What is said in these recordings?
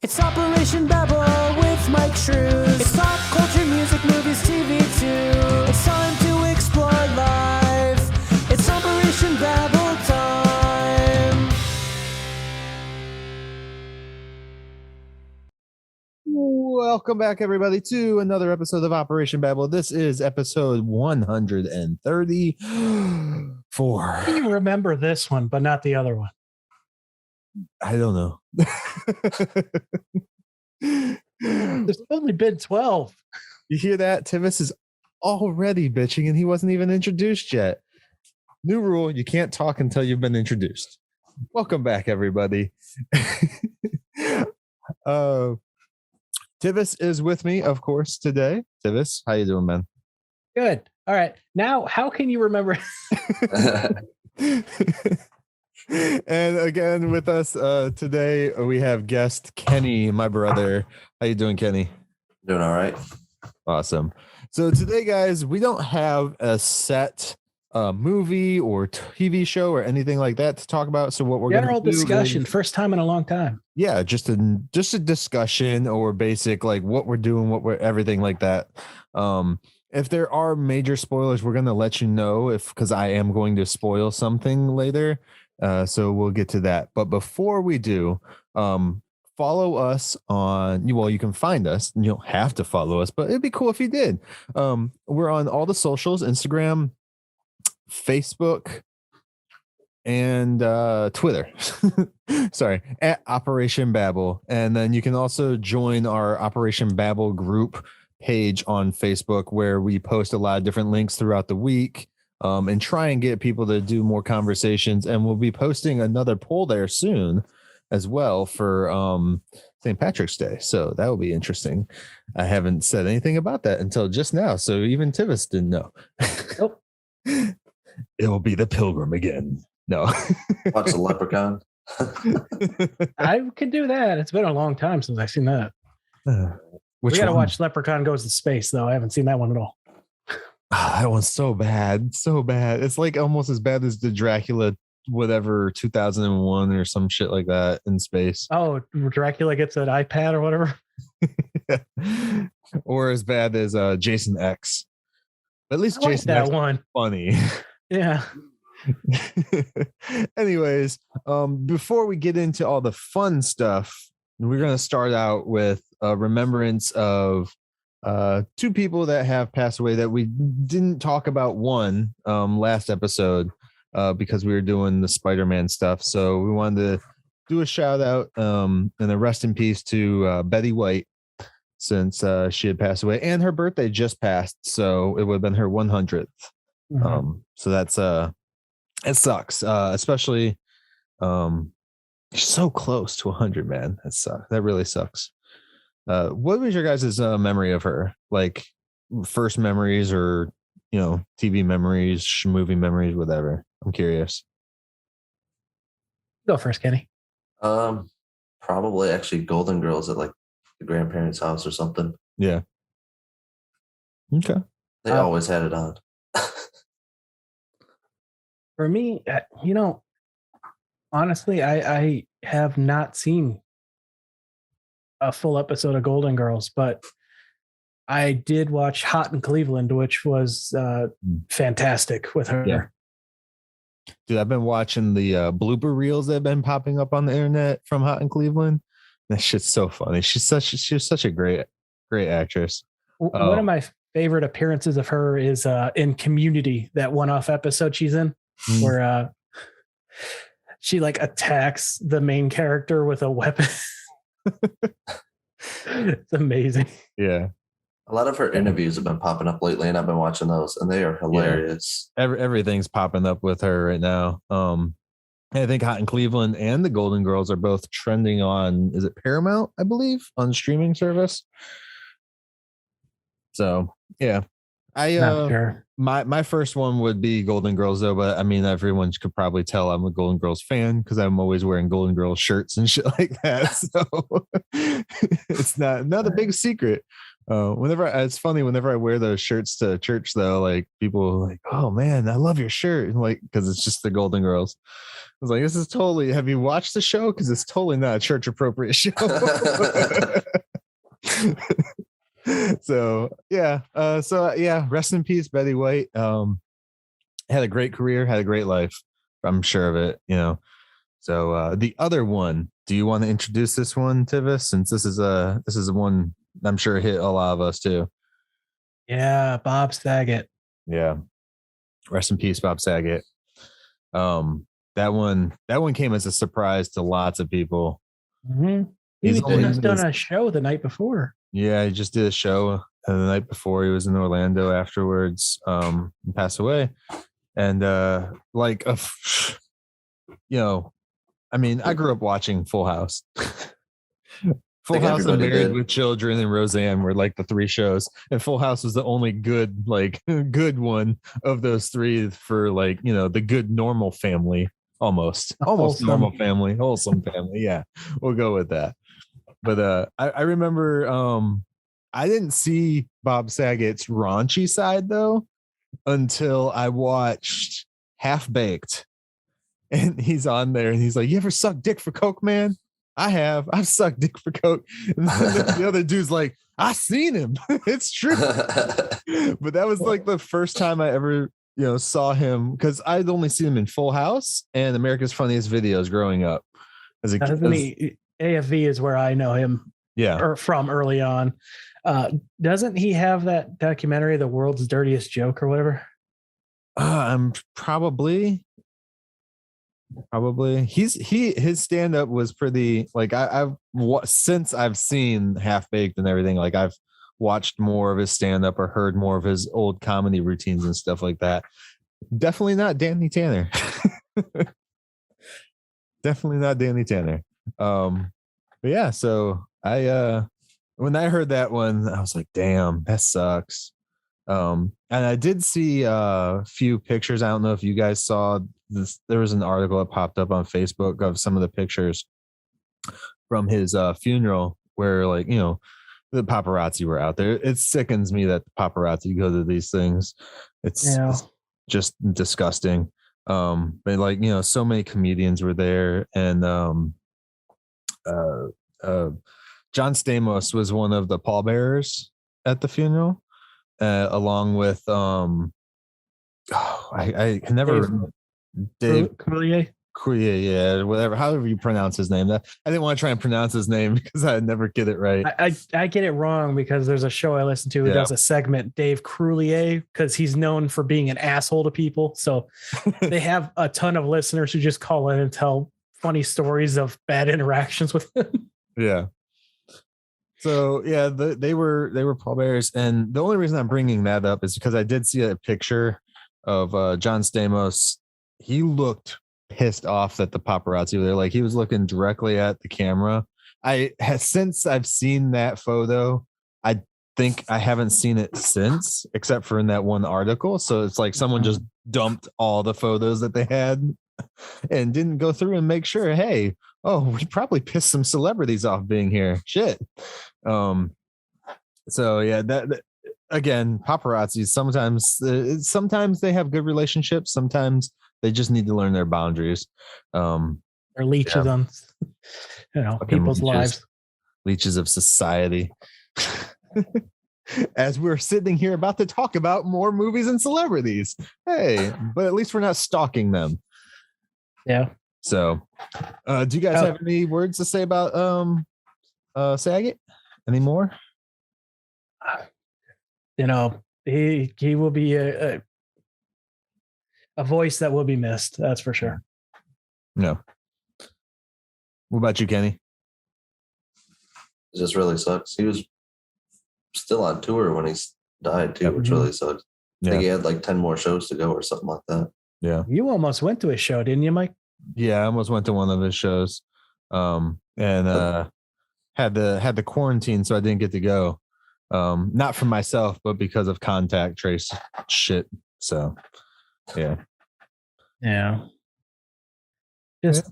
It's Operation Babble with Myke Shrews. It's pop culture, music, movies, TV too. It's time to explore life. It's Operation Babble time. Welcome back, everybody, to another episode of Operation Babble. This is episode 134. You remember this one, but not the other one. I don't know. There's only been 12. You hear that? Tivis is already bitching, and he wasn't even introduced yet. New rule: you can't talk until you've been introduced. Welcome back, everybody. Tivis is with me, of course, today. Tivis, how you doing, man? Good. All right. Now, how can you remember? And again, with us today, we have guest Kenny, my brother. How you doing, Kenny? Doing all right. Awesome. So today, guys, we don't have a set movie or TV show or anything like that to talk about. So what we're General going to do discussion, is, first time in a long time. yeah, just a discussion or basic like what we're doing, what we're everything like that. If there are major spoilers, we're going to let you know because I am going to spoil something later. So we'll get to that. But before we do, follow us on, well, you can find us. You don't have to follow us, but it'd be cool if you did. We're on all the socials, Instagram, Facebook, and Twitter. Sorry, at Operation Babble. And then you can also join our Operation Babble group page on Facebook, where we post a lot of different links throughout the week. And try and get people to do more conversations. And we'll be posting another poll there soon as well for St. Patrick's Day. So that will be interesting. I haven't said anything about that until just now. So even Tivis didn't know. Nope. It will be the Pilgrim again. No. Watch the Leprechaun. I could do that. It's been a long time since I've seen that. Which We got to one? watch Leprechaun Goes to Space, though. I haven't seen that one at all. That one's so bad. So bad. It's like almost as bad as the Dracula, whatever, 2001 or some shit like that in space. Oh, Dracula gets an iPad or whatever. Or as bad as Jason X. At least I like Jason that X is one. funny. Yeah. Anyways, before we get into all the fun stuff, we're going to start out with a remembrance of two people that have passed away that we didn't talk about one last episode because we were doing the Spider-Man stuff. So we wanted to do a shout out and a rest in peace to Betty White, since she had passed away and her birthday just passed. So it would have been her 100th. Mm-hmm. So that's it sucks, especially so close to 100, man. That sucks. That really sucks. What was your guys' memory of her? Like first memories or, TV memories, movie memories, whatever. I'm curious. Go first, Kenny. Probably actually Golden Girls at like the grandparents' house or something. Yeah. Okay. They always had it on. For me, honestly, I have not seen a full episode of Golden Girls, but I did watch Hot in Cleveland, which was fantastic with her. Yeah. Dude, I've been watching the blooper reels that have been popping up on the internet from Hot in Cleveland. That shit's so funny. She's such a great actress. One of my favorite appearances of her is in Community, that one-off episode she's in, where she like attacks the main character with a weapon. It's amazing. Yeah. A lot of her interviews have been popping up lately, and I've been watching those, and they are hilarious. Yeah. Everything's popping up with her right now. I think Hot in Cleveland and the Golden Girls are both trending on, is it Paramount, I believe, on streaming service. So yeah. Not sure. My first one would be Golden Girls though, but I mean everyone could probably tell I'm a Golden Girls fan because I'm always wearing Golden Girls shirts and shit like that. So it's not a big secret. It's funny whenever I wear those shirts to church, though, like people are like, "Oh man, I love your shirt," and like because it's just the Golden Girls. I was like, "This is totally." Have you watched the show? Because it's totally not a church appropriate show. So yeah, rest in peace, Betty White. Had a great career, had a great life. I'm sure of it. So the other one, do you want to introduce this one, Tivis? Since this is a one I'm sure hit a lot of us too. Yeah, Bob Saget. Yeah. Rest in peace, Bob Saget. That one came as a surprise to lots of people. Mm-hmm. He just done a show the night before. Yeah, he just did a show the night before. He was in Orlando afterwards, and passed away. And I mean, I grew up watching Full House. Full House and Married with Children and Roseanne were like the three shows, and Full House was the only good one of those three for the good normal family, almost normal family, wholesome family. Yeah, we'll go with that. But I remember I didn't see Bob Saget's raunchy side though until I watched Half Baked, and he's on there and he's like, "You ever suck dick for coke, man?" I have. I've sucked dick for coke. And then the other dude's like, "I seen him." It's true. But that was like the first time I ever, saw him, because I'd only seen him in Full House and America's Funniest Videos growing up. As a kid. AFV is where I know him. Yeah. Or from early on. Doesn't he have that documentary, The World's Dirtiest Joke or whatever? I'm probably his stand-up was pretty, like, since I've seen Half Baked and everything, like I've watched more of his stand-up or heard more of his old comedy routines and stuff like that. Definitely not Danny Tanner. Definitely not Danny Tanner. But yeah, so when I heard that one, I was like, damn, that sucks. And I did see a few pictures. I don't know if you guys saw this. There was an article that popped up on Facebook of some of the pictures from his funeral where, the paparazzi were out there. It sickens me that the paparazzi go to these things. It's just disgusting. But so many comedians were there, and John Stamos was one of the pallbearers at the funeral. Along with I can never remember Dave Coulier, yeah, whatever, however you pronounce his name. I didn't want to try and pronounce his name because I never get it right. I get it wrong because there's a show I listen to who does a segment, Dave Coulier, because he's known for being an asshole to people. So they have a ton of listeners who just call in and tell funny stories of bad interactions with him. Yeah. So yeah, they were pallbearers, and the only reason I'm bringing that up is because I did see a picture of John Stamos. He looked pissed off that the paparazzi were there. Like, he was looking directly at the camera. Since I've seen that photo, I think I haven't seen it since, except for in that one article. So it's like someone just dumped all the photos that they had and didn't go through and make sure, hey, we probably pissed some celebrities off being here. Shit. So yeah, that again, paparazzi, sometimes they have good relationships. Sometimes they just need to learn their boundaries. They're leeches on, people's lives. Leeches of society. As we're sitting here about to talk about more movies and celebrities. Hey, but at least we're not stalking them. Yeah. So, do you guys have any words to say about Saget? Any more? He will be a voice that will be missed. That's for sure. No. What about you, Kenny? It just really sucks. He was still on tour when he died too, which really sucks. I think he had like 10 more shows to go or something like that. Yeah. You almost went to his show, didn't you, Myke? Yeah, I almost went to one of his shows. And had the quarantine, so I didn't get to go. Not for myself, but because of contact trace shit. So yeah. Just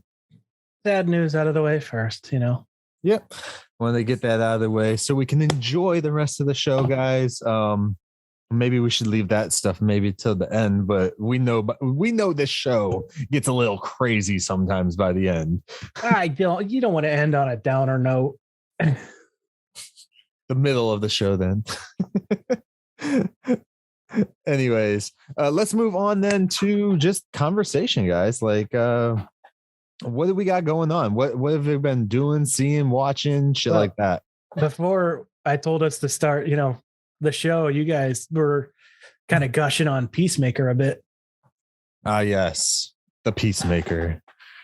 sad news out of the way first, Yep. Want to get that out of the way so we can enjoy the rest of the show, guys. Maybe we should leave that stuff maybe till the end, but we know this show gets a little crazy sometimes by the end. You don't want to end on a downer note. The middle of the show then. Anyways, let's move on then to just conversation, guys. Like what do we got going on? What have you been doing, seeing, watching, shit like that? Before I told us to start, the show, you guys were kind of gushing on Peacemaker a bit. Yes, the Peacemaker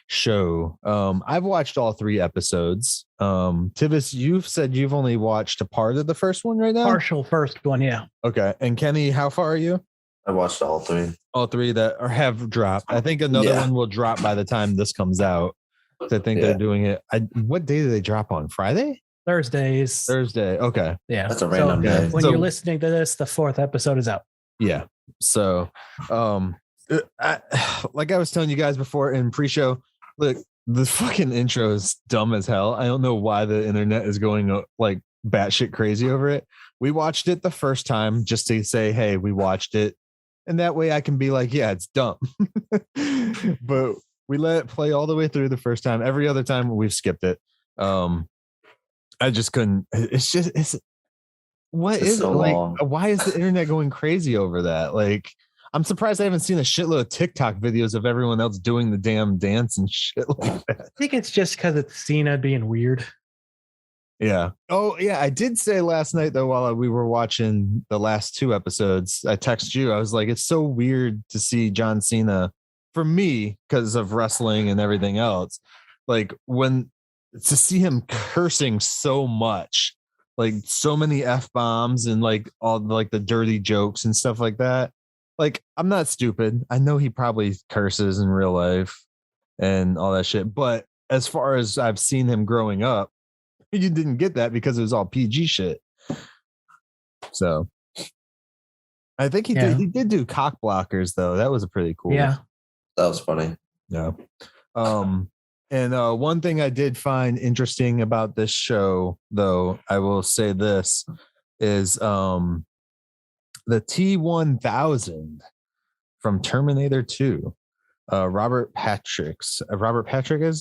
show. I've watched all 3 episodes. Tivis, you've said you've only watched a part of the first one right now. Partial first one, yeah. Okay, and Kenny, how far are you? I watched all 3. All 3 that have dropped. I think another one will drop by the time this comes out. I think they're doing it. What day do they drop on? Friday? Thursdays. Thursday. Okay. Yeah. That's a random day. When you're listening to this, the 4th episode is out. Yeah. So, like I was telling you guys before in pre-show, look, the fucking intro is dumb as hell. I don't know why the internet is going like batshit crazy over it. We watched it the first time just to say, hey, we watched it. And that way I can be like, yeah, it's dumb. But we let it play all the way through the first time. Every other time we've skipped it. I just couldn't. Why is the internet going crazy over that? Like, I'm surprised I haven't seen a shitload of TikTok videos of everyone else doing the damn dance and shit like that. I think it's just because it's Cena being weird. Yeah. Oh, yeah. I did say last night, though, while we were watching the last 2 episodes, I texted you. I was like, it's so weird to see John Cena, for me, because of wrestling and everything else. Like, to see him cursing so much, like so many F-bombs and like all like the dirty jokes and stuff like that. Like, I'm not stupid. I know he probably curses in real life and all that shit. But as far as I've seen him growing up, you didn't get that because it was all PG shit. So I think he did do cock blockers though. That was a pretty cool. Yeah. That was funny. Yeah. And one thing I did find interesting about this show, though, I will say this, is the T-1000 from Terminator 2. Robert Patrick is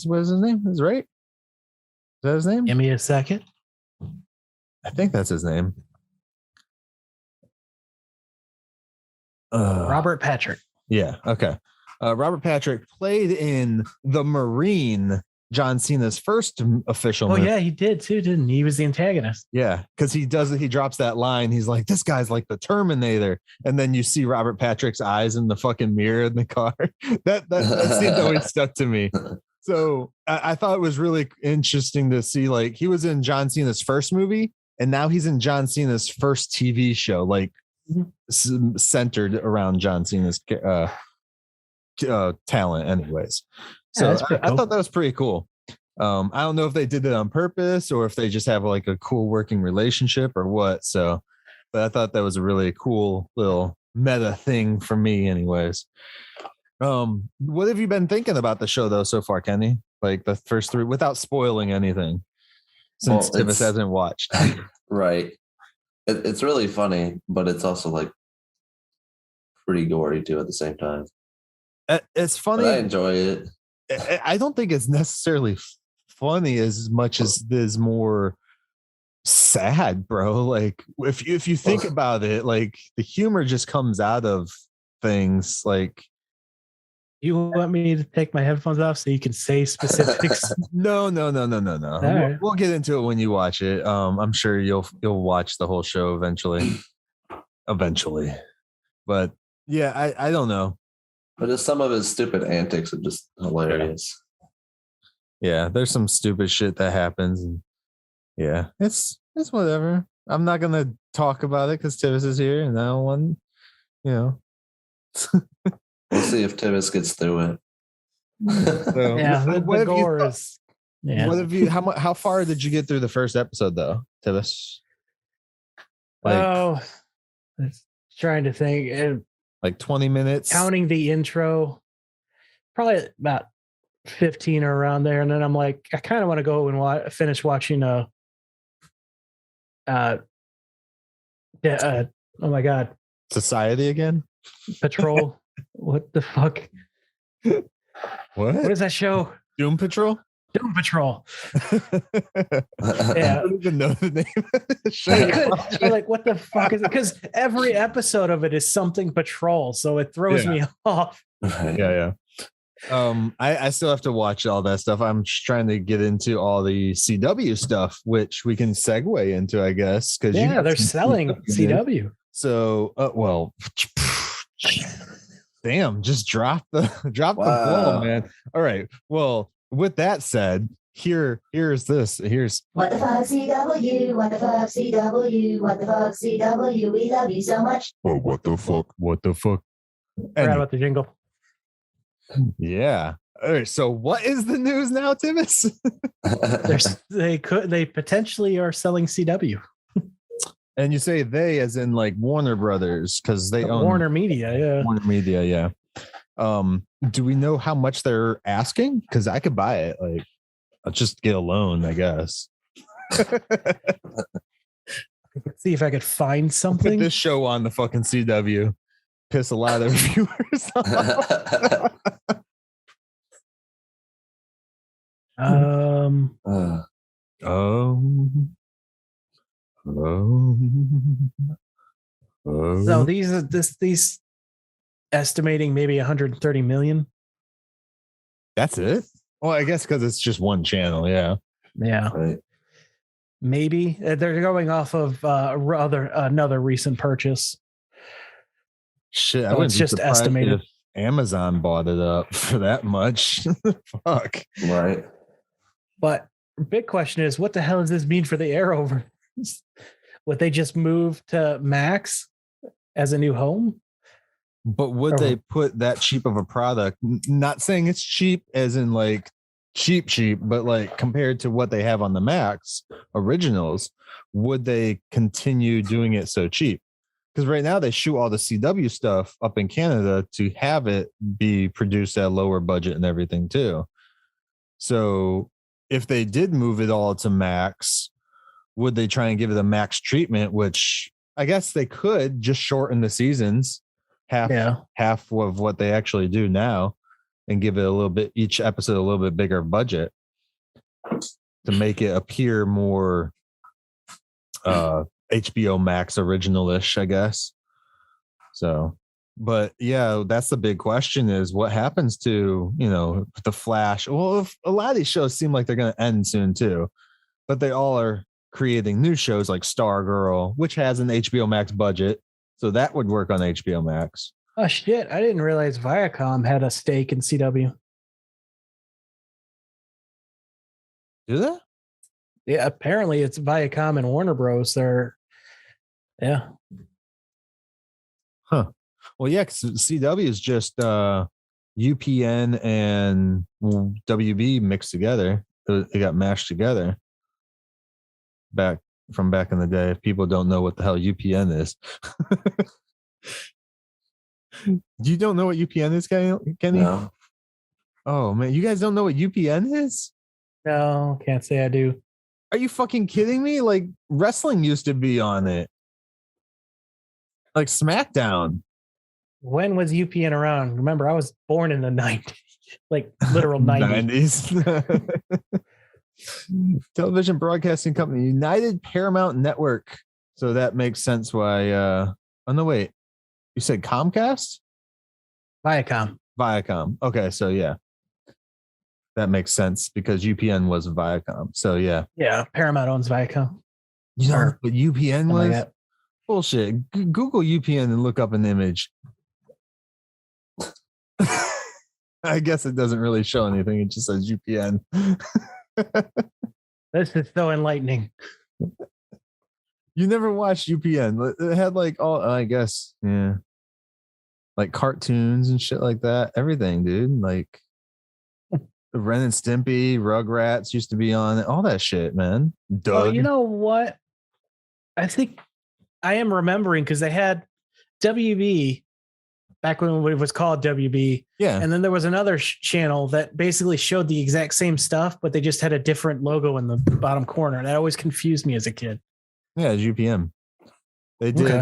what is his name? Is right? Is that his name? Give me a second. I think that's his name. Robert Patrick. Yeah. Okay. Robert Patrick played in The Marine, John Cena's first official movie. Yeah, he did too, didn't he? He was the antagonist. Yeah, because he drops that line. He's like, this guy's like the Terminator. And then you see Robert Patrick's eyes in the fucking mirror in the car. that scene always stuck to me. So I thought it was really interesting to see, like, he was in John Cena's first movie, and now he's in John Cena's first TV show, like centered around John Cena's talent anyways. So Yeah, I thought that was pretty cool. I don't know if they did it on purpose or if they just have like a cool working relationship or what. So, but I thought that was a really cool little meta thing for me anyways. What have you been thinking about the show though so far, Kenny? Like the first 3 without spoiling anything, since Tivis hasn't watched. Right. It's really funny, but it's also like pretty gory too at the same time. It's funny. But I enjoy it. I don't think it's necessarily funny as much as it is more sad, bro. Like if you think about it, like the humor just comes out of things. Like, you want me to take my headphones off so you can say specifics? No. Right. We'll get into it when you watch it. I'm sure you'll watch the whole show eventually. But yeah, I don't know. But just some of his stupid antics are just hilarious. Yeah, there's some stupid shit that happens, and yeah, it's whatever. I'm not gonna talk about it because Tivis is here, and I don't want, We'll see if Tivis gets through it. So, Yeah, the gore is. Yeah. What have you? How far did you get through the first episode though, Tivis? I was trying to think. Like 20 minutes, Counting the intro, probably about 15 or around there, and then I'm like, I kind of want to go and finish watching oh my god, Society again? Patrol. What the fuck? What is that show? Doom Patrol? Doom Patrol. I Yeah. don't even know the name of the show. I'm like, what the fuck is it? Because every episode of it is something Patrol, so it throws me off. Yeah. I still have to watch all that stuff. I'm just trying to get into all the CW stuff, which we can segue into, I guess, because they're selling CW. So, well, damn, just drop the ball, man. All right. Well, with that said, here's what the fuck CW, what the fuck CW, what the fuck CW, we love you so much. Oh, what the fuck? Forgot about the jingle. Yeah. All right. So what is the news now, Tivis? They potentially are selling CW. And you say they as in like Warner Brothers, because they own Warner Media, yeah. Warner Media, yeah. Do we know how much they're asking? Because I could buy it. Like, I'll just get a loan, I guess. See if I could find something. Put this show on the fucking CW. Piss a lot of viewers off. So these estimating maybe 130 million. That's it? Well, I guess because it's just one channel, yeah. Right. Maybe they're going off of another recent purchase. Shit, I So wouldn't it's be just surprised estimated. if Amazon bought it up for that much. Fuck. Right. But big question is, what the hell does this mean for the Arrowverse? Would they just move to Max as a new home? But would they put that cheap of a product? Not saying it's cheap as in like cheap, but like compared to what they have on the Max originals, would they continue doing it so cheap? Because right now they shoot all the CW stuff up in Canada to have it be produced at a lower budget and everything too. So if they did move it all to Max, would they try and give it a Max treatment, which I guess they could just shorten the seasons half of what they actually do now and give it a little bit, each episode a little bit bigger budget to make it appear more HBO Max original-ish, I guess. So, but yeah, that's the big question is what happens to, the Flash. Well, a lot of these shows seem like they're going to end soon too, but they all are creating new shows like Stargirl, which has an HBO Max budget. So that would work on HBO Max. Oh shit, I didn't realize Viacom had a stake in CW. Do they? Yeah, apparently it's Viacom and Warner Bros. Yeah. Huh. Well, yeah, because CW is just UPN and WB mixed together. They got mashed together back in the day. If people don't know what the hell UPN is. You don't know what UPN is, Kenny? No. Oh, man. You guys don't know what UPN is? No, can't say I do. Are you fucking kidding me? Like, wrestling used to be on it. Like SmackDown. When was UPN around? Remember, I was born in the 90s. Like, literal 90s. Television Broadcasting Company, United Paramount Network. So that makes sense why... oh, no, wait. You said Comcast? Viacom. Okay, so yeah. That makes sense because UPN was Viacom. So yeah. Yeah, Paramount owns Viacom. You know what UPN was? Like bullshit. Google UPN and look up an image. I guess it doesn't really show anything. It just says UPN. This is so enlightening. You never watched UPN. It had like all, I guess, yeah. Like cartoons and shit like that. Everything, dude. Like Ren and Stimpy, Rugrats used to be on it. All that shit, man. Doug. Oh, you know what? I think I am remembering because they had WB back when it was called WB. Yeah. And then there was another channel that basically showed the exact same stuff, but they just had a different logo in the bottom corner. That always confused me as a kid. Yeah, it's UPM. They did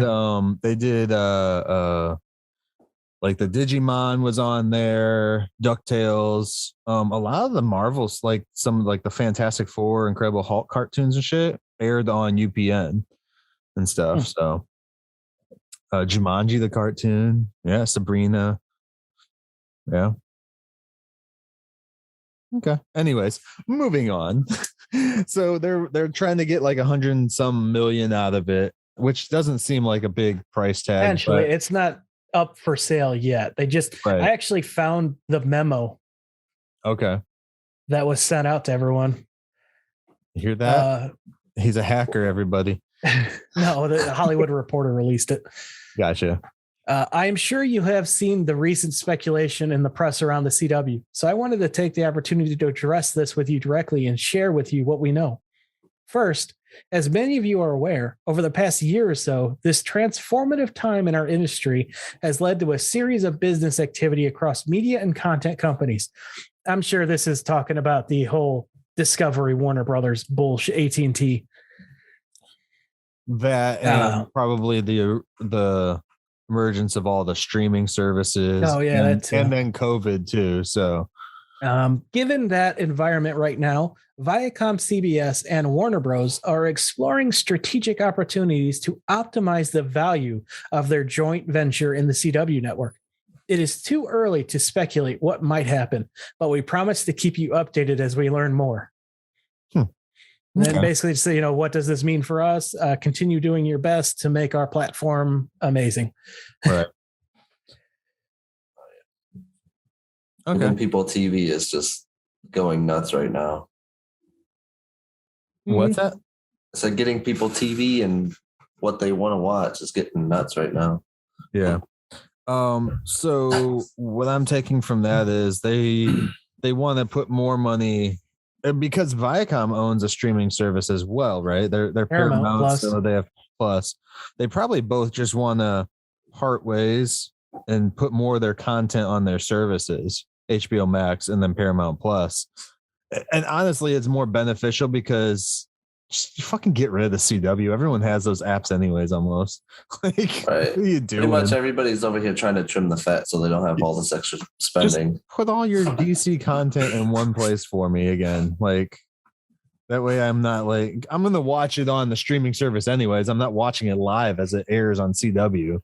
like the Digimon was on there, DuckTales, a lot of the Marvels, like some like the Fantastic Four, Incredible Hulk cartoons and shit aired on UPN and stuff. So Jumanji the cartoon, yeah, Sabrina. Yeah. Okay. Anyways, moving on. So they're trying to get like 100 and some million out of it, which doesn't seem like a big price tag. Potentially, it's not up for sale yet. They just I actually found the memo. Okay. That was sent out to everyone. You hear that? He's a hacker, everybody. No, the Hollywood Reporter released it. Gotcha. I am sure you have seen the recent speculation in the press around the CW. So I wanted to take the opportunity to address this with you directly and share with you what we know. First, as many of you are aware, over the past year or so, this transformative time in our industry has led to a series of business activity across media and content companies. I'm sure this is talking about the whole Discovery, Warner Brothers bullshit, AT&T. That and probably the emergence of all the streaming services. Oh yeah, and then COVID too. So given that environment right now, Viacom, CBS, and Warner Bros. Are exploring strategic opportunities to optimize the value of their joint venture in the CW network. It is too early to speculate what might happen, but we promise to keep you updated as we learn more. And then basically say, you know, what does this mean for us? Continue doing your best to make our platform amazing. Right. Okay. Even People TV is just going nuts right now. What's that? So getting People TV and what they want to watch is getting nuts right now. Yeah. So what I'm taking from that is they want to put more money because Viacom owns a streaming service as well, right? They're Paramount Plus. So they have Plus. They probably both just want to part ways and put more of their content on their services, HBO Max and then Paramount Plus. And honestly, it's more beneficial because just fucking get rid of the CW. Everyone has those apps anyways, almost. Like, right. What are you doing? Pretty much everybody's over here trying to trim the fat so they don't have all this extra spending. Just put all your DC content in one place for me again. Like, that way I'm not like, I'm going to watch it on the streaming service anyways. I'm not watching it live as it airs on CW.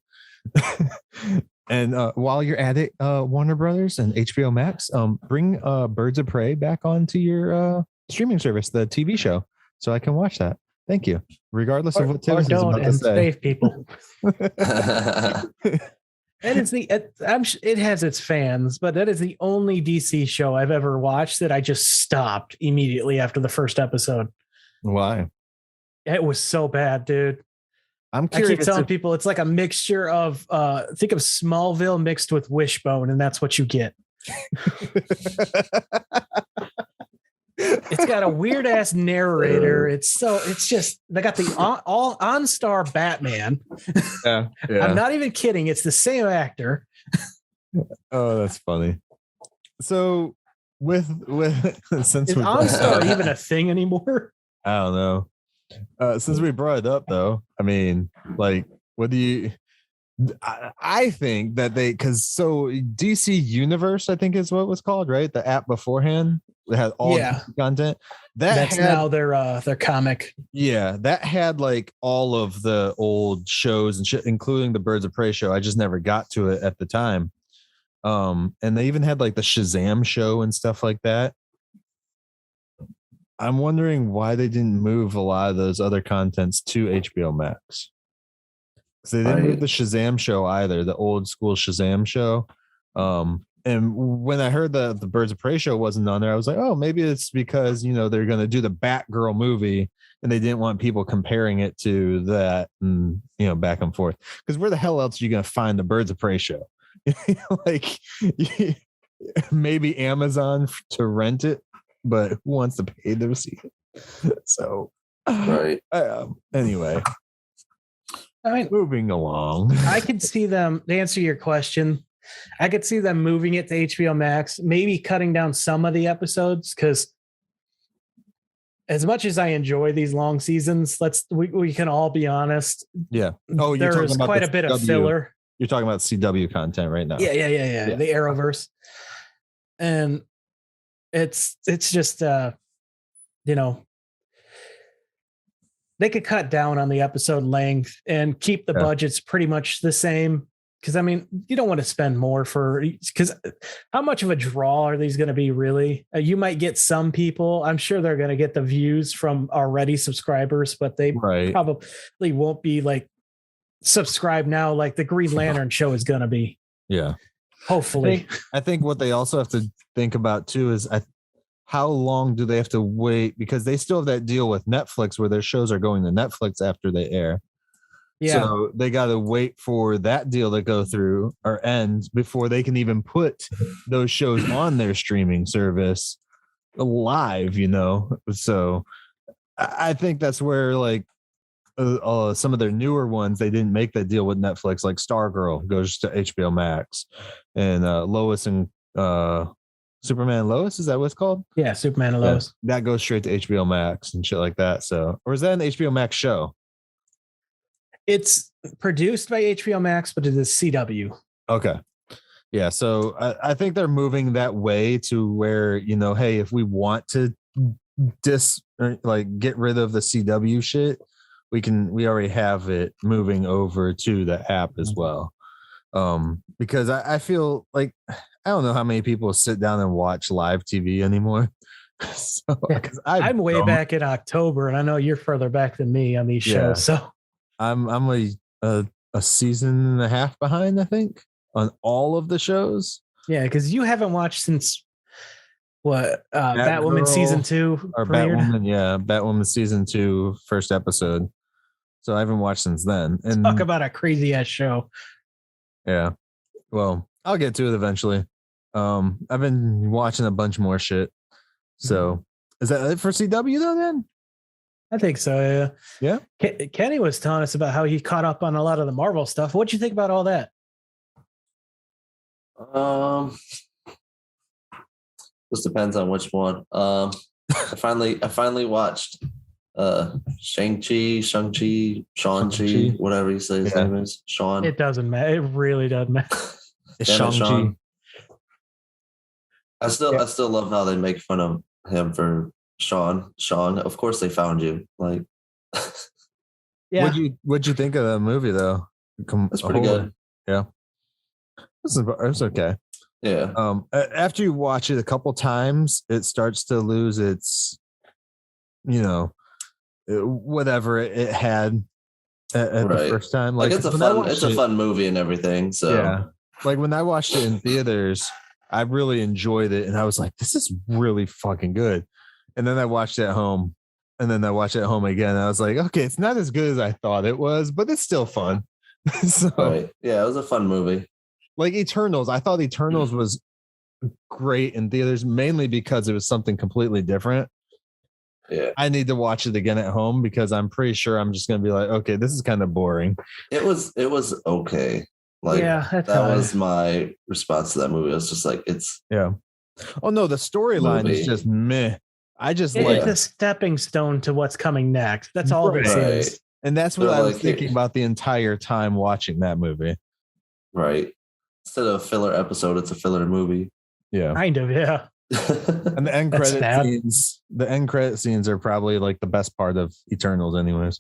And while you're at it, Warner Brothers and HBO Max, bring Birds of Prey back onto your streaming service, the TV show, so I can watch that. Thank you. Regardless of what Tivis is about to say. Save people. And it has its fans, but that is the only DC show I've ever watched that I just stopped immediately after the first episode. Why? It was so bad, dude. I'm curious. I keep telling people it's like a mixture of think of Smallville mixed with Wishbone, and that's what you get. It's got a weird ass narrator. It's just they got the all on-star Batman. Yeah. I'm not even kidding. It's the same actor. Oh, that's funny. So with since is OnStar even a thing anymore? I don't know. Since we brought it up though, I mean, like, what do you? I think that so DC Universe, I think is what it was called, right? The app beforehand. It had all DC content. That's now their comic. Yeah, that had like all of the old shows and shit, including the Birds of Prey show. I just never got to it at the time. And they even had like the Shazam show and stuff like that. I'm wondering why they didn't move a lot of those other contents to HBO Max. So they didn't move the Shazam show either, the old school Shazam show. And when I heard the Birds of Prey show wasn't on there, I was like, oh, maybe it's because, you know, they're going to do the Batgirl movie and they didn't want people comparing it to that and, you know, back and forth. Because where the hell else are you going to find the Birds of Prey show? Like, maybe Amazon to rent it, but who wants to pay to see it? So, right. Anyway. I mean, moving along. I could see them, to answer your question, I could see them moving it to HBO Max, maybe cutting down some of the episodes, because as much as I enjoy these long seasons, we can all be honest. Yeah. Oh, you're there talking is about quite the a bit of CW. filler. You're talking about CW content right now. Yeah. The Arrowverse. And it's just they could cut down on the episode length and keep the budgets pretty much the same. Because I mean, you don't want to spend more because how much of a draw are these going to be really? You might get some people. I'm sure they're going to get the views from already subscribers, but they probably won't be like subscribe now like the Green Lantern show is going to be. Yeah. Hopefully. I think what they also have to think about too is how long do they have to wait? Because they still have that deal with Netflix where their shows are going to Netflix after they air. Yeah. So they got to wait for that deal to go through or end before they can even put those shows on their streaming service live, So I think that's where like some of their newer ones, they didn't make that deal with Netflix, like Stargirl goes to HBO Max and Lois and Superman and Lois, is that what it's called? Yeah, Superman and Lois. That goes straight to HBO Max and shit like that. So, or is that an HBO Max show? It's produced by HBO Max, but it is CW. Okay. Yeah. So I think they're moving that way to where, hey, if we want to get rid of the CW shit, we already have it moving over to the app as well. Because I feel like, I don't know how many people sit down and watch live TV anymore. So, I'm way back in October, and I know you're further back than me on these shows. So I'm a season and a half behind, I think, on all of the shows. Yeah, because you haven't watched since what Batwoman season 2 or premiered? Batwoman season 2 first episode. So I haven't watched since then. And talk about a crazy ass show. Yeah. Well, I'll get to it eventually. I've been watching a bunch more shit. So is that it for CW though, then? I think so. Yeah. Kenny was telling us about how he caught up on a lot of the Marvel stuff. What'd you think about all that? Just depends on which one. I finally watched Shang-Chi, whatever you say his name is. Sean. It doesn't matter. It really doesn't matter. It's Shang-Chi. I still love how they make fun of him for Sean, of course they found you. Like, yeah. What'd you think of the movie though? That's pretty good. Yeah, it's okay. Yeah. After you watch it a couple times, it starts to lose its, whatever it had at the first time. Like it's a fun movie and everything. So yeah, like when I watched it in theaters, I really enjoyed it, and I was like, "This is really fucking good." And then I watched it at home, and then I watched it at home again. And I was like, "Okay, it's not as good as I thought it was, but it's still fun." So, yeah, it was a fun movie. Like Eternals, I thought Eternals was great in theaters, mainly because it was something completely different. Yeah, I need to watch it again at home because I'm pretty sure I'm just going to be like, okay, this is kind of boring. It was okay. Like, that was my response to that movie. I was just like, oh no, the storyline is just meh. It's a stepping stone to what's coming next. That's all this is. And that's what I was thinking about the entire time watching that movie. Right. Instead of a filler episode, it's a filler movie. Yeah. Kind of, yeah. And the end credit scenes are probably like the best part of Eternals anyways.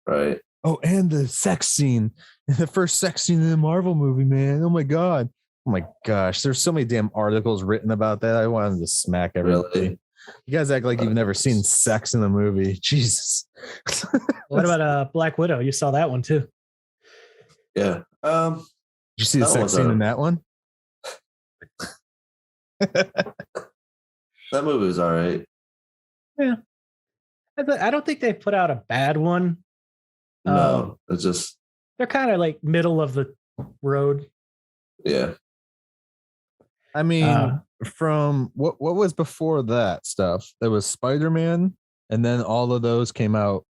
Right. Oh, and the sex scene. The first sex scene in the Marvel movie, man. Oh my God. Oh my gosh. There's so many damn articles written about that. I wanted to smack everybody. Really? You guys act like you've never seen sex in a movie. Jesus. What about Black Widow? You saw that one too. Yeah. Did you see the sex scene in that one? That movie was all right. Yeah. I don't think they put out a bad one. No, it's just they're kind of like middle of the road. Yeah. I mean, from what was before that stuff? There was Spider-Man, and then all of those came out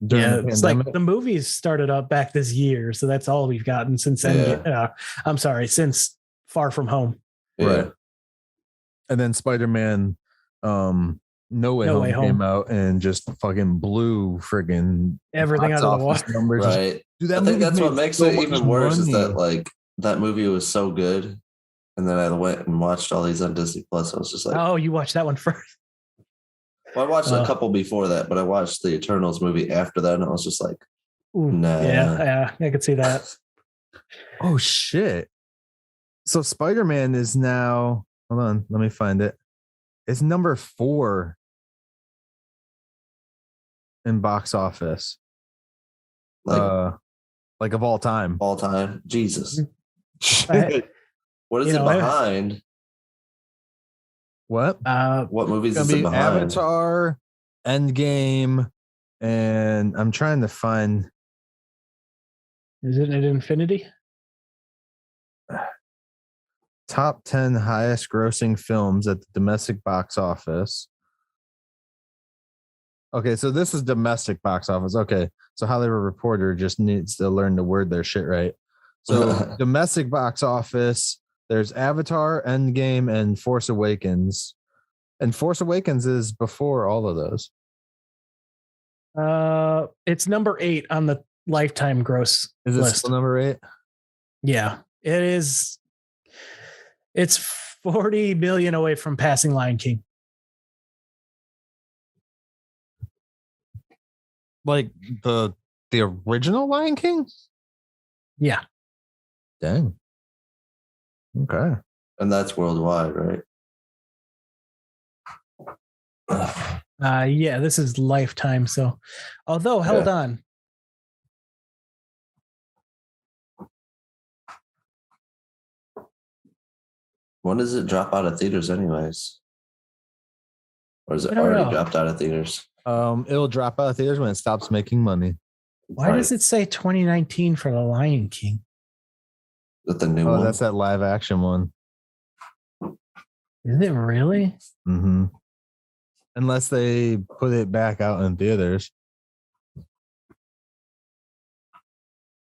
during Yeah, the it's pandemic. like the movies started up back this year, so that's all we've gotten since I'm sorry, since Far From Home. Yeah. Right. And then Spider-Man No Way Home came out and just fucking blew friggin' everything box out of the office water. numbers. Right. Dude, I think movie that's what made makes so it much even worse is that money. like that movie was so good. And then I went and watched all these on Disney Plus. I was just like, Oh, you watched that one first. well, I watched a couple before that, but I watched the Eternals movie after that, and I was just like, Ooh, nah. Yeah, I could see that. Oh shit. So Spider-Man is now, hold on, let me find it. It's number 4 in box office. Like of all time. All time. Jesus. I- What is You it know, I- behind? What? What movies It's is gonna it be behind? Avatar, Endgame, and I'm trying to find. Is it at Infinity? Top 10 highest grossing films at the domestic box office. Okay, so this is domestic box office. Okay, so Hollywood Reporter just needs to learn to word their shit right. So domestic box office, there's Avatar, Endgame, and Force Awakens. And Force Awakens is before all of those. It's number 8 on the lifetime gross Is it list. still number 8? Yeah, it is. It's 40 million away from passing Lion King. Like the original Lion King? Yeah. Dang. Okay. And that's worldwide, right? Yeah, this is lifetime. So, although, hold on. When does it drop out of theaters, anyways? Or is it I don't already know. dropped out of theaters? It'll drop out of theaters when it stops making money. Why does it say 2019 for the Lion King? Is that the new Oh, one? that's that live action one. Is it really? Mm-hmm. Unless they put it back out in theaters.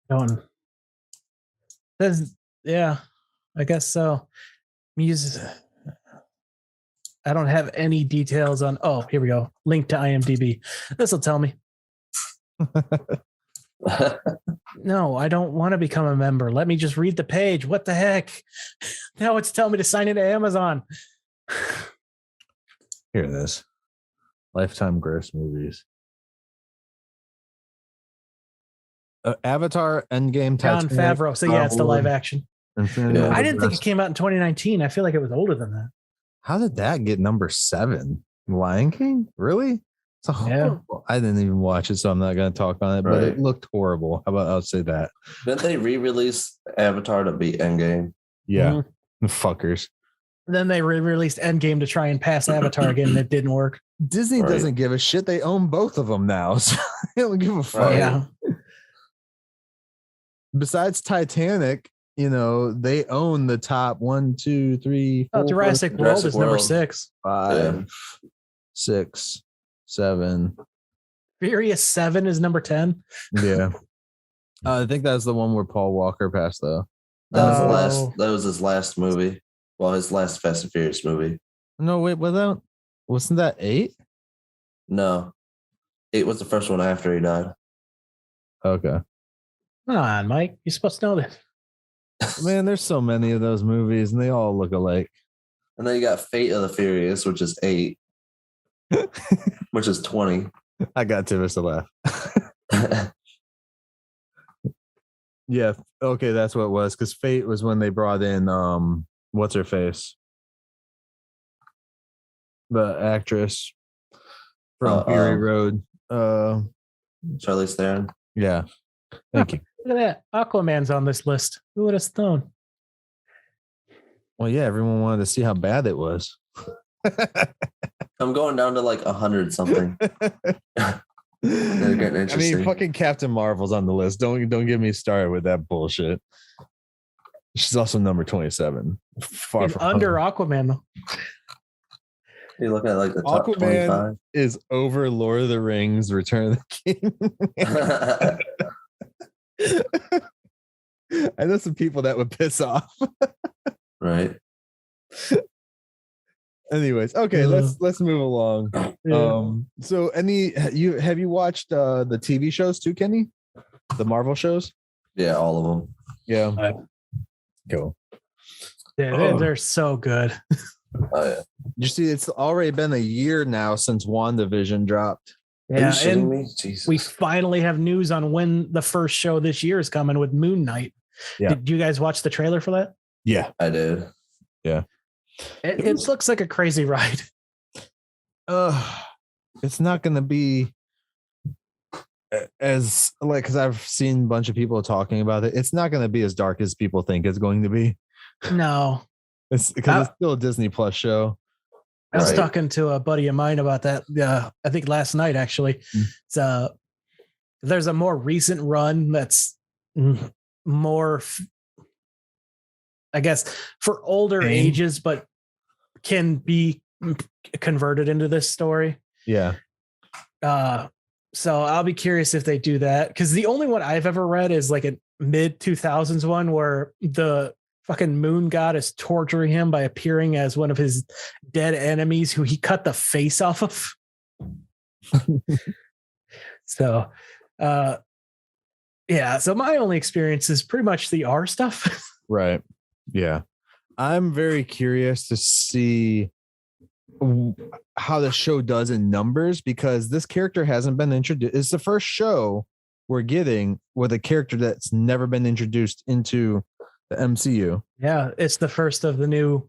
Don't. Yeah, I guess so. Music. I don't have any details on. Oh, here we go. Link to IMDb. This will tell me. No, I don't want to become a member. Let me just read the page. What the heck? Now it's telling me to sign into Amazon. Here it is. Lifetime gross movies. Avatar, Endgame, John Titanic, Favreau. So yeah, it's the live action. Infinity Yeah. War, I didn't think it Rest. came out in 2019. I feel like it was older than that. How did that get number 7? Lion King? Really? It's a horrible. I didn't even watch it, so I'm not going to talk on it, but it Right. looked horrible. How about I'll say that? Didn't they re-release Avatar to beat Endgame? Yeah. Fuckers. Then they re-released Endgame to try and pass Avatar again, and it didn't work. Disney Right. doesn't give a shit. They own both of them now. So they don't give a fuck. Right. Yeah. Besides Titanic, they own the top 1, 2, 3, 4, Jurassic World Jurassic is number World. 6. 5, 6, 7. Furious 7 is number 10. Yeah. I think that's the one where Paul Walker passed, though. That was the Oh. last. That was his last movie. Well, his last Fast and Furious movie. No, wait, wasn't that 8? No, 8 was the first one after he died. Okay. Come on, Mike. You're supposed to know this. Man, there's so many of those movies, and they all look alike. And then you got Fate of the Furious, which is 8, which is 20. I got Tivis to laugh. Yeah. Okay, that's what it was. Because Fate was when they brought in what's her face, the actress from Fury Road. Charlize Theron. Yeah. Thank you. Look at that. Aquaman's on this list. Who would have known? Well, yeah, everyone wanted to see how bad it was. I'm going down to like 100 something. They're getting I interesting. mean, fucking Captain Marvel's on the list. Don't get me started with that bullshit. She's also number 27. Far from Under home. Aquaman, though. You look at like the top Aquaman is over Lord of the Rings, Return of the King. 25. I know some people that would piss off. Right. Anyways, okay, let's move along. Yeah. So have you watched the TV shows too, Kenny? The Marvel shows? Yeah, all of them. Yeah. Cool. Yeah, they're so good. Oh yeah. You see, it's already been a year now since WandaVision dropped. Are you Yeah, shitting and me? Jesus. we finally have news on when the first show this year is coming with Moon Knight. Yeah. Did you guys watch the trailer for that? Yeah. I did. Yeah. It looks like a crazy ride. It's not going to be as like, because I've seen a bunch of people talking about it. It's not going to be as dark as people think it's going to be. No. It's because it's still a Disney Plus show. I was Right. talking to a buddy of mine about that. I think last night actually. It's there's a more recent run that's more, I guess, for older ages, but can be converted into this story. Yeah. So I'll be curious if they do that, because the only one I've ever read is like a mid 2000s one where the fucking moon god is torturing him by appearing as one of his dead enemies who he cut the face off of. So, yeah. So my only experience is pretty much the R stuff. Right. Yeah. I'm very curious to see how the show does in numbers, because this character hasn't been introduced. It's the first show we're getting with a character that's never been introduced into the MCU. Yeah, it's the first of the new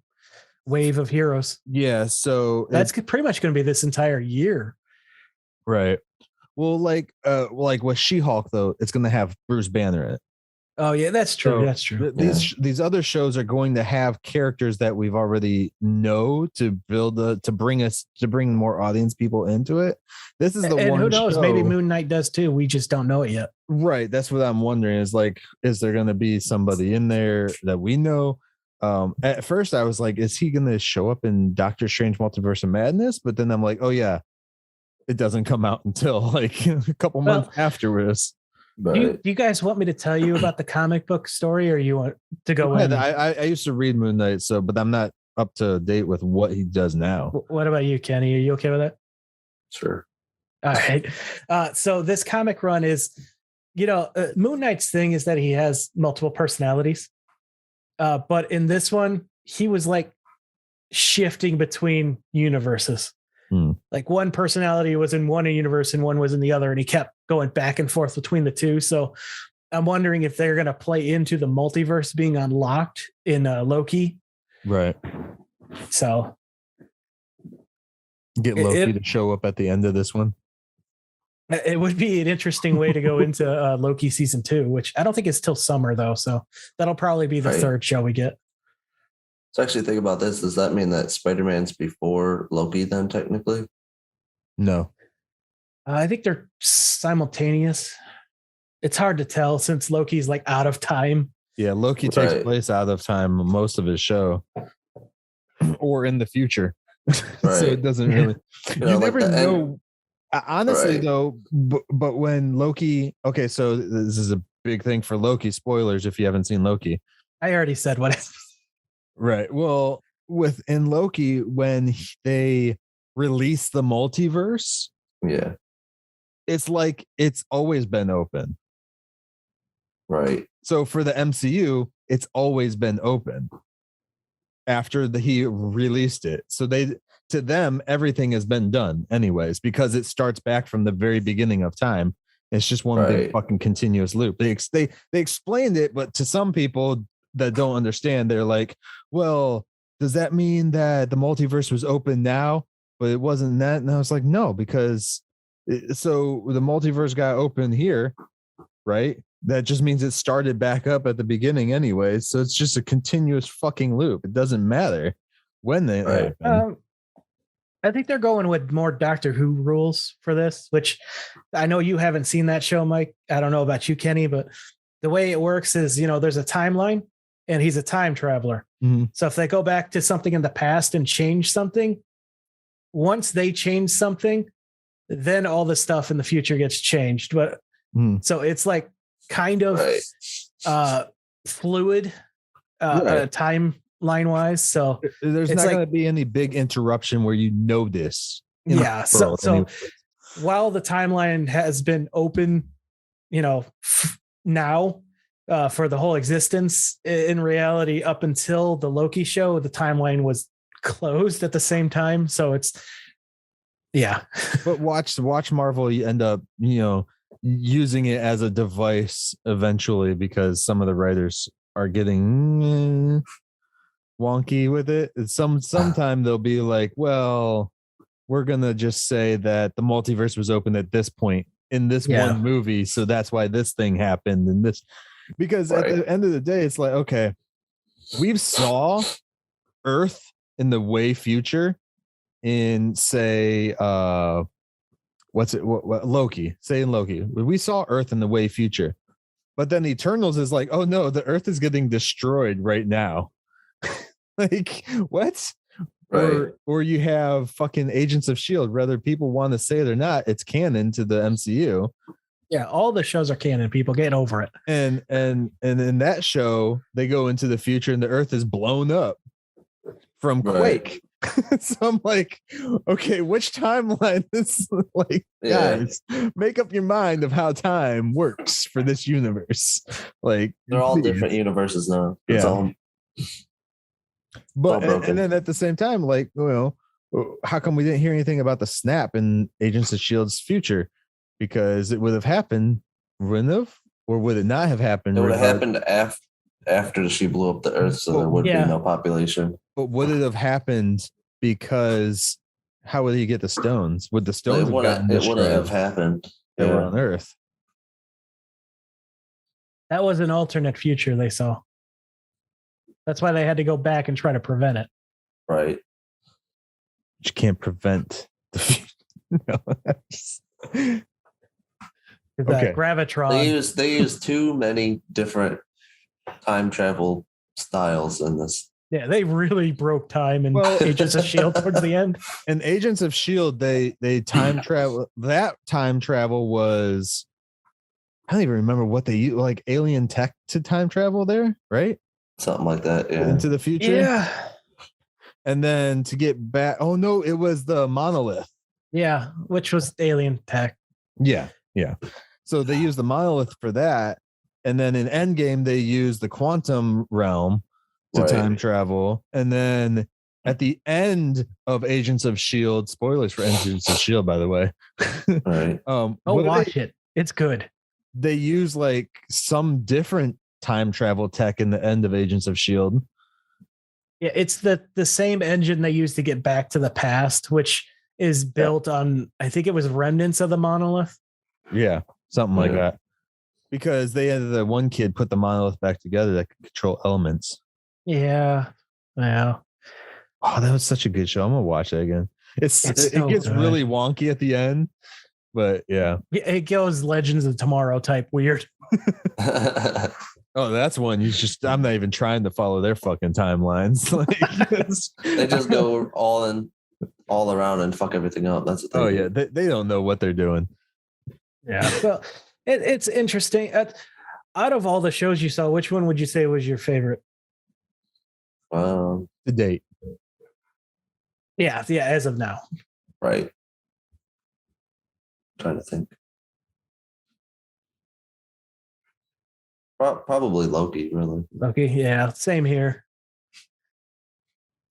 wave of heroes. Yeah, so That's pretty much going to be this entire year. right. Well, like with She-Hulk though, it's going to have Bruce Banner in it. Oh yeah, that's true. So That's true. These other shows are going to have characters that we've already know to build to bring more audience people into it. This is the And one. who knows? show, Maybe Moon Knight does too. We just don't know it yet. Right. That's what I'm wondering. Is like, is there going to be somebody in there that we know? At first, I was like, is he going to show up in Doctor Strange Multiverse of Madness? But then I'm like, oh yeah, it doesn't come out until like a couple months afterwards. But Do you guys want me to tell you about the comic book story, or you want to go in? I used to read Moon Knight, but I'm not up to date with what he does now. What about you, Kenny? Are you okay with that? sure. All right. So this comic run is, Moon Knight's thing is that he has multiple personalities. But in this one, he was like shifting between universes. Like one personality was in one universe and one was in the other, and he kept going back and forth between the two. So I'm wondering if they're going to play into the multiverse being unlocked in Loki. Right. So Get Loki to show up at the end of this one. it would be an interesting way to go into Loki season 2, which I don't think it's till summer though. So that'll probably be the third show we get. So actually think about this. Does that mean that Spider-Man's before Loki then technically? No. I think they're simultaneous. It's hard to tell since Loki's like out of time. Yeah, Loki takes place out of time most of his show, or in the future. So it doesn't really. You never know. Honestly, though, but when Loki. Okay, so this is a big thing for Loki. Spoilers if you haven't seen Loki. I already said what. Right. Well, within Loki, when they release the multiverse, yeah, it's like it's always been open. Right. So for the MCU, it's always been open after he released it. So to them, everything has been done anyways, because it starts back from the very beginning of time. It's just one big fucking continuous loop. They explained it, but to some people that don't understand, they're like, well, does that mean that the multiverse was open now, but it wasn't that? And I was like, no, because so the multiverse got open here, right? That just means it started back up at the beginning anyway. So it's just a continuous fucking loop. It doesn't matter when they happen. I think they're going with more Doctor Who rules for this, which I know you haven't seen that show, Mike. I don't know about you, Kenny, but the way it works is, there's a timeline and he's a time traveler. Mm-hmm. So if they go back to something in the past and change something, once they change something, then all the stuff in the future gets changed. But so it's like kind of fluid timeline wise. So there's it's not like, going to be any big interruption where this. Yeah. So while the timeline has been open, now for the whole existence, in reality, up until the Loki show, the timeline was closed at the same time. So it's, but watch Marvel, you end up, using it as a device eventually, because some of the writers are getting wonky with it. Sometime they'll be like, well, we're going to just say that the multiverse was open at this point in this one movie. So that's why this thing happened. And this, because at the end of the day, it's like, okay, we've saw Earth in the way future in, say, Loki, say in Loki, we saw Earth in the way future, but then Eternals is like, oh no, the Earth is getting destroyed right now. Like, what? Or you have fucking Agents of S.H.I.E.L.D., whether people want to say it or not, it's canon to the MCU. Yeah, all the shows are canon. People get over it. And in that show, they go into the future and the Earth is blown up from Quake. So I'm like, okay, which timeline is like, guys, make up your mind of how time works for this universe. Like, they're all different universes now. But and then at the same time, like, how come we didn't hear anything about the snap in Agents of S.H.I.E.L.D.'s future? Because it would have happened, wouldn't have, or would it not have happened? It would have happened after she blew up the Earth, so there would be no population. But would it have happened because how would he get the stones? Would the stones have gotten destroyed? It wouldn't have happened. They were on Earth. That was an alternate future they saw. That's why they had to go back and try to prevent it. Right. You can't prevent the future. Gravitron. They use too many different time travel styles in this. Yeah, they really broke time in Agents of S.H.I.E.L.D. towards the end. In Agents of S.H.I.E.L.D., they time travel. That time travel was, I don't even remember what they used, like alien tech to time travel there, right? Something like that, yeah. Into the future. Yeah. And then to get back, oh no, it was the monolith. Yeah, which was alien tech. Yeah. So they used the monolith for that. And then in Endgame, they used the quantum realm to time travel. And then at the end of Agents of S.H.I.E.L.D., spoilers for Agents of S.H.I.E.L.D., by the way. Right. Watch it. It's good. They use like some different time travel tech in the end of Agents of S.H.I.E.L.D. Yeah, it's the same engine they used to get back to the past, which is built on, I think it was remnants of the monolith. Yeah, something like that. Because they had the one kid put the monolith back together that could control elements. Yeah. Oh, that was such a good show. I'm gonna watch that again. It gets really wonky at the end, but yeah. It goes Legends of Tomorrow type weird. Oh, that's one. I'm not even trying to follow their fucking timelines. They just go all around and fuck everything up. That's the thing. Oh yeah, they don't know what they're doing. Yeah. Well, it's interesting. Out of all the shows you saw, which one would you say was your favorite? To date. Yeah, as of now. Right. I'm trying to think. Probably Loki, really. Loki, yeah, same here.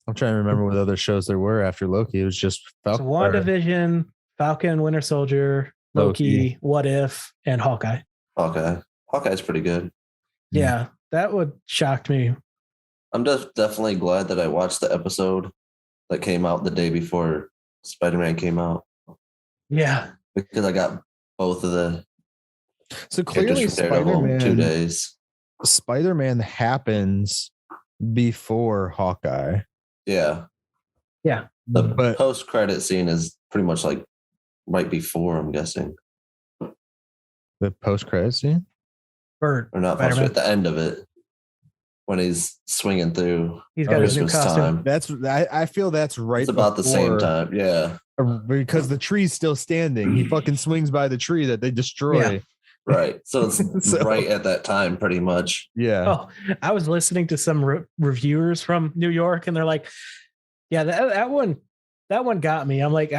I'm trying to remember what other shows there were after Loki. It was just Falcon, WandaVision, Falcon, Winter Soldier, Loki, What If, and Hawkeye. Hawkeye's pretty good. Yeah, that would shock me. I'm just definitely glad that I watched the episode that came out the day before Spider-Man came out. Yeah. Because I got both of the so clearly Spider-Man 2 days. Spider-Man happens before Hawkeye. Yeah. The post-credit scene is pretty much like right before, I'm guessing. The post-credit scene? Or not post-credit, at the end of it. when he's swinging through He's got his new Christmas costume. time. I feel that's right. It's about the same before- time. Yeah. Because the tree's still standing. He fucking swings by the tree that they destroy. Yeah. Right. So it's So- right at that time, pretty much. Yeah. Oh, I was listening to some reviewers from New York, and they're like, "Yeah, that one got me." I'm like,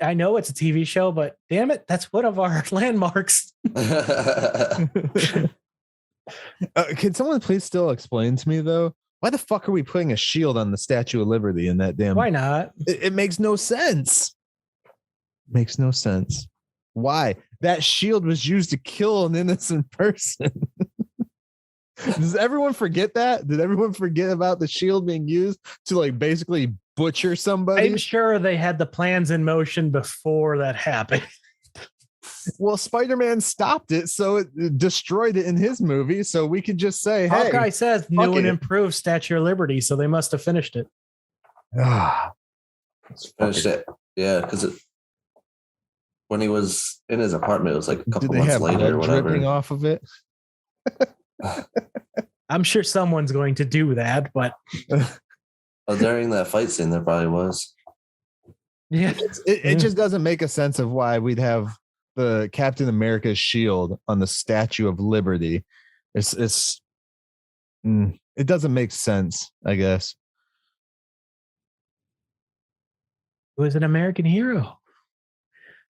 I know it's a TV show, but damn it, that's one of our landmarks. Can someone please still explain to me though? Why the fuck are we putting a shield on the Statue of Liberty in that damn? Why not? It makes no sense. Makes no sense. Why? That shield was used to kill an innocent person. Does everyone forget that? Did everyone forget about the shield being used to like basically butcher somebody? I'm sure they had the plans in motion before that happened. Well, Spider-Man stopped it, so it destroyed it in his movie. So we could just say, hey, Hawkeye says new and it. improved Statue of Liberty, so they must have finished it. Finished it. Yeah, because when he was in his apartment, it was like a did couple they months have later or blood dripping whatever. off of it? I'm sure someone's going to do that, but Oh, during that fight scene, there probably was. yeah, It just doesn't make a sense of why we'd have the Captain America's shield on the Statue of Liberty. It doesn't make sense, I guess. it was an American hero.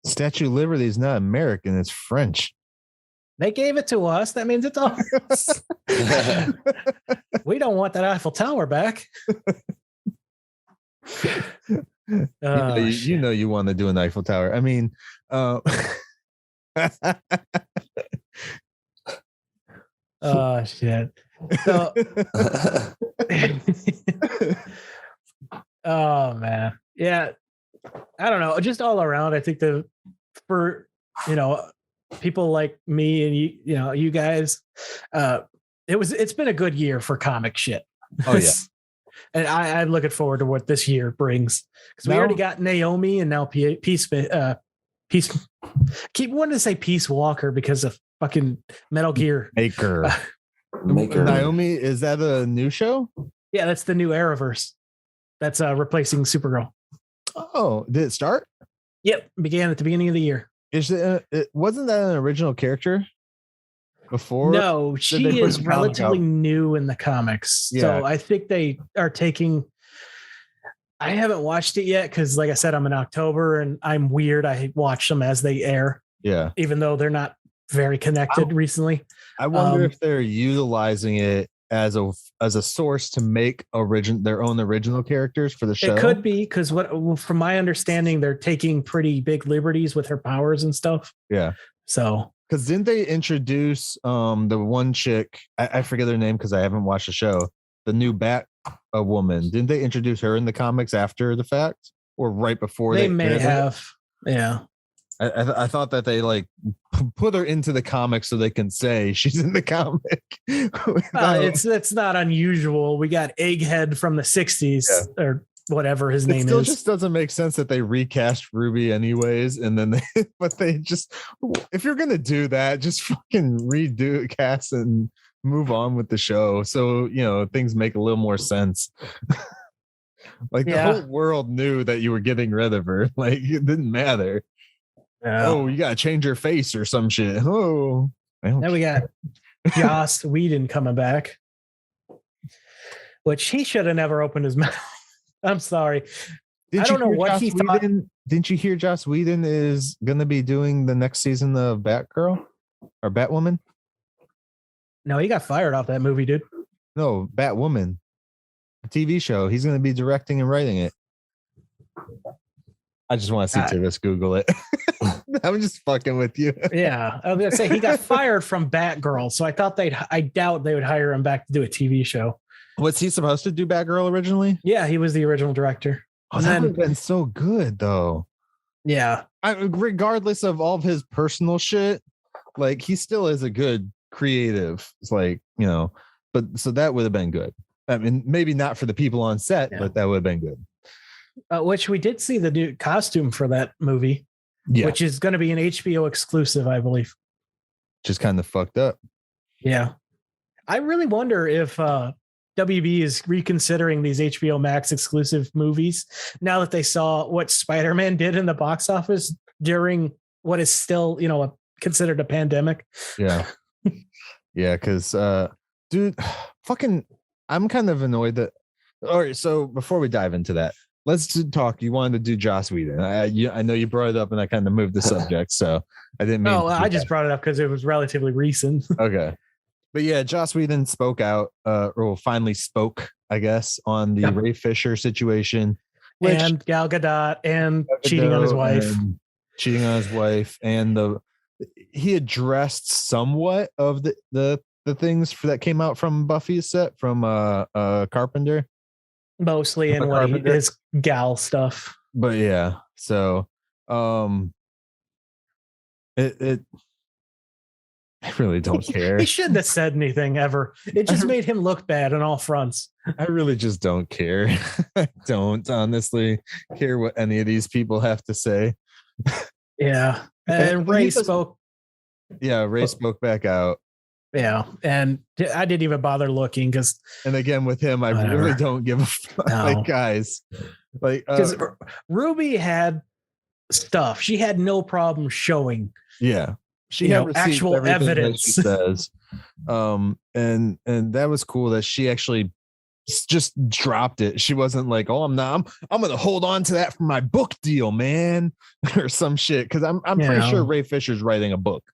Statue of Liberty is not American, it's French. They gave it to us. That means it's ours. We don't want that Eiffel Tower back. You know you want to do an Eiffel Tower. I mean, Oh shit. So, oh man. Yeah. I don't know. Just all around, I think for people like me and you guys, it's been a good year for comic shit. Oh yeah. And I'm looking forward to what this year brings, because we Now- already got Naomi and now Peace. Keep wanting to say Peace Walker because of fucking Metal Gear. Maker. Maker. Naomi, is that a new show? Yeah, that's the new Arrowverse. That's replacing Supergirl. Oh, did it start? Yep, began at the beginning of the year. Wasn't that an original character before? No, they she put is the comic relatively out? new in the comics. Yeah. So I think they are taking. I haven't watched it yet because, like I said, I'm in October and I'm weird. I watch them as they air, Yeah. even though they're not very connected recently. I wonder Um, if they're utilizing it as a source to make their own original characters for the show. It could be because from my understanding, they're taking pretty big liberties with her powers and stuff. Yeah. So Because didn't they introduce the one chick? I forget her name because I haven't watched the show. The new Bat woman. Didn't they introduce her in the comics after the fact or right before? they may aired it? have. Yeah. I thought that they like put her into the comic so they can say she's in the comic. It's not unusual. We got Egghead from the 60s or whatever his It name still is. just doesn't make sense that they recast Ruby anyways, and then they just if you're gonna do that, just fucking redo cast and move on with the show so things make a little more sense. Like the whole world knew that you were getting rid of her. Like it didn't matter. Yeah. Oh, you gotta change her face or some shit. Oh, Then we got Joss Whedon coming back, which he should have never opened his mouth. I'm sorry. I don't know what he thought. Didn't you hear Joss Whedon is gonna be doing the next season of Batgirl or Batwoman? No, he got fired off that movie, dude. No, Batwoman, the TV show. He's gonna be directing and writing it. I just want to see Tivis Google it. I'm just fucking with you. Yeah, I was gonna say he got fired from Batgirl, so I thought I doubt they would hire him back to do a TV show. Was he supposed to do Batgirl originally? Yeah, he was the original director. Oh, that would have been so good though. Yeah, regardless of all of his personal shit, like he still is a good creative. It's like but so that would have been good. I mean, maybe not for the people on set, but that would have been good. Which we did see the new costume for that movie, which is going to be an HBO exclusive, I believe. Just kind of fucked up. Yeah. I really wonder if WB is reconsidering these HBO Max exclusive movies now that they saw what Spider-Man did in the box office during what is still, considered a pandemic. Yeah. Yeah, because dude, fucking I'm kind of annoyed that. All right, so before we dive into that, let's talk. You wanted to do Joss Whedon. I know you brought it up, and I kind of moved the subject, so I didn't mean. Oh, I just brought it up because it was relatively recent. Okay, but yeah, Joss Whedon spoke out, or finally spoke, I guess, on the Ray Fisher situation, and Gal Gadot and cheating on his wife, and he addressed somewhat of the things that came out from Buffy's set from Carpenter. Mostly in what his gal stuff. But yeah, so I really don't care. He shouldn't have said anything ever. It just made him look bad on all fronts. I really just don't care. I don't honestly care what any of these people have to say. Yeah. And Ray spoke. Yeah, Ray spoke back out. Yeah, and I didn't even bother looking because. And again, with him, I really don't give a fuck. No. Like, guys, like because Ruby had stuff. She had no problem showing. Yeah, she never actual evidence. She says, and that was cool that she actually just dropped it. She wasn't like, "Oh, I'm gonna hold on to that for my book deal, man," or some shit. Because I'm pretty sure Ray Fisher's writing a book.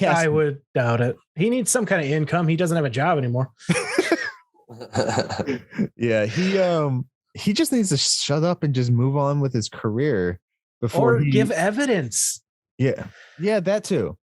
I would doubt it. He needs some kind of income. He doesn't have a job anymore. Yeah, he just needs to shut up and just move on with his career before he give evidence. Yeah, that too.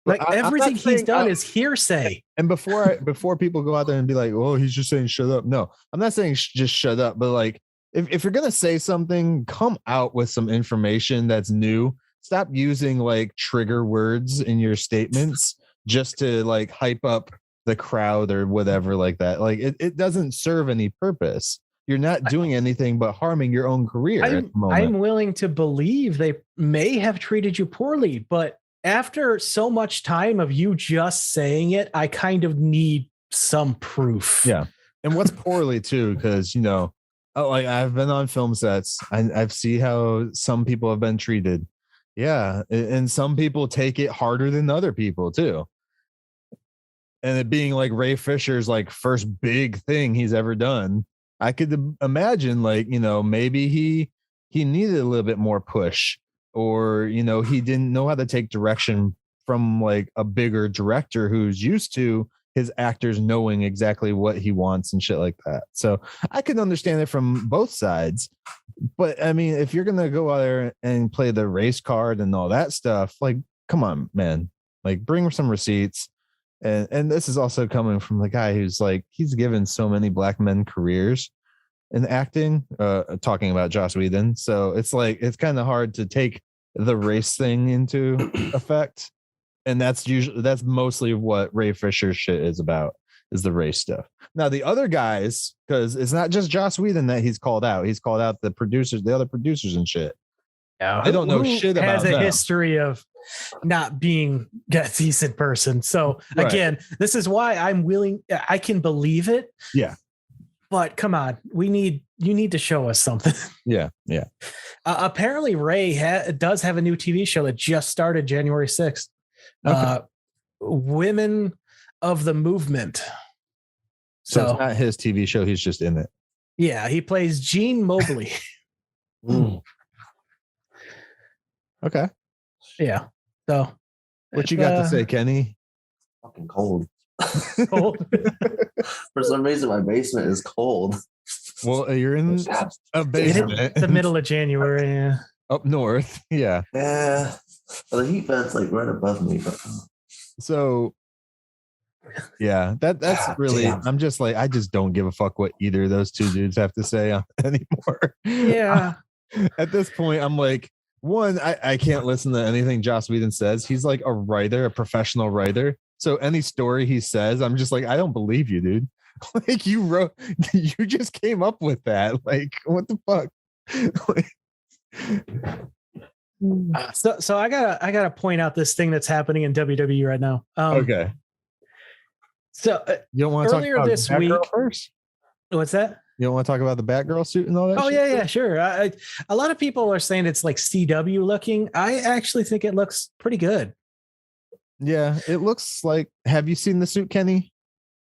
Like everything he's done is hearsay. And before people go out there and be like, "Oh, he's just saying shut up." No, I'm not saying just shut up, but like if you're gonna say something, come out with some information that's new. Stop using like trigger words in your statements just to like hype up the crowd or whatever like that. Like it doesn't serve any purpose. You're not doing anything but harming your own career at the moment. I'm willing to believe they may have treated you poorly, but after so much time of you just saying it, I kind of need some proof. Yeah. And what's poorly too, because like I've been on film sets. I've seen how some people have been treated. Yeah, and some people take it harder than other people too. And it being like Ray Fisher's like first big thing he's ever done, I could imagine like, maybe he needed a little bit more push, or he didn't know how to take direction from like a bigger director who's used to his actors knowing exactly what he wants and shit like that. So I can understand it from both sides. But I mean, if you're going to go out there and play the race card and all that stuff, like, come on, man, like bring some receipts. And this is also coming from the guy who's like, he's given so many black men careers in acting, talking about Joss Whedon. So it's like, it's kind of hard to take the race thing into effect. And that's mostly what Ray Fisher's shit is about, is the race stuff. Now the other guys, because it's not just Joss Whedon that he's called out. He's called out the other producers and shit. Yeah, I don't know shit about has a history of not being a decent person. So again, this is why I'm willing. I can believe it. Yeah. But come on, you need to show us something. Yeah. Apparently Ray does have a new TV show that just started January 6th. Okay. Women of the Movement. So it's not his TV show. He's just in it. Yeah. He plays Gene Mobley. Okay. Yeah. So what you got to say, Kenny? Fucking cold. Cold. For some reason, my basement is cold. Well, you're in a basement. The middle of January. Yeah. Up north. Yeah. Yeah. Well, the heat vent's like right above me. But so yeah, that's really, I'm just like, I just don't give a fuck what either of those two dudes have to say anymore. Yeah. At this point, I'm like, one, I can't listen to anything Joss Whedon says. He's like a writer, a professional writer. So any story he says, I'm just like, I don't believe you, dude. Like you just came up with that. Like, what the fuck? So I gotta point out this thing that's happening in WWE right now. Okay. So you don't want to earlier talk about this week first? What's that? You don't want to talk about the Batgirl suit and all that? Oh shit? yeah, sure. A lot of people are saying it's like CW looking. I actually think it looks pretty good. Yeah, it looks like. Have you seen the suit, Kenny?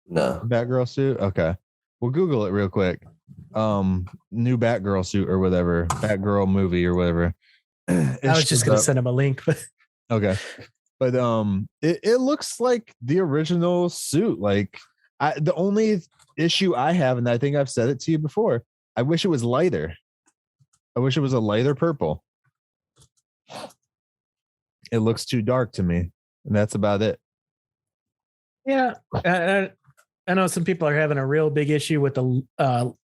No. Batgirl suit. Okay, we'll Google it real quick. New Batgirl suit or whatever, Batgirl movie or whatever. I was just gonna send him a link, but okay. But it looks like the original suit. Like the only issue I have, and I think I've said it to you before, I wish it was lighter. I wish it was a lighter purple. It looks too dark to me, and that's about it. yeah, I know some people are having a real big issue with the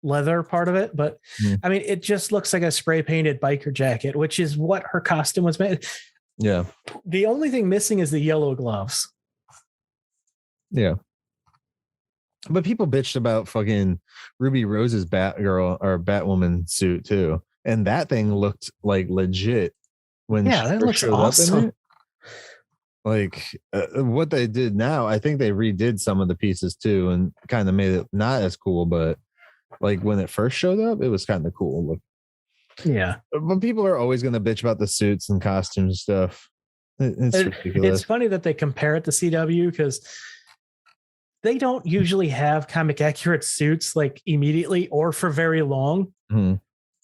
leather part of it, but I mean, it just looks like a spray painted biker jacket, which is what her costume was made. Yeah. The only thing missing is the yellow gloves. Yeah. But people bitched about fucking Ruby Rose's Batgirl or Batwoman suit too. And that thing looked like legit when that she looks showed awesome. up in it. Like what they did now, I think they redid some of the pieces too and kind of made it not as cool, but like when it first showed up, it was kind of cool. Look. Yeah. But people are always going to bitch about the suits and costumes and stuff. It's ridiculous. It's funny that they compare it to CW because they don't usually have comic accurate suits like immediately or for very long. Mm-hmm.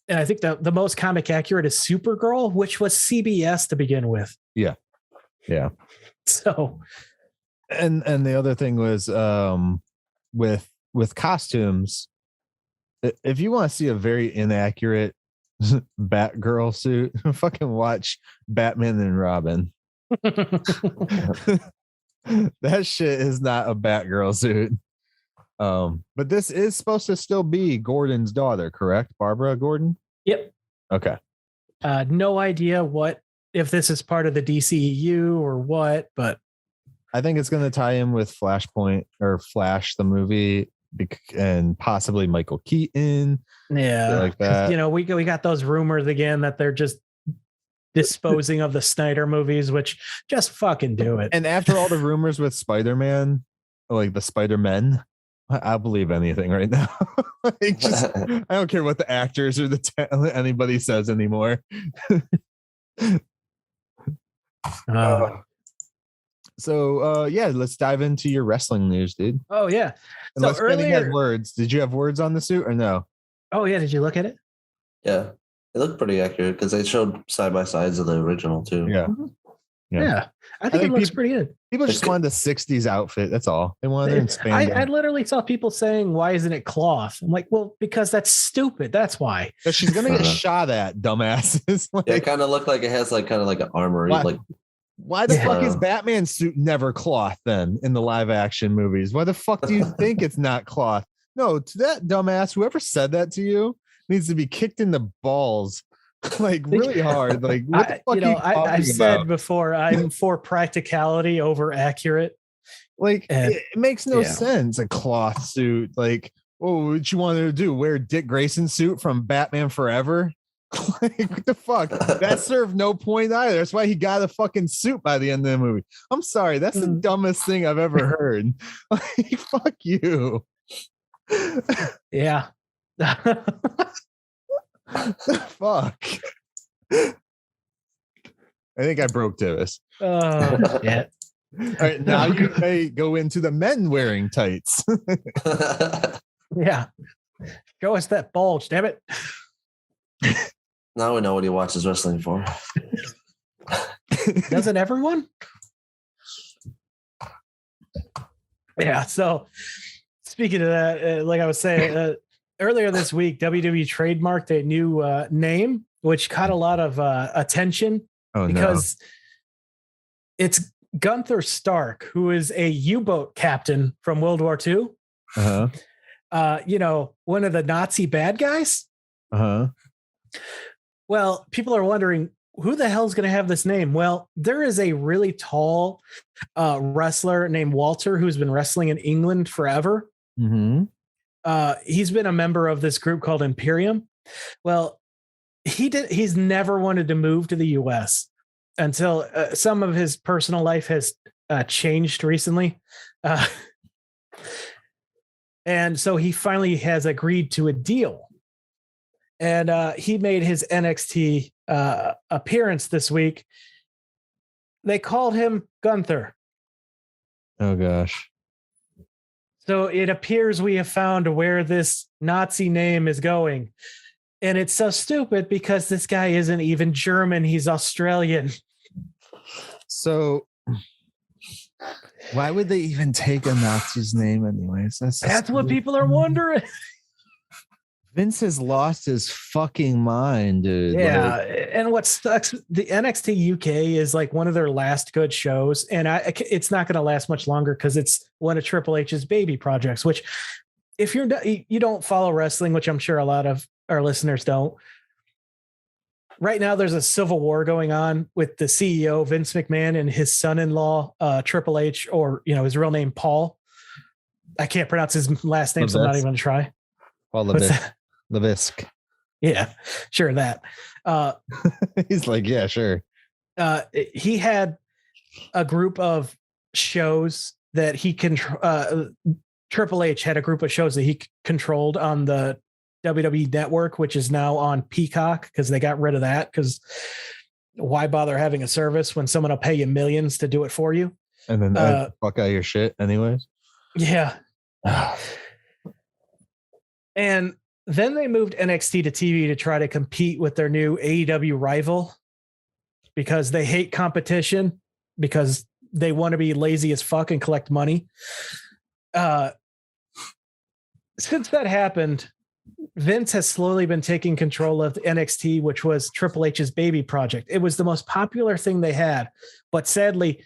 And I think the most comic accurate is Supergirl, which was CBS to begin with. Yeah. Yeah. So, and the other thing was with costumes, if you want to see a very inaccurate Batgirl suit, fucking watch Batman and Robin. That shit is not a Batgirl suit. But this is supposed to still be Gordon's daughter, correct? Barbara Gordon? Yep. Okay. No idea if this is part of the DCEU or what, but I think it's going to tie in with Flashpoint or Flash, the movie, and possibly Michael Keaton. Yeah. Like that. You know, we got those rumors again that they're just disposing of the Snyder movies, which just fucking do it. And after all the rumors with Spider-Man, like the Spider-Men, I'll believe anything right now. I don't care what the actors or anybody says anymore. So let's dive into your wrestling news, dude. Oh yeah. Unless Kenny had words. Did you have words on the suit or no? Oh yeah. Did you look at it? Yeah. It looked pretty accurate because they showed side by sides of the original too. Yeah. Yeah. I think it looks pretty good. People just wanted the 60s outfit. That's all. They wanted it in spandex. I literally saw people saying, why isn't it cloth? I'm like, well, because that's stupid. That's why. But she's going to get shot at, dumbasses. Like, yeah, it kind of looked like it has like kind of like an armory. Why the fuck is Batman's suit never cloth then in the live action movies? Why the fuck do you think it's not cloth? No, to that dumbass, whoever said that to you needs to be kicked in the balls. Like really hard. Like what the fuck I've said before, I'm for practicality over accurate. Like it makes no sense. A cloth suit. Like, what you wanted to do? Wear Dick Grayson's suit from Batman Forever? Like, what the fuck? That served no point either. That's why he got a fucking suit by the end of the movie. I'm sorry, that's the dumbest thing I've ever heard. Like, fuck you. Yeah. Fuck. I think I broke Tivis. Yeah. All right, now you may go into the men wearing tights. Yeah. Show us that bulge, damn it. Now we know what he watches wrestling for. Doesn't everyone? Yeah. So speaking of that, like I was saying, earlier this week, WWE trademarked a new name, which caught a lot of attention because it's Gunther Stark, who is a U-boat captain from World War II. One of the Nazi bad guys. Well, people are wondering who the hell's going to have this name. Well, there is a really tall wrestler named Walter who's been wrestling in England forever. He's been a member of this group called Imperium. Well, he's never wanted to move to the US until some of his personal life has changed recently. And so he finally has agreed to a deal. And he made his NXT appearance this week. They called him Gunther. Oh gosh. So it appears we have found where this Nazi name is going. And it's so stupid because this guy isn't even German. He's Australian. So why would they even take a Nazi's name anyways? That's what people are wondering. Vince has lost his fucking mind, dude. Yeah. And what sucks, the NXT UK is like one of their last good shows. And it's not going to last much longer because it's one of Triple H's baby projects, which if you don't follow wrestling, which I'm sure a lot of our listeners don't. Right now, there's a civil war going on with the CEO, Vince McMahon, and his son-in-law, Triple H, or, his real name, Paul. I can't pronounce his last name, so I'm not even going to try. Paul Levisk. Yeah, sure, that. He's like, yeah, sure. He had a group of shows that he Triple H had a group of shows that he controlled on the WWE Network, which is now on Peacock because they got rid of that. Because why bother having a service when someone will pay you millions to do it for you? And then fuck out your shit, anyways. Yeah. And then they moved NXT to TV to try to compete with their new AEW rival because they hate competition because they want to be lazy as fuck and collect money. Since that happened, Vince has slowly been taking control of NXT, which was Triple H's baby project. It was the most popular thing they had, but sadly,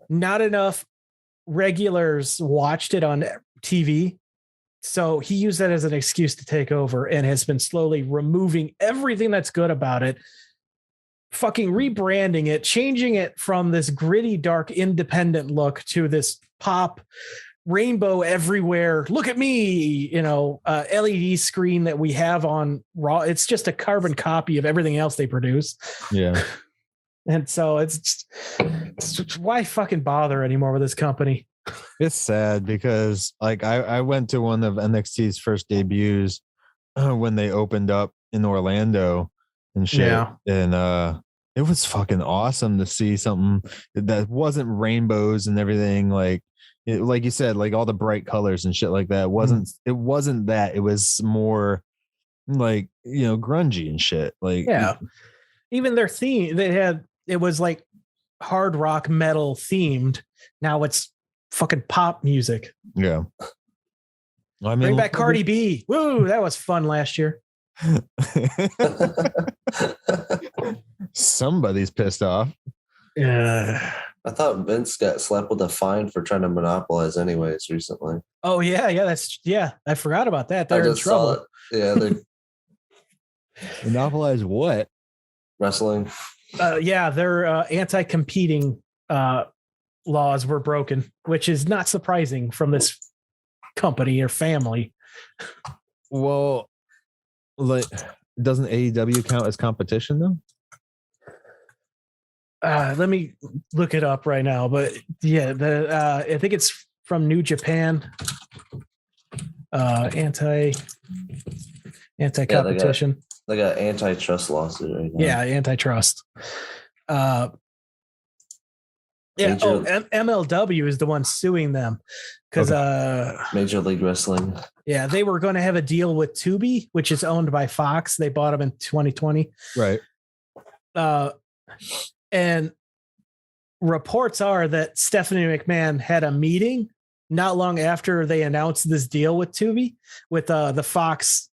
not enough regulars watched it on TV. So he used that as an excuse to take over and has been slowly removing everything that's good about it, fucking rebranding it, changing it from this gritty, dark, independent look to this pop rainbow everywhere. Look at me, LED screen that we have on Raw. It's just a carbon copy of everything else they produce. Yeah. And so it's why fucking bother anymore with this company? It's sad because like I went to one of NXT's first debuts when they opened up in Orlando and shit. Yeah. And it was fucking awesome to see something that wasn't rainbows and everything, like you said, like all the bright colors and shit like that. It wasn't that. It was more like, grungy and shit. Like, yeah. Even their theme, it was like hard rock metal themed. Now it's fucking pop music. Yeah. I mean, bring back Cardi B. Woo, that was fun last year. Somebody's pissed off. Yeah. I thought Vince got slapped with a fine for trying to monopolize anyways recently. Oh yeah. I forgot about that. They're in trouble. Yeah, they monopolize what? Wrestling. Their anti-competing laws were broken, which is not surprising from this company or family. Well, like, doesn't AEW count as competition though? Let me look it up right now, but yeah, I think it's from New Japan. Anti-competition. Yeah, they got antitrust lawsuit right now. Yeah, antitrust. MLW is the one suing them because Major League Wrestling. Yeah, they were going to have a deal with Tubi, which is owned by Fox. They bought them in 2020. Right. And reports are that Stephanie McMahon had a meeting not long after they announced this deal with Tubi with the Fox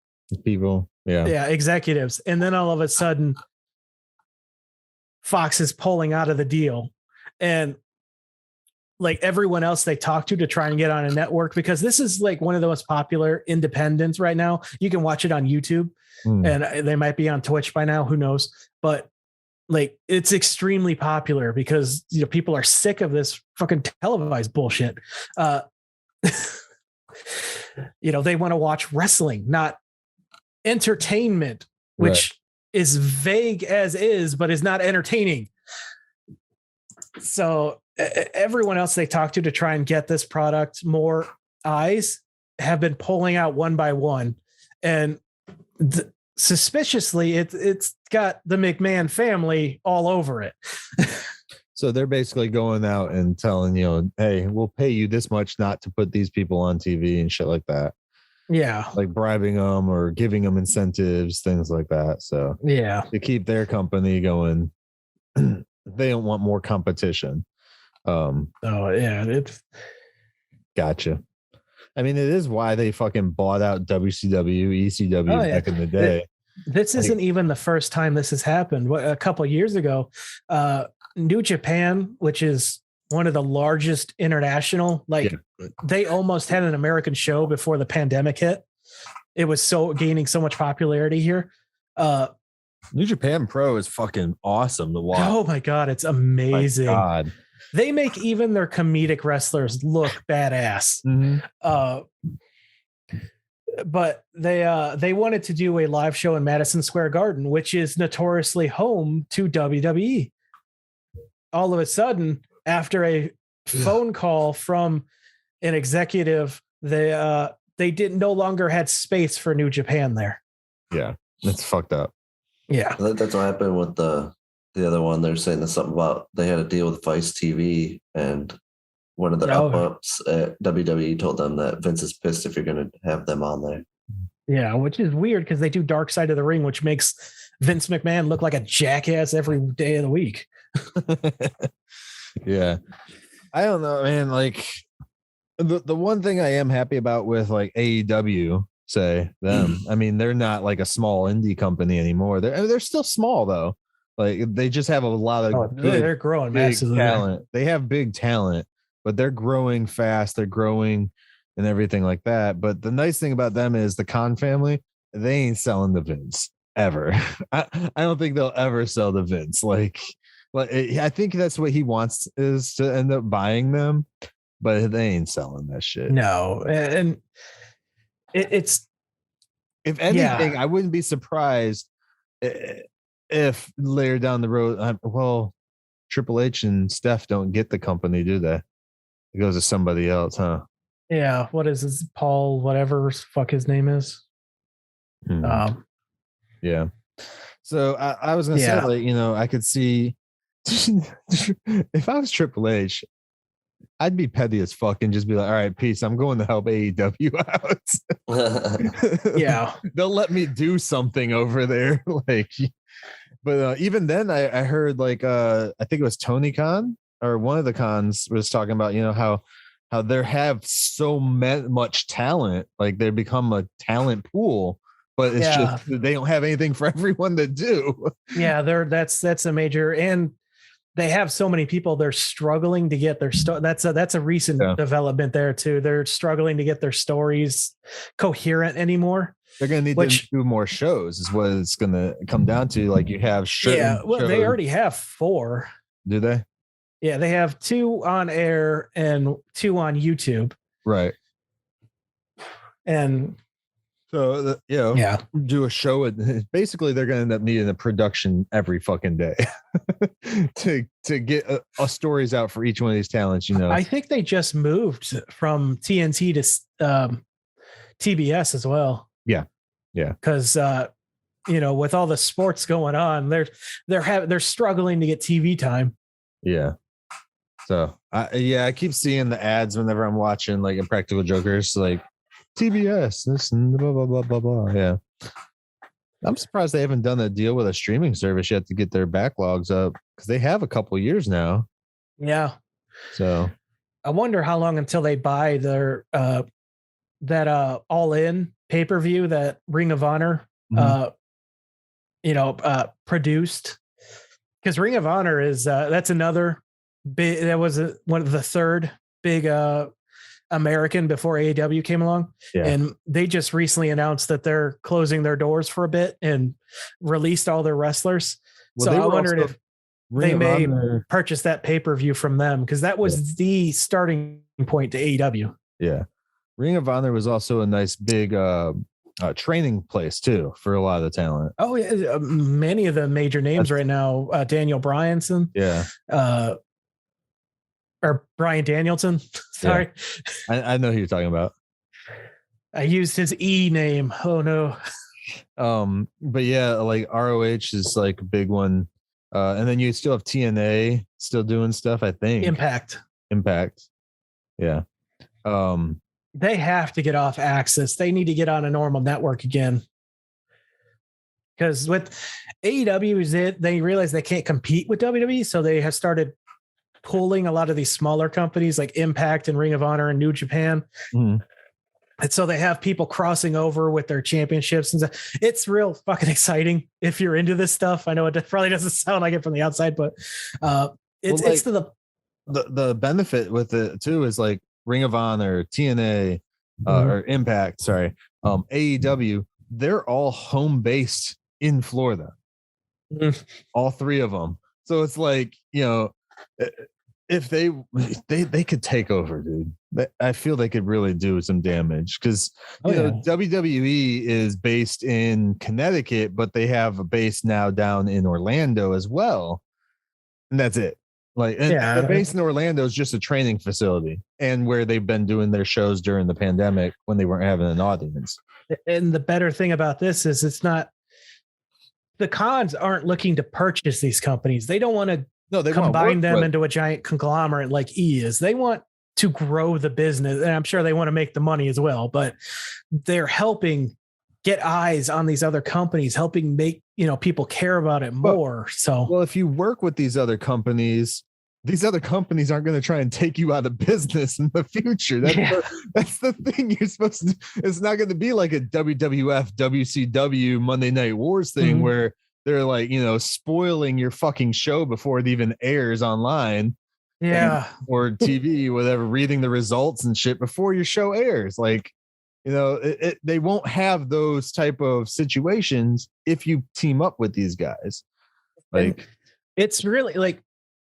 people. Yeah, executives. And then all of a sudden, Fox is pulling out of the deal. And like everyone else they talk to try and get on a network, because this is like one of the most popular independents right now. You can watch it on YouTube and they might be on Twitch by now. Who knows? But like, it's extremely popular because, people are sick of this fucking televised bullshit. They want to watch wrestling, not entertainment, which is vague as is, but is not entertaining. So everyone else they talk to try and get this product more eyes have been pulling out one by one, and suspiciously, it's got the McMahon family all over it. So they're basically going out and telling, hey, we'll pay you this much not to put these people on TV and shit like that. Yeah. Like bribing them or giving them incentives, things like that. So yeah, to keep their company going, they don't want more competition. It's gotcha. I mean, it is why they fucking bought out WCW, ECW back in the day. This isn't even the first time this has happened. A couple of years ago, New Japan, which is one of the largest international, they almost had an American show before the pandemic hit. It was gaining so much popularity here. New Japan Pro is fucking awesome to watch. Oh my God, it's amazing. My God. They make even their comedic wrestlers look badass. Mm-hmm. But they wanted to do a live show in Madison Square Garden, which is notoriously home to WWE. All of a sudden, after a phone call from an executive, they no longer had space for New Japan there. Yeah, that's fucked up. Yeah, that's what happened with the other one. They're saying that something about they had a deal with Vice TV, and one of the up-ups at WWE told them that Vince is pissed if you're going to have them on there. Yeah, which is weird because they do Dark Side of the Ring, which makes Vince McMahon look like a jackass every day of the week. Yeah. I don't know, man. Like the one thing I am happy about with like AEW, say them, I mean, they're not like a small indie company anymore. They're still small though. Like they just have a lot of they're growing massively. Talent. They have big talent, but they're growing fast. They're growing and everything like that. But the nice thing about them is the Khan family, they ain't selling to Vince ever. I don't think they'll ever sell to Vince. Like I think that's what he wants, is to end up buying them, but they ain't selling that shit. No. And it's, if anything, I wouldn't be surprised if later down the road, Triple H and Steph don't get the company, do they? It goes to somebody else, huh? Yeah. What is this? Paul, whatever fuck his name is. Yeah. So I was going to say, like, I could see if I was Triple H, I'd be petty as fuck and just be like, all right, peace. I'm going to help AEW out. Yeah. They'll let me do something over there. Like, but even then I heard like, I think it was Tony Khan or one of the Khans was talking about, how they have so much talent, like they become a talent pool, but it's just, they don't have anything for everyone to do. Yeah. That's a major, and they have so many people. They're struggling to get their that's a recent development there too. They're struggling to get their stories coherent anymore. They're going to need to do more shows is what it's going to come down to. Like you have shows. They already have 4. Do they? Yeah, they have 2 on air and 2 on YouTube. Right. And so, do a show. Basically, they're going to end up needing a production every fucking day to get stories out for each one of these talents. I think they just moved from TNT to TBS as well. Yeah. Because with all the sports going on, they're struggling to get TV time. Yeah. So I keep seeing the ads whenever I'm watching like Impractical Jokers, like TBS, this and blah blah blah blah blah. Yeah. I'm surprised they haven't done a deal with a streaming service yet to get their backlogs up, because they have a couple years now. Yeah. So I wonder how long until they buy their that All In pay-per-view that Ring of Honor produced, because Ring of Honor is that's another big, that was one of the third big American before AEW came along. And they just recently announced that they're closing their doors for a bit and released all their wrestlers. So I wondered if they may purchase that pay-per-view from them, because that was the starting point to AEW. Yeah. Ring of Honor was also a nice big training place too for a lot of the talent. Oh yeah, many of the major names right now. Daniel Bryanson. Yeah. Or Bryan Danielson. Sorry. Yeah. I know who you're talking about. I used his E name. Oh no. But yeah, like ROH is like a big one. And then you still have TNA still doing stuff, I think. Impact. Yeah. They have to get off Axis. They need to get on a normal network again. Because with AEW, they realize they can't compete with WWE, so they have started pulling a lot of these smaller companies like Impact and Ring of Honor and New Japan. Mhm. And so they have people crossing over with their championships and stuff. It's real fucking exciting if you're into this stuff. I know it probably doesn't sound like it from the outside, but it's the benefit with it too is like Ring of Honor, TNA, or Impact, AEW, they're all home based in Florida. All three of them. So it's like, if they could take over, dude. I feel they could really do some damage because WWE is based in Connecticut, but they have a base now down in Orlando as well, and that's it. The base in Orlando is just a training facility and where they've been doing their shows during the pandemic when they weren't having an audience. And the better thing about this is it's not the cons aren't looking to purchase these companies. They don't want to. No, they combine them into a giant conglomerate like E is. They want to grow the business, and I'm sure they want to make the money as well. But they're helping get eyes on these other companies, helping make people care about it more. So, if you work with these other companies aren't going to try and take you out of business in the future. That's the thing you're supposed to. It's not going to be like a WWF, WCW Monday Night Wars thing where they're like, spoiling your fucking show before it even airs online. Yeah. Or TV, whatever, reading the results and shit before your show airs. Like, they won't have those type of situations if you team up with these guys. Like, it's really like,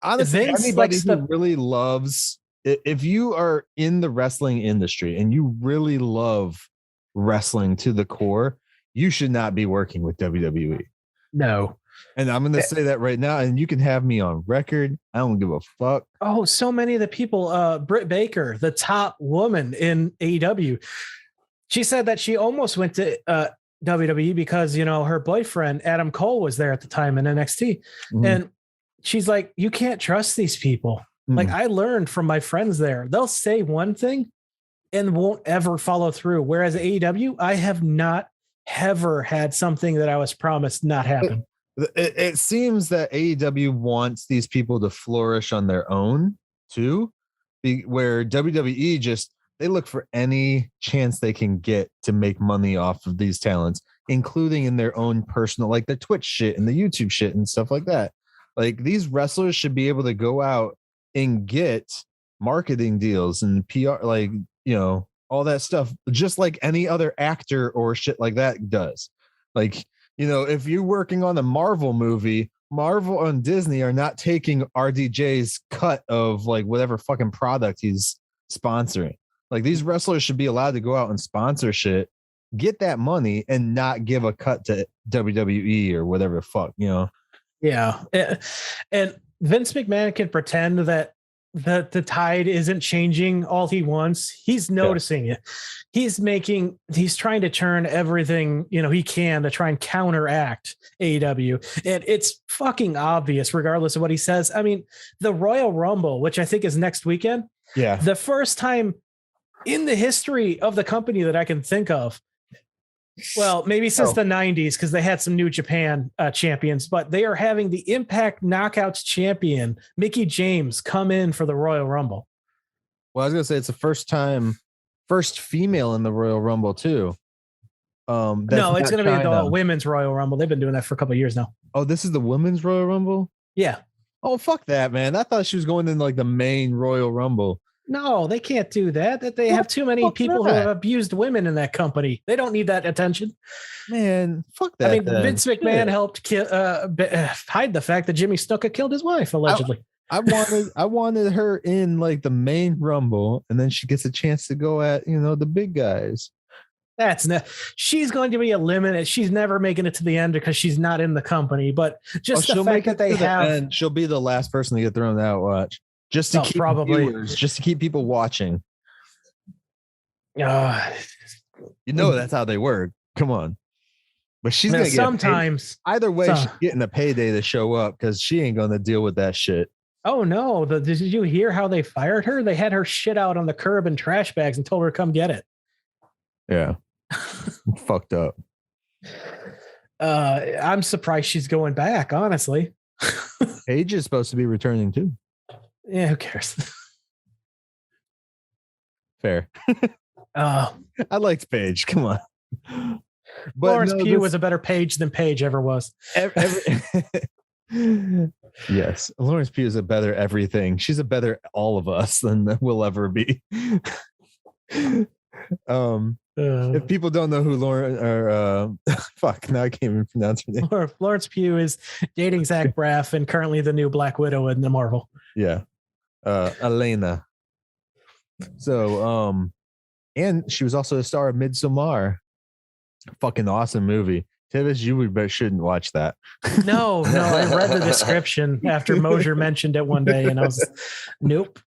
honestly, anybody who really loves, if you are in the wrestling industry and you really love wrestling to the core, you should not be working with WWE. No. And I'm going to say that right now, and you can have me on record. I don't give a fuck. Oh, so many of the people, Britt Baker, the top woman in AEW, she said that she almost went to WWE because, her boyfriend, Adam Cole, was there at the time in NXT. And she's like, you can't trust these people. Like, I learned from my friends there. They'll say one thing and won't ever follow through. Whereas AEW, I have not ever had something that I was promised not happen. It seems that AEW wants these people to flourish on their own too, where WWE they look for any chance they can get to make money off of these talents, including in their own personal, like the Twitch shit and the YouTube shit and stuff like that. Like, these wrestlers should be able to go out and get marketing deals and PR, like, all that stuff, just like any other actor or shit like that does. Like, if you're working on a Marvel movie, Marvel and Disney are not taking RDJ's cut of like whatever fucking product he's sponsoring. Like, these wrestlers should be allowed to go out and sponsor shit, get that money, and not give a cut to WWE or whatever the fuck, Yeah. And Vince McMahon can pretend that the tide isn't changing all he wants. He's noticing it. He's trying to turn everything, he can to try and counteract AEW. And it's fucking obvious, regardless of what he says. I mean, the Royal Rumble, which I think is next weekend. Yeah. The first time in the history of the company that I can think of. Well, maybe since the 90s, because they had some New Japan champions, but they are having the Impact Knockouts champion, Mickie James, come in for the Royal Rumble. Well, I was going to say it's the first female in the Royal Rumble, too. No, it's going to be the women's Royal Rumble. They've been doing that for a couple of years now. Oh, this is the women's Royal Rumble? Yeah. Oh, fuck that, man. I thought she was going in like the main Royal Rumble. No, they can't do that. That they have too many people who have abused women in that company. They don't need that attention. Man, fuck that. I mean, Vince McMahon helped hide the fact that Jimmy Snuka killed his wife, allegedly. I wanted her in like the main Rumble, and then she gets a chance to go at the big guys. She's going to be eliminated. She's never making it to the end because she's not in the company. But just the fact that they have, she'll be the last person to get thrown out. Watch. Just to keep viewers, just to keep people watching. You know that's how they work. Come on. But she's gonna get sometimes. Either way, So- she's getting a payday to show up because she ain't gonna deal with that shit. Oh no! Did you hear how they fired her? They had her shit out on the curb in trash bags and told her to come get it. Yeah. Fucked up. I'm surprised she's going back, honestly. Paige is supposed to be returning too. Yeah, who cares? Fair. Uh, I liked Paige. Come on. But Lawrence no, Pugh this- was a better Paige than Paige ever was. Yes, Lawrence Pugh is a better everything. She's a better all of us than we'll ever be. If people don't know who Lauren or fuck, now I can't even pronounce her name. Lawrence Pugh is dating Zach Braff and currently the new Black Widow in the Marvel. Yeah. Elena. So and she was also a star of Midsommar. Fucking awesome movie. Tivis, you shouldn't watch that. No, I read the description after Mosier mentioned it one day, and I was, nope.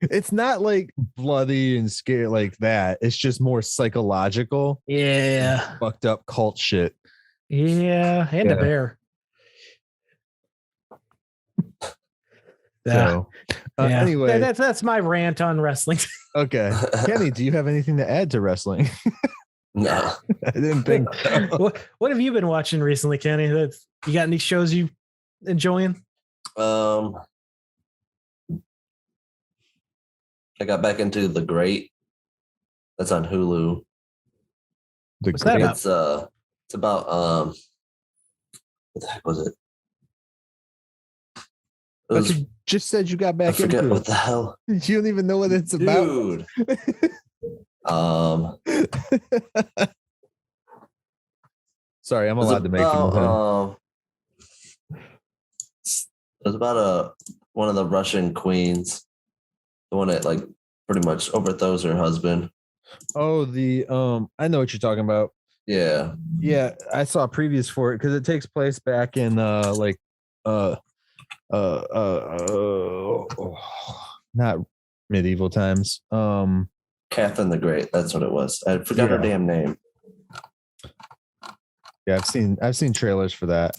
It's not like bloody and scary like that. It's just more psychological, Yeah, fucked up cult shit. yeah, and Yeah. a bear. So, Yeah. anyway, that's my rant on wrestling. okay. Kenny, do you have anything to add to wrestling? No. I didn't think so. What have you been watching recently, Kenny? You got any shows you enjoying? I got back into The Great. That's on Hulu. What's that about? It's about what the heck was it? It But was, you just said you got I back forget into what it. the hell. You don't even know what it's about. Dude. Sorry, I'm it was allowed to make fun of him. about, it was about one of the Russian queens, the one that like pretty much overthrows her husband. Oh, I know what you're talking about. Yeah. Yeah, I saw previews for it because it takes place back in not medieval times. Catherine the Great. That's what it was. I forgot her Yeah. damn name. Yeah, I've seen trailers for that.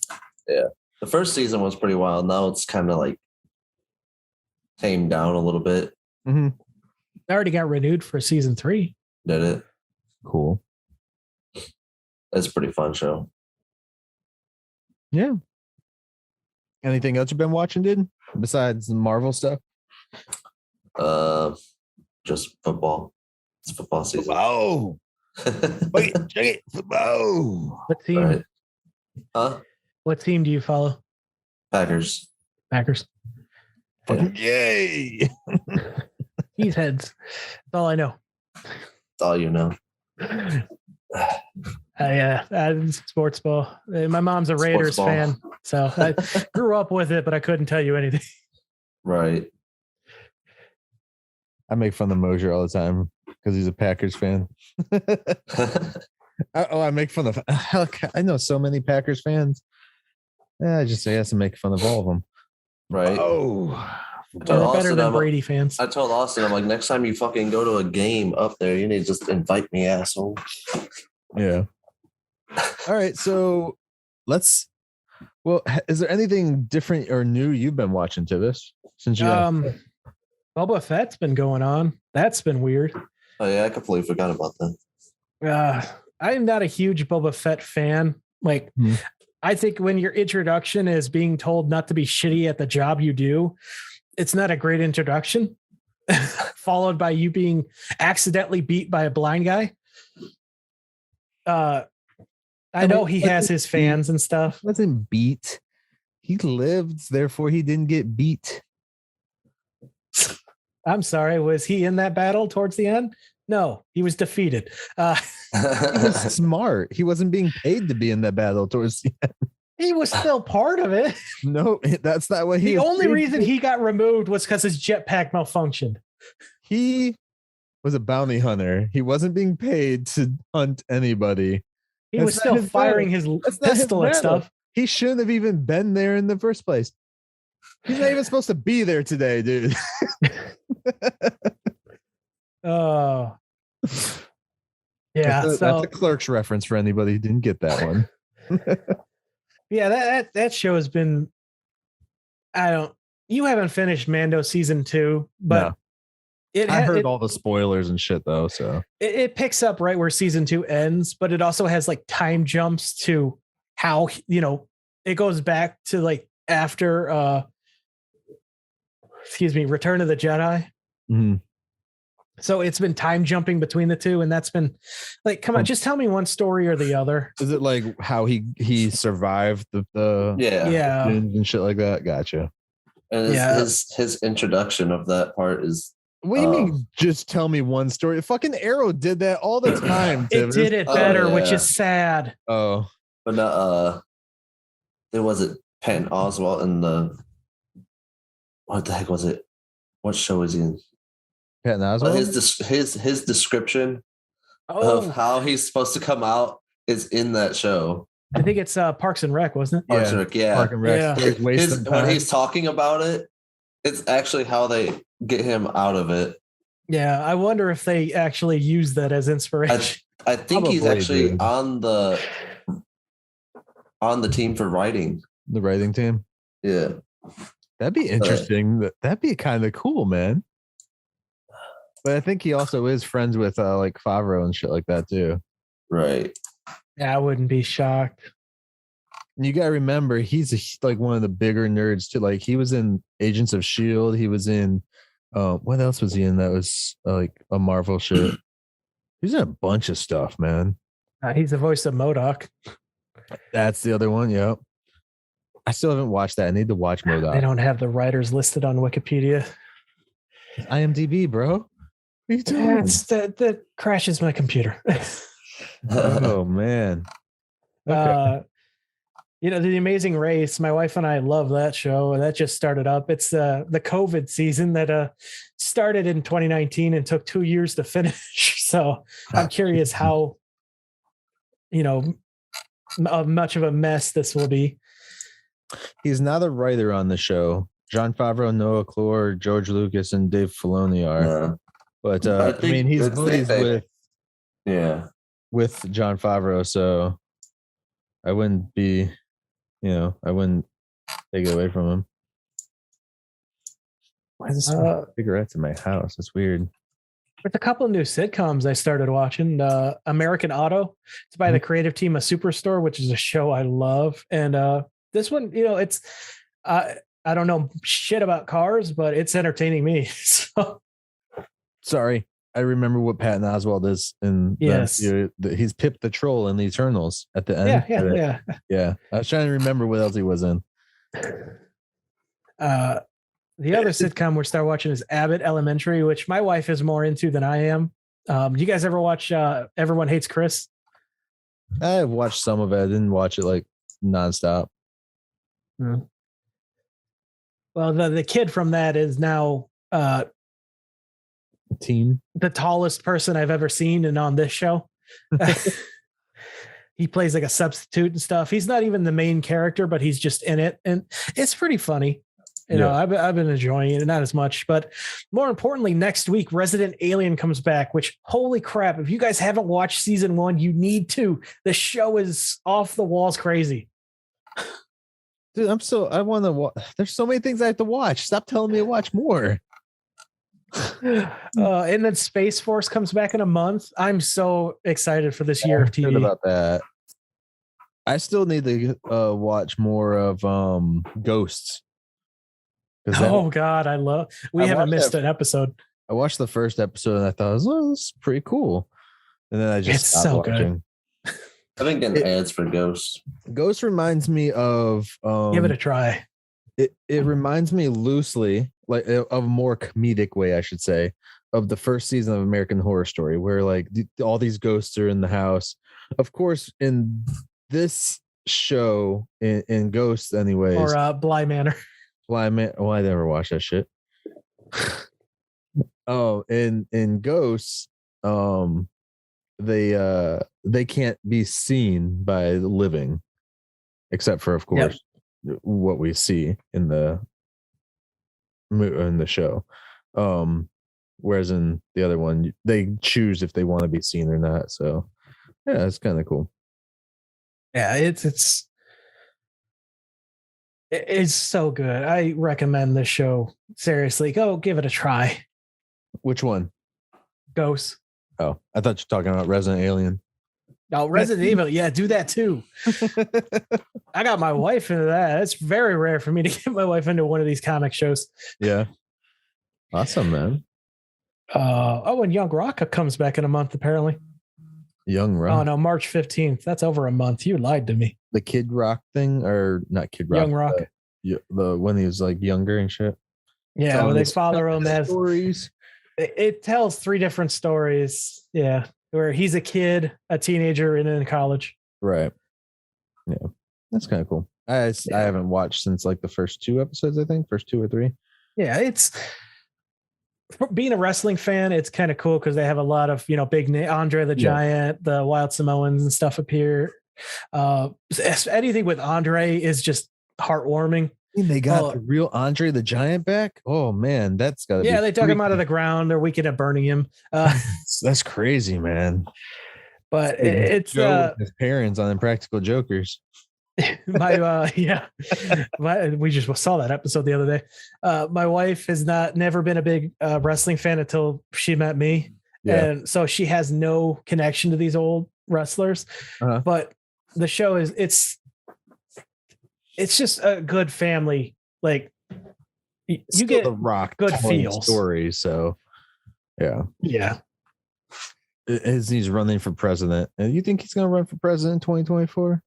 The first season was pretty wild. Now it's kind of like tamed down a little bit. Mm-hmm. I already got renewed for season 3. Did it? Cool. It's a pretty fun show. Yeah. Anything else you've been watching, dude? Besides the Marvel stuff? Just football. It's football season. Oh, wait, check it. Oh, What team? Right. Huh? What team do you follow? Packers. Packers. fucking yay! Cheese heads. That's all I know. That's all you know. Sports ball. My mom's a Raiders ball. fan, so I grew up with it, but I couldn't tell you anything. Right. I make fun of Mosier all the time because he's a Packers fan. I make fun of. I know so many Packers fans. I just say I have to make fun of all of them. Right. Oh, I told They're better Austin, than Brady fans. I told Austin, I'm like, next time you fucking go to a game up there, you need to just invite me, asshole. yeah. All right, so let's. Well, is there anything different or new you've been watching, Tivis? Since you Boba Fett's been going on. That's been weird. Oh yeah, I completely forgot about that. I'm not a huge Boba Fett fan. Like, I think when your introduction is being told not to be shitty at the job you do, it's not a great introduction. Followed by you being accidentally beat by a blind guy. I know he has his fans and stuff. wasn't beat. He lived, therefore he didn't get beat. I'm sorry. Was he in that battle towards the end? No, he was defeated. He was smart. He wasn't being paid to be in that battle towards the end. He was still part of it. No, that's not what he. The was only paid reason for. he got removed was because his jetpack malfunctioned. He was a bounty hunter. He wasn't being paid to hunt anybody. He That's was not still his firing battle. his That's not his pistol and battle. stuff. He shouldn't have even been there in the first place. He's not even supposed to be there today, dude. Oh, Yeah. That's a Clerks reference for anybody who didn't get that one. Yeah, that show has been. You haven't finished Mando season 2, but no. I heard all the spoilers and shit though, so it picks up right where season 2 ends, but it also has like time jumps to how it goes back to like after Return of the Jedi. Mm-hmm. So it's been time jumping between the two, and that's been like, come on, just tell me one story or the other. Is it like how he survived the yeah and shit like that? Gotcha. And his introduction of that part is. What do you mean? Just tell me one story. Fucking Arrow did that all the time. It did it better, which is sad. Oh, but not. There was it Patton Oswalt in the. What the heck was it? What show is he in? Patton Oswalt. His description of how he's supposed to come out is in that show. I think it's Parks and Rec, wasn't it? Parks and Rec, yeah. Parks and Rec. Yeah. When he's talking about it, it's actually how they get him out of it. Yeah, I wonder if they actually use that as inspiration. I think he's actually on the team for writing. The writing team? Yeah. That'd be interesting. That'd be kind of cool, man. But I think he also is friends with like Favreau and shit like that too. Right. Yeah, I wouldn't be shocked. And you gotta remember, he's like one of the bigger nerds too. Like he was in Agents of S.H.I.E.L.D. He was in what else was he in that was like a Marvel shit? He's in a bunch of stuff, man. He's the voice of MODOK. That's the other one. Yep. I still haven't watched that. I need to watch MODOK. They don't have the writers listed on Wikipedia. IMDb, bro. That crashes my computer. Oh man. Okay. The Amazing Race. My wife and I love that show. That just started up. It's the COVID season that started in 2019 and took 2 years to finish. So I'm curious how much of a mess this will be. He's not a writer on the show. Jon Favreau, Noah Clore, George Lucas, and Dave Filoni are. Yeah. But I mean, he's buddies with Jon Favreau, so I wouldn't be, I wouldn't take it away from him. Why is there cigarettes in my house? It's weird. There's a couple of new sitcoms I started watching. American Auto. It's by the creative team of Superstore, which is a show I love. And this one, it's I don't know shit about cars, but it's entertaining me. So. Sorry, I remember what Patton Oswalt is in. Yes, he's Pip the Troll in the Eternals at the end. Yeah. I was trying to remember what else he was in. The other sitcom we're start watching is Abbott Elementary, which my wife is more into than I am. Do you guys ever watch Everyone Hates Chris? I've watched some of it. I didn't watch it like nonstop. Hmm. Well, the kid from that is now teen, the tallest person I've ever seen, and on this show, he plays like a substitute and stuff. He's not even the main character, but he's just in it, and it's pretty funny. I've been enjoying it, not as much, but more importantly, next week, Resident Alien comes back, which holy crap. If you guys haven't watched season 1, you need to. The show is off the walls crazy. Dude, I want to watch. There's so many things I have to watch. Stop telling me to watch more. And then Space Force comes back in a month. I'm so excited for this year of TV. About that. I still need to watch more of Ghosts. Oh God, we haven't missed an episode. I watched the first episode and I thought, this is pretty cool. And then I just stopped watching. Good. I've been getting ads for Ghosts. Ghost reminds me of give it a try. It reminds me loosely, like of a more comedic way, I should say, of the first season of American Horror Story, where like all these ghosts are in the house. Of course, in this show, in Ghosts, anyways, or Bly Manor. Bly Manor. Oh, I never watched that shit. Oh, in Ghosts, they can't be seen by the living, except for, of course, what we see in the show. whereas in the other one, they choose if they want to be seen or not. So yeah, it's kind of cool. Yeah, it's so good. I recommend this show. Seriously, go give it a try. Which one? Ghosts. Oh, I thought you were talking about Resident Alien. Oh, Resident Evil. Yeah, do that too. I got my wife into that. It's very rare for me to get my wife into one of these comic shows. Yeah. Awesome, man. And Young Rock comes back in a month, apparently. Young Rock. Oh, no, March 15th. That's over a month. You lied to me. The Kid Rock thing, or not Kid Rock? Young Rock. The when he was like younger and shit. Yeah, where they follow him as stories. It tells 3 different stories. Yeah, where he's a kid, a teenager, and in college. Right. Yeah, that's kind of cool. I haven't watched since like the first 2 episodes. I think first 2 or 3. Yeah, it's being a wrestling fan. It's kind of cool because they have a lot of big name, Andre the Giant, the Wild Samoans and stuff appear. Anything with Andre is just heartwarming. They got the real Andre the Giant back. Oh man, that's gotta be. Yeah, they dug him out of the ground. They're weekend at burning him. That's crazy, man. But it's his parents on Impractical Jokers. we just saw that episode the other day. My wife has never been a big wrestling fan until she met me, and so she has no connection to these old wrestlers. But the show it's just a good family. Like you get the Rock good feels story. So yeah. He's running for president, and you think he's going to run for president in 2024?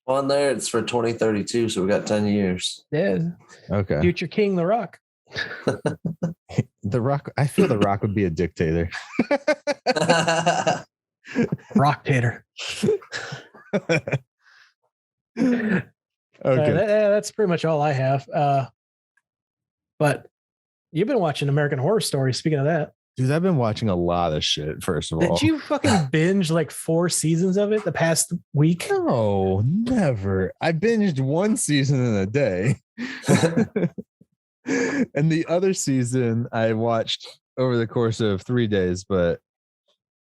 On there, it's for 2032, so we got 10 years. Yeah. Okay. Future King, The Rock. The Rock. I feel The Rock would be a dictator. Rocktator. Okay. That's pretty much all I have. But you've been watching American Horror Story. Speaking of that, dude, I've been watching a lot of shit. First of all, did you fucking binge like 4 seasons of it the past week? No, never. I binged 1 season in a day, and the other season I watched over the course of 3 days. But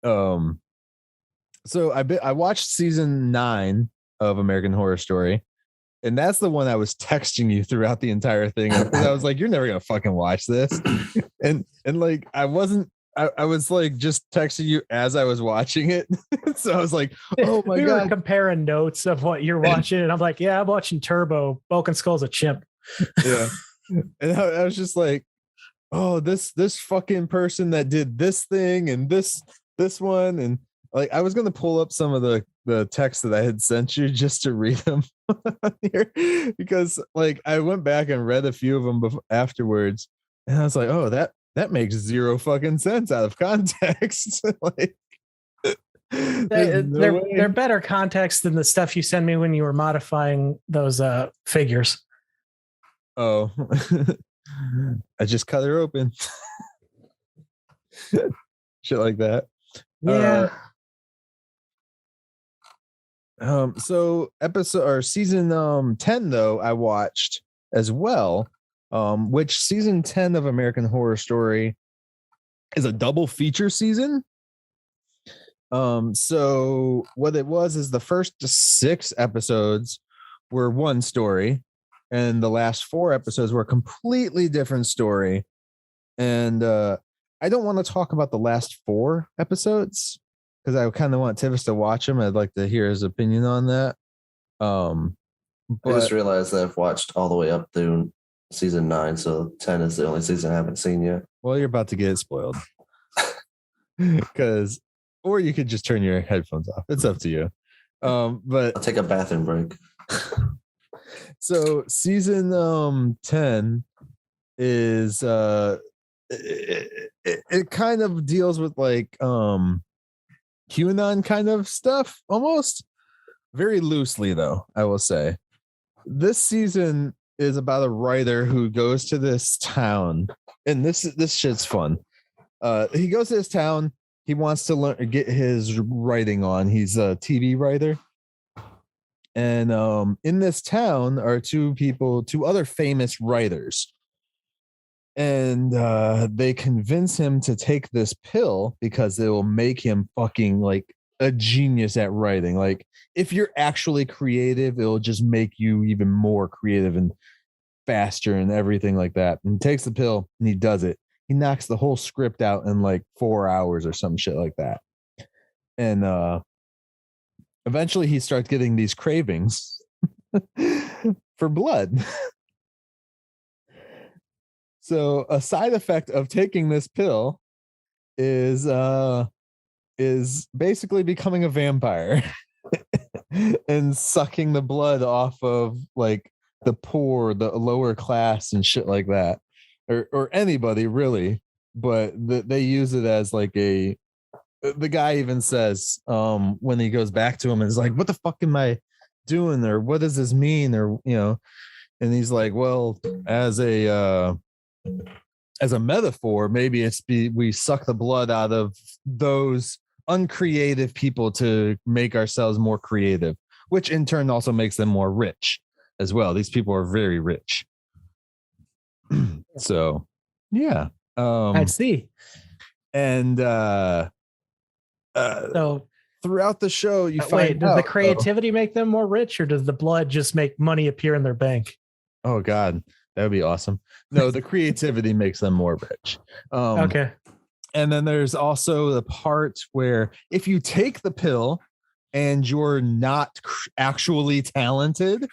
so I watched season 9 of American Horror Story. And that's the one I was texting you throughout the entire thing. Because I was like, you're never going to fucking watch this. And like, I was like just texting you as I was watching it. So I was like, oh my God. We were comparing notes of what you're watching. And I'm like, yeah, I'm watching Turbo. Broken Skull's a chimp. Yeah. And I was just like, oh, this fucking person that did this thing and this one. And like, I was going to pull up some of the text that I had sent you just to read them here, because like I went back and read a few of them afterwards, and I was like, oh, that makes 0 fucking sense out of context. Like, they're better context than the stuff you send me when you were modifying those figures. Oh, I just cut her open. Shit like that. Yeah. So season 10 though I watched as well, which season 10 of American Horror Story is a double feature season. So what it was is the first 6 episodes were one story, and the last 4 episodes were a completely different story. And I don't want to talk about the last 4 episodes, because I kind of want Tivis to watch him. I'd like to hear his opinion on that. I just realized that I've watched all the way up through season 9, so 10 is the only season I haven't seen yet. Well, you're about to get it spoiled. Or you could just turn your headphones off. It's up to you. But I'll take a bathroom break. So season 10 is it kind of deals with like QAnon kind of stuff, almost, very loosely though, I will say. This season is about a writer who goes to this town, and this shit's fun. He goes to this town. He wants to get his writing on. He's a TV writer, and in this town are 2 other famous writers. And they convince him to take this pill because it will make him fucking like a genius at writing. Like if you're actually creative, it'll just make you even more creative and faster and everything like that. And he takes the pill and he does it. He knocks the whole script out in like 4 hours or some shit like that. And eventually he starts getting these cravings for blood. So a side effect of taking this pill is basically becoming a vampire and sucking the blood off of like the poor, the lower class and shit like that, or anybody really. But they use it as like the guy even says when he goes back to him and is like, what the fuck am I doing, or what does this mean, or and he's like, well, as a metaphor, maybe we suck the blood out of those uncreative people to make ourselves more creative, which in turn also makes them more rich as well. These people are very rich. So yeah, I'd see. And So throughout the show you find wait, does out, the creativity make them more rich, or does the blood just make money appear in their bank? oh god, that would be awesome. No, the creativity makes them more rich. Okay. And then there's also the part where if you take the pill and you're not actually talented,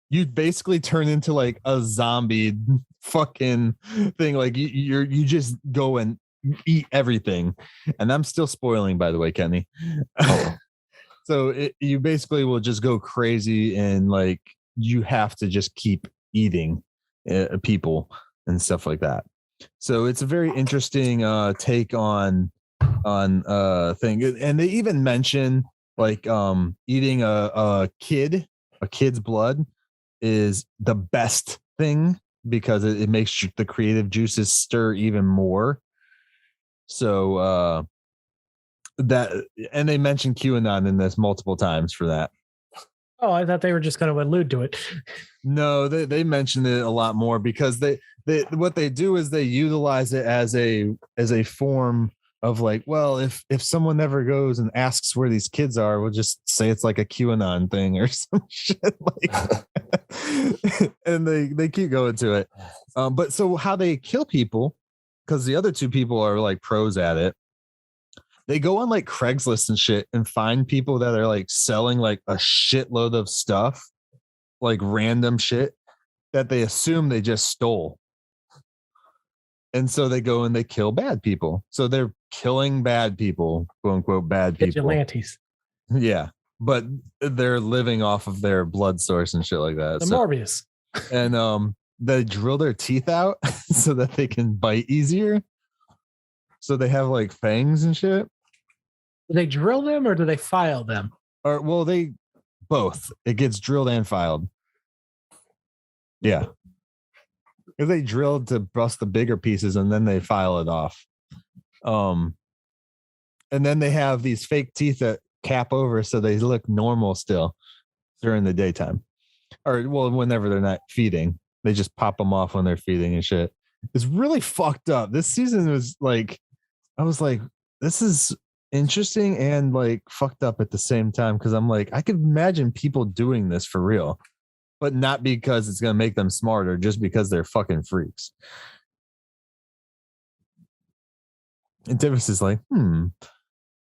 you basically turn into like a zombie fucking thing. Like you just go and eat everything. And I'm still spoiling, by the way, Kenny. So you basically will just go crazy and like you have to just keep eating people and stuff like that. So it's a very interesting take on thing. And they even mention like eating a kid's blood is the best thing because it makes the creative juices stir even more. So that, and they mentioned QAnon in this multiple times for that. Oh, I thought they were just going to allude to it. No, they mentioned it a lot more because they what they do is they utilize it as a form of like, well, if someone ever goes and asks where these kids are, we'll just say it's like a QAnon thing or some shit like and they keep going to it. But so how they kill people, because the other two people are like pros at it, they go on like Craigslist and shit and find people that are like selling like a shitload of stuff, like random shit that they assume they just stole. And so they go and they kill bad people. So they're killing bad people, quote unquote, bad people. Vigilantes. Yeah. But they're living off of their blood source and shit like that. The So, Morbius. and they drill their teeth out so that they can bite easier. So they have like fangs and shit. Do they drill them or do they file them? Or well, they both. It gets drilled and filed. Yeah. If they drilled to bust the bigger pieces and then they file it off. And then they have these fake teeth that cap over so they look normal still during the daytime. Or well, whenever they're not feeding. They just pop them off when they're feeding and shit. It's really fucked up. This season was like, I was like, this is interesting and like fucked up at the same time, because I'm like, I could imagine people doing this for real, but not because it's going to make them smarter, just because they're fucking freaks. And Tivis is like,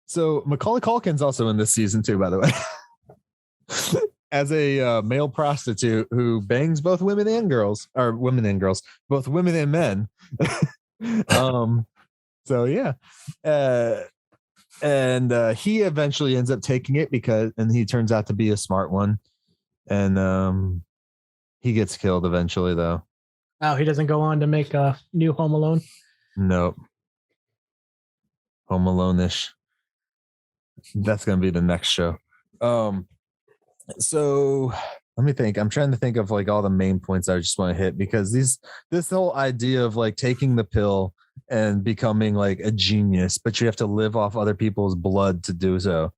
So Macaulay Culkin's also in this season too, by the way, as a male prostitute who bangs both women and girls, both women and men. So yeah. And he eventually ends up taking it and he turns out to be a smart one. And he gets killed eventually though. Oh, he doesn't go on to make a new Home Alone? Nope. Home Alone-ish. That's going to be the next show. So let me think. I'm trying to think of like all the main points I just want to hit, because this whole idea of like taking the pill and becoming like a genius, but you have to live off other people's blood to do so.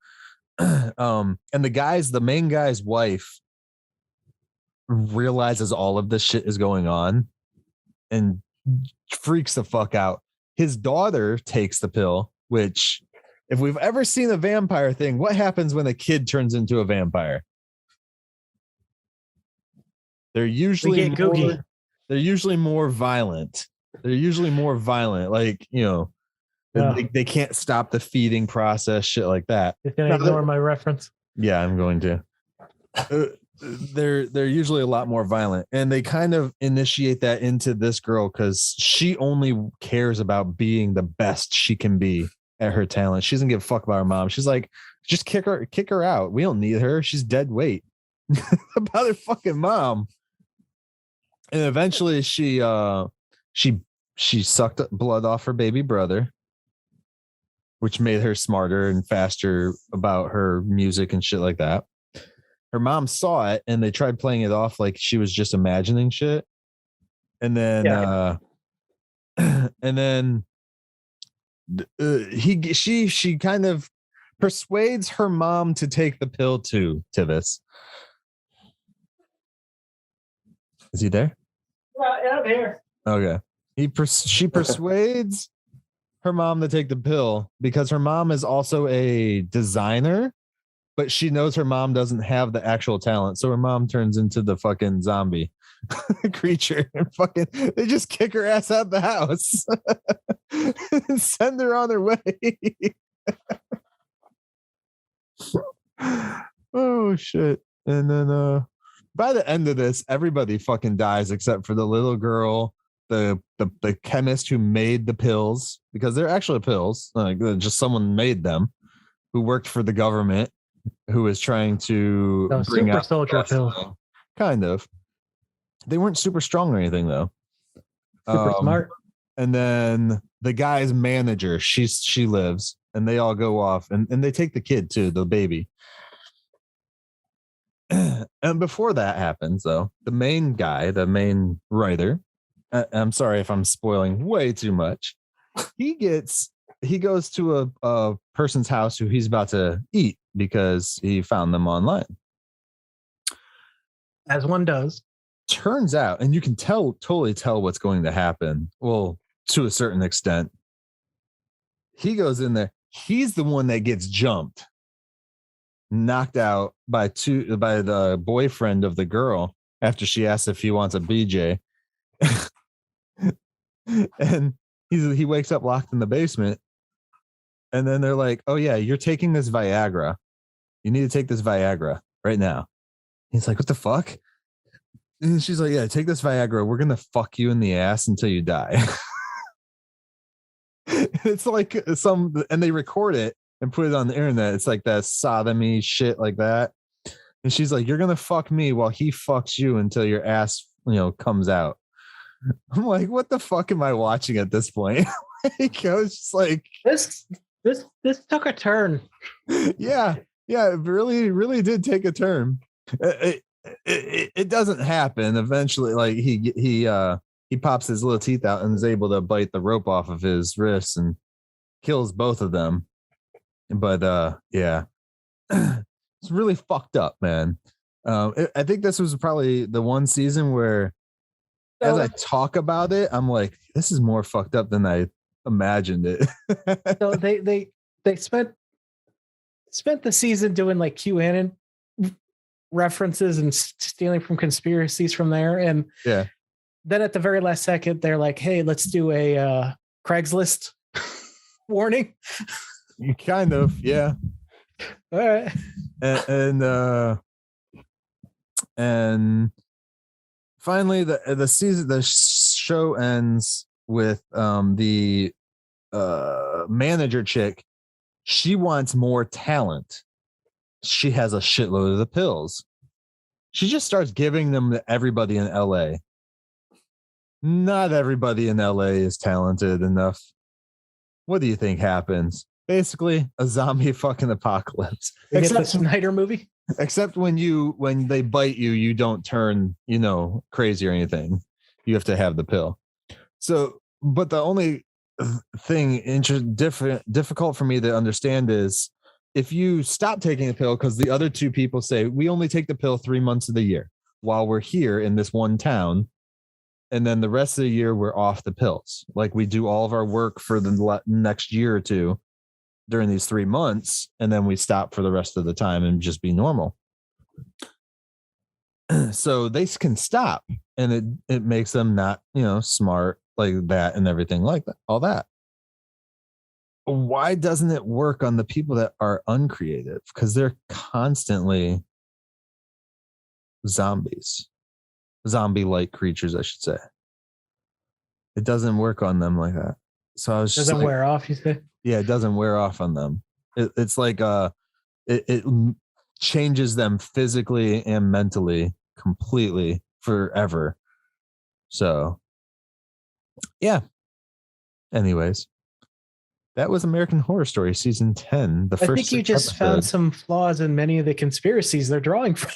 And the main guy's wife realizes all of this shit is going on and freaks the fuck out. His daughter takes the pill, which if we've ever seen a vampire thing, what happens when a kid turns into a vampire? They're usually get googie. they're usually more violent. Like, you know, they can't stop the feeding process, shit like that. You're gonna ignore my reference. Yeah, I'm going to. They're usually a lot more violent, and they kind of initiate that into this girl because she only cares about being the best she can be at her talent. She doesn't give a fuck about her mom. She's like, just kick her out. We don't need her. She's dead weight. About her fucking mom. And eventually she sucked blood off her baby brother, which made her smarter and faster about her music and shit like that. Her mom saw it and they tried playing it off like she was just imagining shit. And then she kind of persuades her mom to take the pill too, Tivis. Is he there? I'm here. Okay. She persuades her mom to take the pill because her mom is also a designer, but she knows her mom doesn't have the actual talent. So her mom turns into the fucking zombie creature and they just kick her ass out the house and send her on her way. Oh shit. And then by the end of this, everybody fucking dies except for the little girl, the chemist who made the pills, because they're actually pills, like just someone made them, who worked for the government, who was trying to bring super out soldier pills. Kind of. They weren't super strong or anything though. Super smart. And then the guy's manager, she lives, and they all go off, and they take the kid too, the baby. And before that happens, though, the main guy, the main writer, I'm sorry if I'm spoiling way too much. He goes to a person's house who he's about to eat because he found them online. As one does. Turns out, and you can totally tell what's going to happen. Well, to a certain extent. He goes in there. He's the one that gets jumped, knocked out by the boyfriend of the girl after she asks if he wants a BJ. And he wakes up locked in the basement. And then they're like, oh yeah, you're taking this Viagra. You need to take this Viagra right now. He's like, what the fuck? And she's like, yeah, take this Viagra. We're going to fuck you in the ass until you die. It's like and they record it and put it on the internet. It's like that sodomy shit like that. And she's like, you're going to fuck me while he fucks you until your ass, comes out. I'm like, what the fuck am I watching at this point? Like, I was just like, this took a turn. Yeah, it really did take a turn. It doesn't happen. Eventually, like he pops his little teeth out and is able to bite the rope off of his wrists and kills both of them. But yeah, it's really fucked up, man. I think this was probably the one season where, as I talk about it, I'm like, this is more fucked up than I imagined it. So they spent the season doing like QAnon references and stealing from conspiracies from there, and yeah. Then at the very last second, they're like, "Hey, let's do a Craigslist warning." You kind of, yeah. All right. And finally, the show ends with the manager chick. She wants more talent. She has a shitload of the pills. She just starts giving them to everybody in LA. Not everybody in LA is talented enough. What do you think happens? Basically, a zombie fucking apocalypse. You get the Snyder movie? Except when they bite you, you don't turn, crazy or anything. You have to have the pill. So, but the only thing difficult for me to understand is if you stop taking the pill, because the other two people say we only take the pill 3 months of the year while we're here in this one town, and then the rest of the year we're off the pills. Like we do all of our work for the next year or two during these 3 months, and then we stop for the rest of the time and just be normal. So they can stop, and it makes them not, smart like that and everything like that, all that. Why doesn't it work on the people that are uncreative? Because they're constantly zombie-like creatures, I should say. It doesn't work on them like that. So I was just doesn't wear off, you say? Yeah, it doesn't wear off on them. It's like it changes them physically and mentally completely forever. So yeah. Anyways, that was American Horror Story season 10. I think you just found some flaws in many of the conspiracies they're drawing from.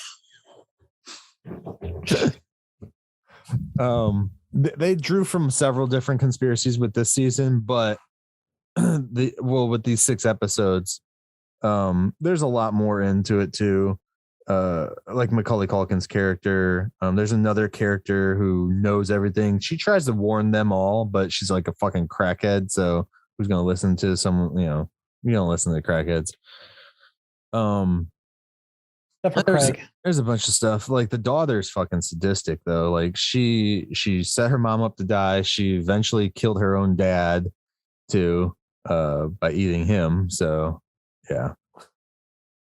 They drew from several different conspiracies with this season, but with these 6 episodes, there's a lot more into it too. Like Macaulay Culkin's character. There's another character who knows everything. She tries to warn them all, but she's like a fucking crackhead. So who's gonna listen to someone? You're gonna listen to crackheads. There's a bunch of stuff. Like the daughter's fucking sadistic though. Like she set her mom up to die. She eventually killed her own dad too, by eating him. So yeah.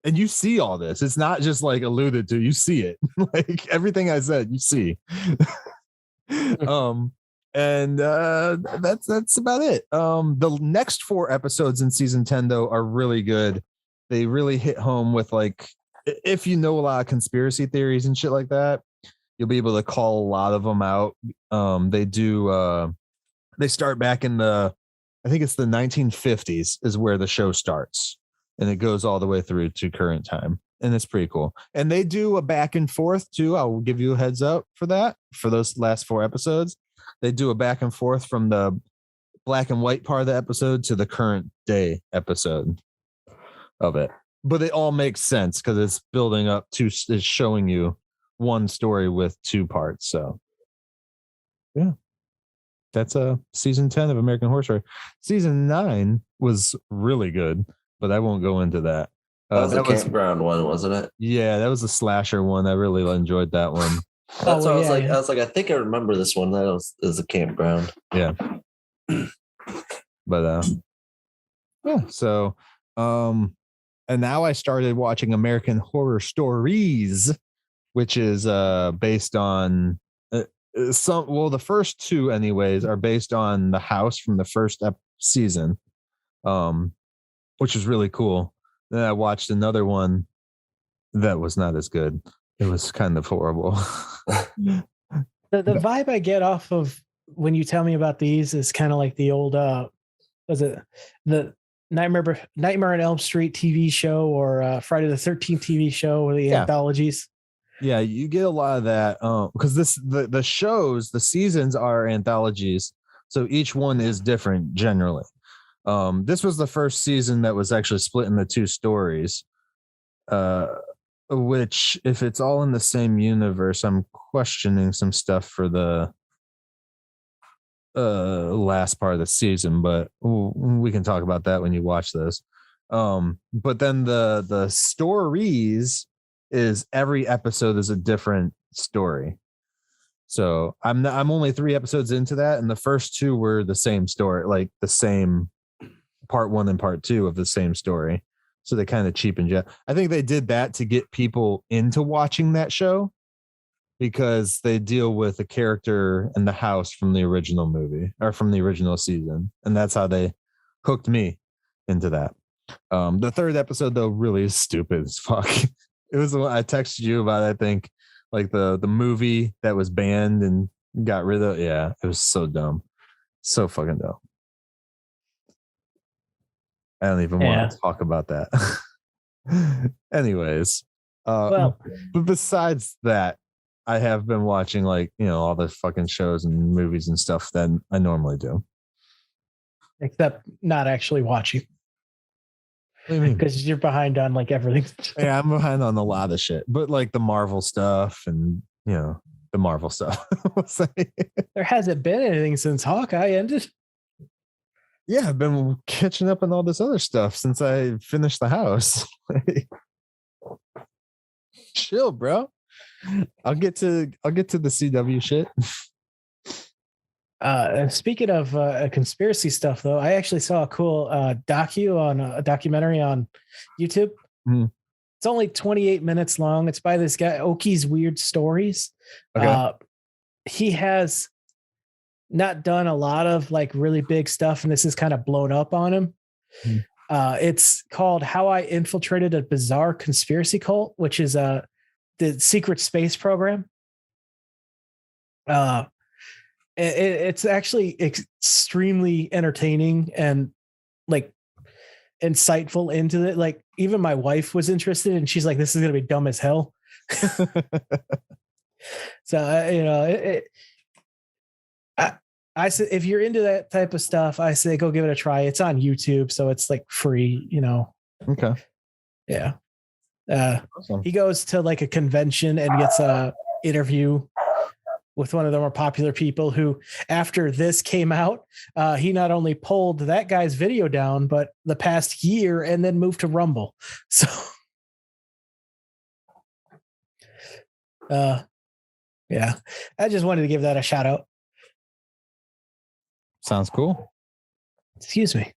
And you see all this. It's not just like alluded to. You see it. Like everything I said, you see. And that's about it. The next 4 episodes in season 10 though are really good. They really hit home with, like, if you know a lot of conspiracy theories and shit like that, you'll be able to call a lot of them out. They start back in I think it's the 1950s is where the show starts, and it goes all the way through to current time, and it's pretty cool. And they do a back and forth too. I'll give you a heads up for that. For those last 4 episodes, they do a back and forth from the black and white part of the episode to the current day episode of it. But it all makes sense because it's building up to, it's showing you one story with 2 parts. So yeah, that's season 10 of American Horror Story. Season 9 was really good, but I won't go into that. That was a campground one, wasn't it? Yeah, that was a slasher one. I really enjoyed that one. That's what I was like, I think I remember this one. That was a campground. Yeah. But yeah, so and now I started watching American Horror Stories, which is based on the first 2 anyways are based on the house from the first season, which is really cool. Then I watched another one that was not as good. It was kind of horrible. The vibe I get off of when you tell me about these is kind of like the old was it the Nightmare on Elm Street TV show or Friday the 13th TV show or the anthologies. Yeah, you get a lot of that because the shows, the seasons are anthologies, so each one is different generally. This was the first season that was actually split into 2 stories, which if it's all in the same universe, I'm questioning some stuff for the last part of the season, but we can talk about that when you watch this. But then the stories is every episode is a different story. So I'm only 3 episodes into that, and the first 2 were the same story, like the same part 1 and part 2 of the same story. So they kind of cheapened it. I think they did that to get people into watching that show because they deal with a character in the house from the original movie or from the original season. And that's how they hooked me into that. The 3rd episode, though, really is stupid as fuck. It was the one I texted you about, I think, like the movie that was banned and got rid of. Yeah, it was so dumb. So fucking dumb. I don't even want to talk about that. Anyways, but besides that, I have been watching all the fucking shows and movies and stuff that I normally do. Except not actually watching. What do you mean? Because you're behind on everything. Yeah, I'm behind on a lot of shit, but like the Marvel stuff and the Marvel stuff. We'll say. There hasn't been anything since Hawkeye ended. Yeah, I've been catching up on all this other stuff since I finished the house. Chill, bro. I'll get to the CW shit. Speaking of conspiracy stuff, though, I actually saw a cool documentary on YouTube. Mhm. It's only 28 minutes long. It's by this guy, Oki's Weird Stories. Okay. He has not done a lot of like really big stuff, and this is kind of blown up on him. Mhm. It's called How I Infiltrated a Bizarre Conspiracy Cult, which is the secret space program. It's actually extremely entertaining and like insightful into it. Like even my wife was interested, and she's like, "This is gonna be dumb as hell." So I said, if you're into that type of stuff, I say go give it a try. It's on YouTube, so it's like free. Okay. Yeah. Awesome. He goes to like a convention and gets a interview with one of the more popular people who, after this came out, he not only pulled that guy's video down, but the past year, and then moved to Rumble. So, yeah, I just wanted to give that a shout out. Sounds cool. Excuse me.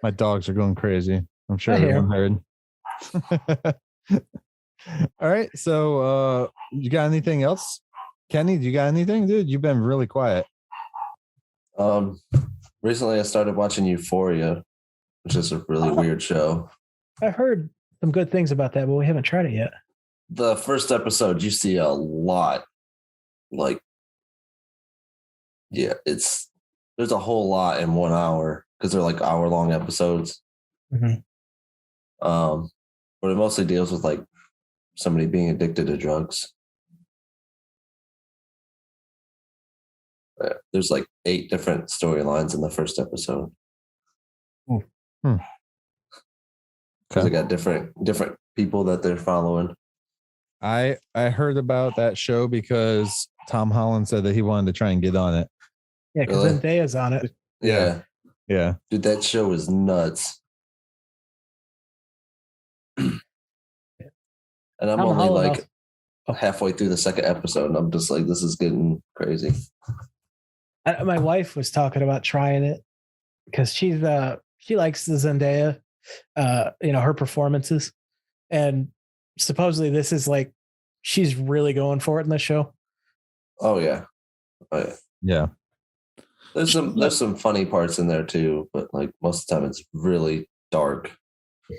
My dogs are going crazy. I'm sure I hear everyone heard. All right. So you got anything else? Kenny, do you got anything, dude? You've been really quiet. Recently I started watching Euphoria, which is a really weird show. I've heard some good things about that, but we haven't tried it yet. The first episode, you see a lot. Like, yeah, there's a whole lot in 1 hour because they're like hour-long episodes. Mm-hmm. But it mostly deals with like somebody being addicted to drugs. There's like 8 different storylines in the first episode. Okay. They got different people that they're following. I heard about that show because Tom Holland said that he wanted to try and get on it. Yeah, because Really? Zendaya's on it. Yeah. Yeah. Dude, that show is nuts. And I'm Tom only Holland like halfway through the second episode, and I'm just like, this is getting crazy. My wife was talking about trying it because she likes the Zendaya, her performances, and supposedly this is like she's really going for it in the show. Oh yeah. Yeah. There's some funny parts in there too, but like most of the time it's really dark.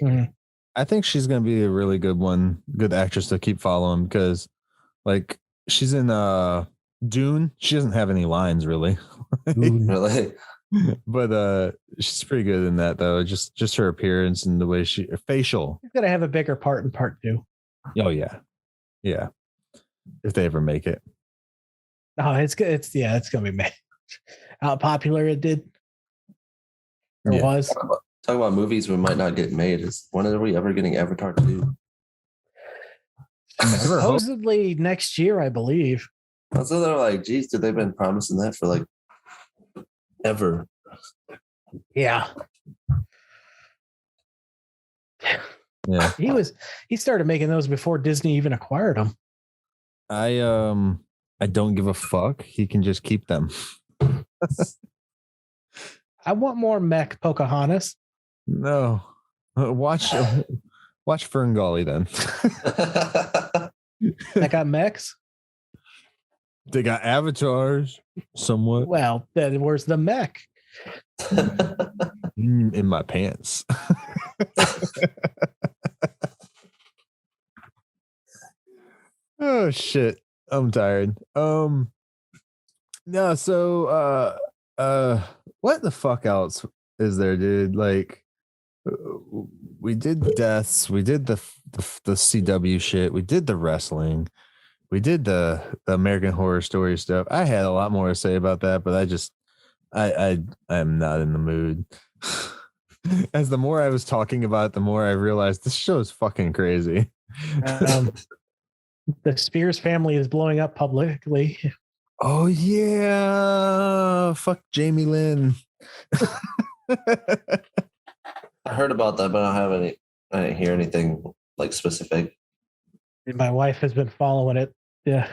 Mm-hmm. I think she's gonna be a really good actress to keep following because like she's in Dune. She doesn't have any lines really. Really? But she's pretty good in that though. Just her appearance and the way facial. She's gonna have a bigger part in part 2. Oh yeah. Yeah. If they ever make it. Oh, it's good. It's gonna be made. How popular it did or was. Talking about movies we might not get made. When are we ever getting Avatar 2? Supposedly next year, I believe. So they're like, geez, dude, they've been promising that for like ever. Yeah. Yeah. He started making those before Disney even acquired them. I don't give a fuck. He can just keep them. I want more Mech Pocahontas. No. Watch Ferngully then. That got mechs. They got avatars somewhat. Well, then where's the mech? In my pants. Oh shit. I'm tired. No, so what the fuck else is there, dude? Like we did deaths, we did the CW shit, we did the wrestling, we did the American Horror Story stuff. I had a lot more to say about that, but I am not in the mood. As the more I was talking about it, the more I realized this show is fucking crazy. The Spears family is blowing up publicly. Oh yeah, fuck Jamie Lynn. I heard about that, but I didn't hear anything like specific. My wife has been following it. Yeah.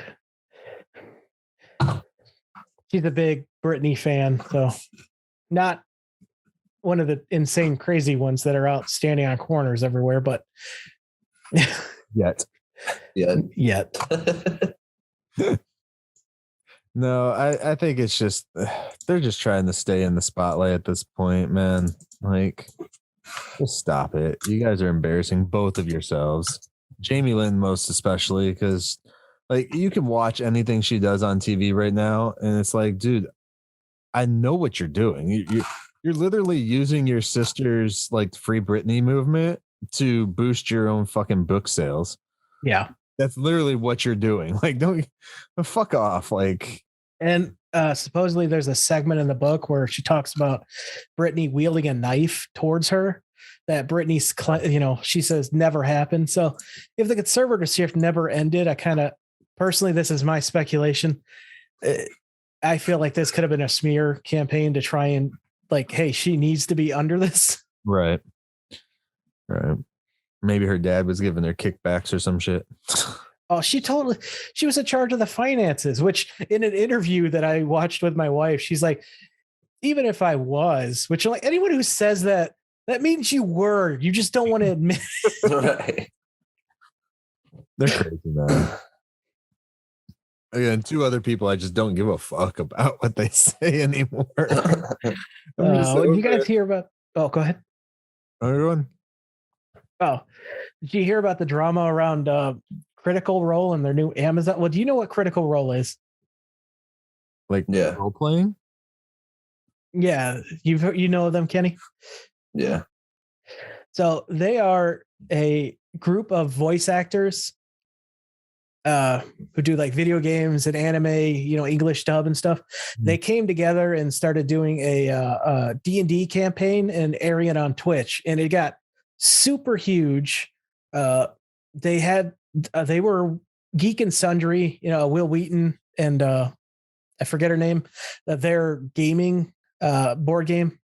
She's a big Britney fan, so not one of the insane, crazy ones that are out standing on corners everywhere, but Yet. yet. No, I think it's just they're just trying to stay in the spotlight at this point, man. Like, just stop it. You guys are embarrassing both of yourselves. Jamie Lynn most especially, because like you can watch anything she does on TV right now, and it's like, dude, I know what you're doing. You're literally using your sister's like Free Britney movement to boost your own fucking book sales. Yeah. That's literally what you're doing. Like, don't fuck off. Like, and supposedly there's a segment in the book where she talks about Britney wielding a knife towards her that Britney's, she says never happened. So if the conservatorship never ended, I kind of personally, this is my speculation. I feel like this could have been a smear campaign to try and like, hey, she needs to be under this. Right. Maybe her dad was giving her kickbacks or some shit. Oh, she was in charge of the finances, which in an interview that I watched with my wife, she's like, even if I was, which like anyone who says that means you were, you just don't want to admit. Right. They're crazy, man. Again, two other people I just don't give a fuck about what they say anymore. You guys hear about, go ahead. Everyone. Oh, did you hear about the drama around Critical Role and their new Amazon? Well, do you know what Critical Role is? Like role playing? Yeah, you know them, Kenny? Yeah. So they are a group of voice actors who do like video games and anime, English dub and stuff. Mm-hmm. They came together and started doing a D&D campaign and airing it on Twitch, and it got super huge. They were Geek and Sundry, Will Wheaton and I forget her name, their gaming board game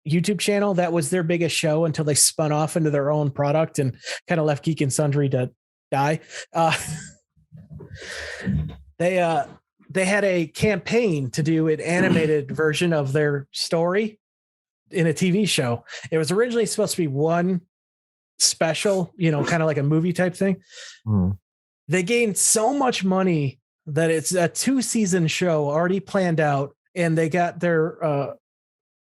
YouTube channel. That was their biggest show until they spun off into their own product and kind of left Geek and Sundry to die. They had a campaign to do an animated version of their story in a TV show. It was originally supposed to be one special, kind of like a movie type thing. They gained so much money that it's a 2-season show already planned out, and they got their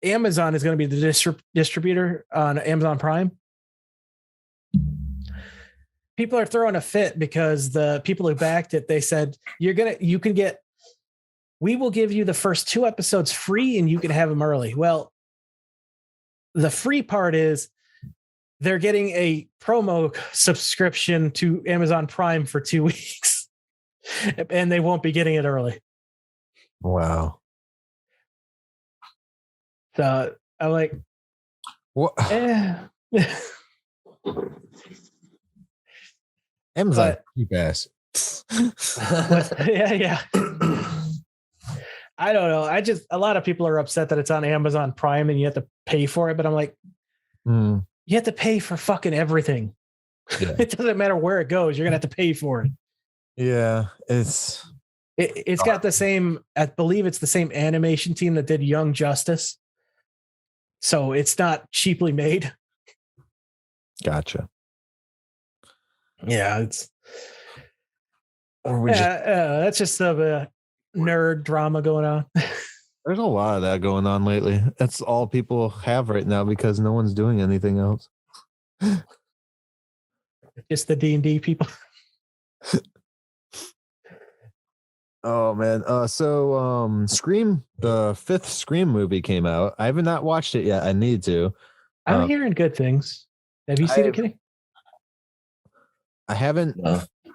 Amazon is going to be the distributor on Amazon Prime. People are throwing a fit because the people who backed it, they said, we will give you the first 2 episodes free and you can have them early. Well, the free part is they're getting a promo subscription to Amazon Prime for 2 weeks, and they won't be getting it early. Wow. So I'm like, what? Amazon cheap ass. Yeah. I don't know. A lot of people are upset that it's on Amazon Prime and you have to pay for it, but I'm like, you have to pay for fucking everything. Yeah. It doesn't matter where it goes. You're going to have to pay for it. Yeah. It's got the same, I believe it's the same animation team that did Young Justice. So it's not cheaply made. Gotcha. Yeah. That's just a nerd drama going on. There's a lot of that going on lately. That's all people have right now because no one's doing anything else. Just the D&D people. Oh man. So Scream, the 5th Scream movie came out. I have not watched it yet. I need to. I'm hearing good things. Have you seen it, Kenny? I haven't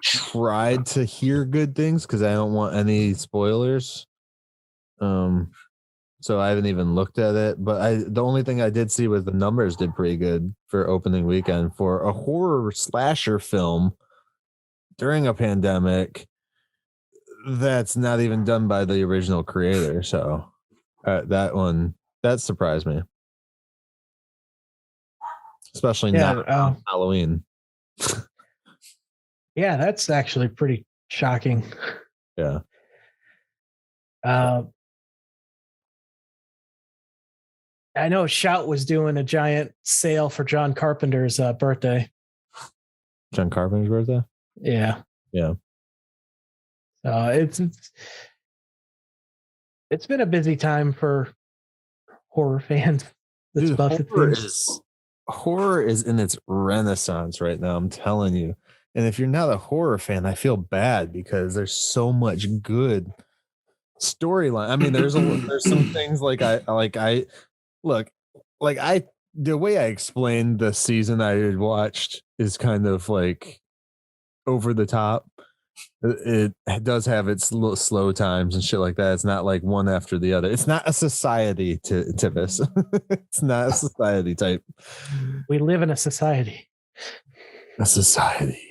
tried to hear good things because I don't want any spoilers. So I haven't even looked at it. But the only thing I did see was the numbers did pretty good for opening weekend for a horror slasher film. during a pandemic that's not even done by the original creator. So that surprised me, especially not on Halloween. Yeah, that's actually pretty shocking. Yeah. I know Shout was doing a giant sale for John Carpenter's birthday. John Carpenter's birthday? Yeah. Yeah. It's been a busy time for horror fans. Dude, horror is in its renaissance right now, I'm telling you. And if you're not a horror fan, I feel bad because there's so much good storyline. I mean, there's some things the way I explained the season I had watched is kind of like over the top. It does have its little slow times and shit like that. It's not like one after the other. It's not a society Tivis. It's not a society type. We live in a society. A society.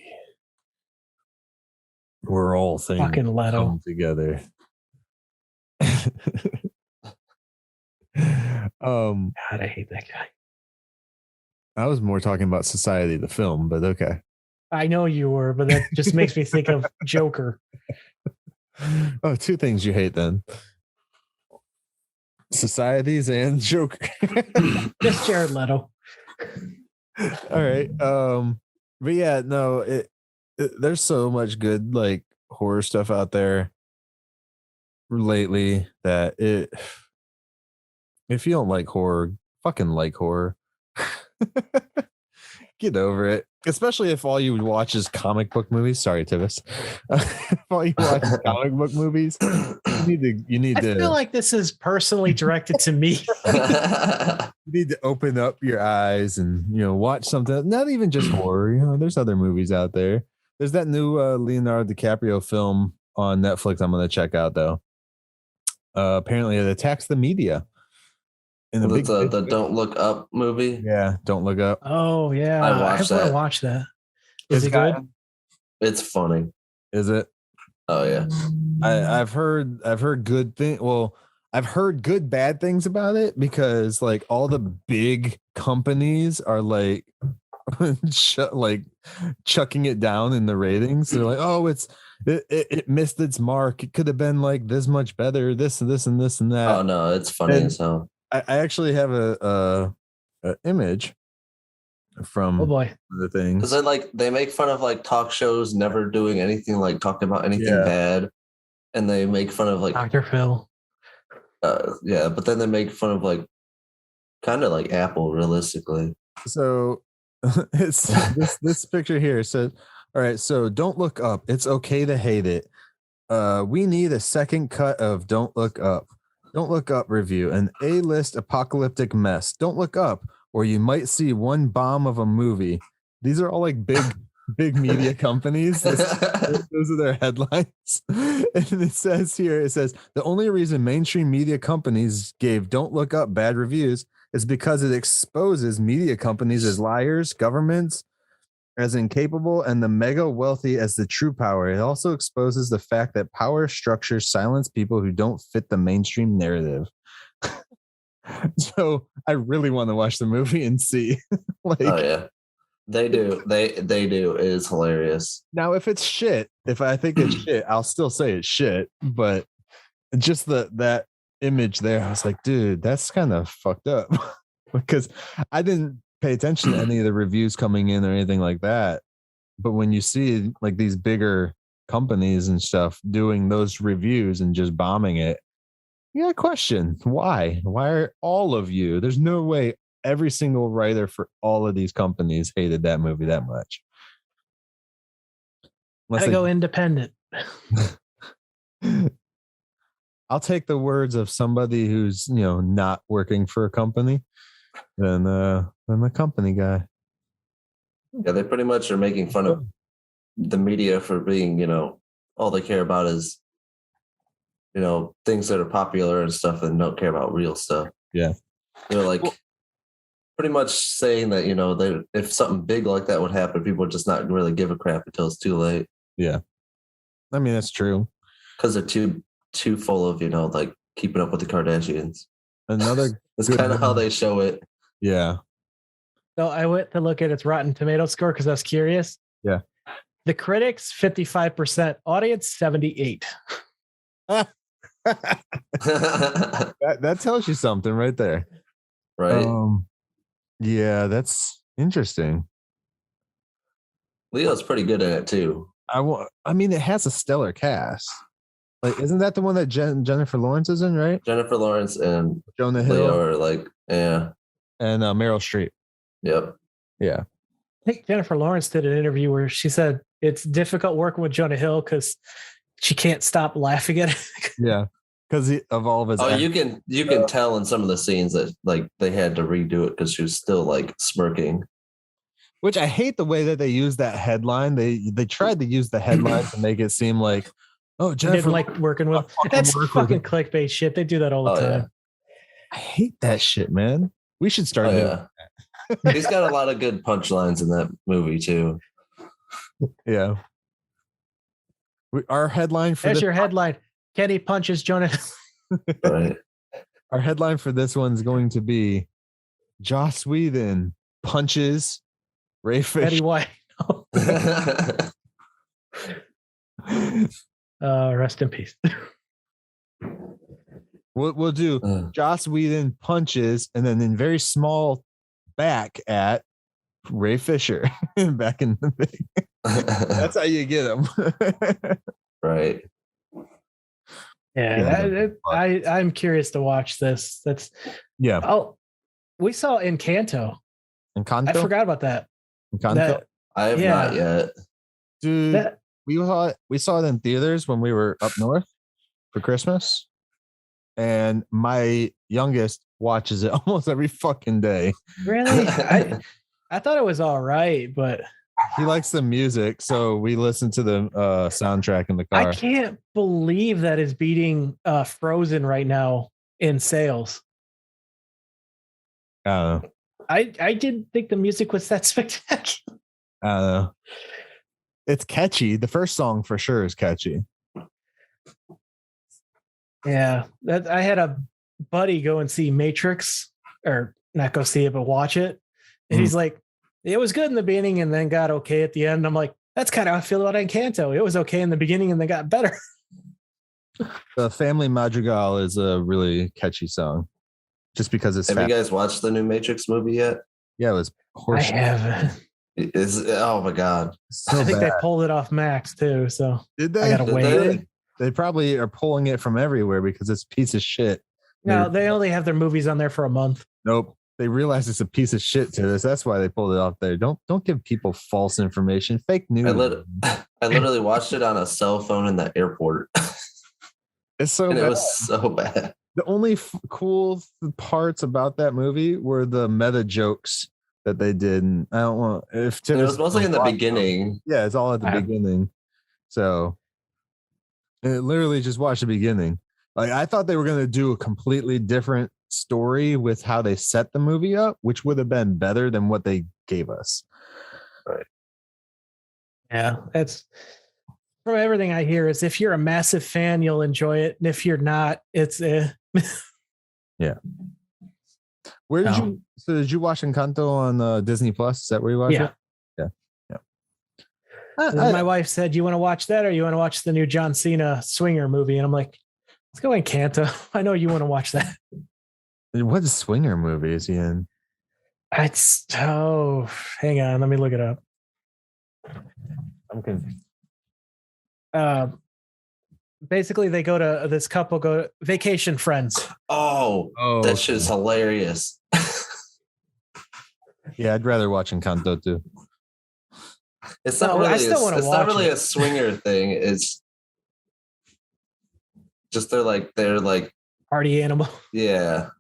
We're all things fucking Leto come together. God, I hate that guy. I was more talking about Society the film, but okay. I know you were, but that just makes me think of Joker. Oh, two things you hate then. Societies and Joker. Just Jared Leto. All right. But yeah, no, there's so much good like horror stuff out there lately that if you don't like horror, fucking like horror. Get over it. Especially if all you watch is comic book movies. Sorry, Tivis. If all you watch is comic book movies, you need to. I feel like this is personally directed to me. You need to open up your eyes and watch something. Not even just horror. There's other movies out there. There's that new Leonardo DiCaprio film on Netflix. I'm going to check out though. Apparently, it attacks the media. The Don't Look Up movie. Yeah, Don't Look Up. Oh yeah, I want to watch that. Is it good? It's funny. Is it? Oh yeah. I've heard good thing. Well, I've heard good bad things about it because like all the big companies are like chucking it down in the ratings. They're like, oh, it missed its mark. It could have been like this much better. This and this and this and that. Oh no, it's funny as hell. I actually have a image from the things because they make fun of like talk shows never doing anything like talking about anything bad, and they make fun of like Dr. Phil. But then they make fun of like kind of like Apple realistically. So it's this picture here says, all right, so Don't Look Up. It's okay to hate it. We need a second cut of Don't Look Up. Don't Look Up review, an A-list apocalyptic mess. Don't Look Up, or you might see one bomb of a movie. These are all like big media companies. Those are their headlines. And it says the only reason mainstream media companies gave Don't Look Up bad reviews is because it exposes media companies as liars, governments as incapable, and the mega wealthy as the true power. It also exposes the fact that power structures silence people who don't fit the mainstream narrative. So I really want to watch the movie and see. Oh yeah, they do. They do. It is hilarious. Now, if it's shit, if I think it's shit, I'll still say it's shit. But just that image there, I was like, dude, that's kind of fucked up. Because I didn't pay attention to any of the reviews coming in or anything like that. But when you see like these bigger companies and stuff doing those reviews and just bombing it, you got to question why are all of you, there's no way every single writer for all of these companies hated that movie that much. Gotta go independent. I'll take the words of somebody who's not working for a company than the company guy. Yeah, they pretty much are making fun of the media for being, all they care about is, things that are popular and stuff, and don't care about real stuff. Yeah. They're like pretty much saying that, if something big like that would happen, people would just not really give a crap until it's too late. Yeah. I mean, that's true. Because they're too full of, like keeping up with the Kardashians. Another That's good kind of how one. they show it. Yeah. So I went to look at its Rotten Tomato score because I was curious. Yeah. The critics 55%, audience 78. That tells you something right there. Right. Yeah, that's interesting. Leo's pretty good at it too. I mean, it has a stellar cast. Like, isn't that the one that Jennifer Lawrence is in, right? Jennifer Lawrence and Jonah Leo Hill are like, yeah. and Meryl Streep. Yep. Yeah. I think Jennifer Lawrence did an interview where she said it's difficult working with Jonah Hill because she can't stop laughing at it. Yeah. Because of all of his. You can tell in some of the scenes that like they had to redo it because she was still like smirking. Which I hate the way that they use that headline. They tried to use the headline to make it seem like, oh, Jennifer didn't like working with. That's fucking clickbait shit. They do that all the time. Yeah. I hate that shit, man. We should start doing that. He's got a lot of good punchlines in that movie too. Yeah. Our headline for That's your headline. Kenny punches Jonah. Right. Our headline for this one's going to be Joss Whedon punches Ray Fisher. Eddie White. Rest in peace. We'll do Joss Whedon punches and then in very small back at Ray Fisher back in the thing. That's how you get him. Right. Yeah, I'm curious to watch this. That's Oh, we saw Encanto. I forgot about that. Encanto? I have not yet. Dude, we saw it in theaters when we were up north for Christmas. And my youngest watches it almost every fucking day. Really? I thought it was all right, but he likes the music, so we listen to the soundtrack in the car. I can't believe that is beating Frozen right now in sales. I didn't think the music was that spectacular. It's catchy. The first song for sure is catchy. Yeah, I had a buddy go and see Matrix, or not go see it, but watch it. And he's like, it was good in the beginning and then got okay at the end. I'm like, that's kind of how I feel about Encanto. It was okay in the beginning and then got better. The Family Madrigal is a really catchy song just because it's Have you guys watched the new Matrix movie yet? Yeah, it was I haven't. Oh my God. So I think bad. they pulled it off Max too. So did they? I gotta wait. They probably are pulling it from everywhere because it's a piece of shit. No, they only have their movies on there for a month. Nope. They realize it's a piece of shit to this. That's why they pulled it off there. Don't give people false information. Fake news. I literally watched it on a cell phone in the airport. It's so and bad. It was so bad. The only cool parts about that movie were the meta jokes that they did. And I don't want if it was mostly in the beginning. Yeah, it's all at the beginning. So literally just watch the beginning. Like I thought they were going to do a completely different story with how they set the movie up, which would have been better than what they gave us. Right. Yeah, that's from everything I hear is if you're a massive fan, you'll enjoy it. And if you're not, it's Yeah. Where did you watch Encanto on Disney Plus? Is that where you watched it? Yeah. My wife said, you want to watch that or you want to watch the new John Cena Swinger movie? And I'm like, let's go Encanto. I know you want to watch that. What Swinger movie is he in? Hang on, let me look it up. I'm confused. Basically they this couple go vacation friends. Oh, that shit's hilarious. Yeah, I'd rather watch Encanto too. It's not really a swinger thing. It's just they're like party animal. Yeah.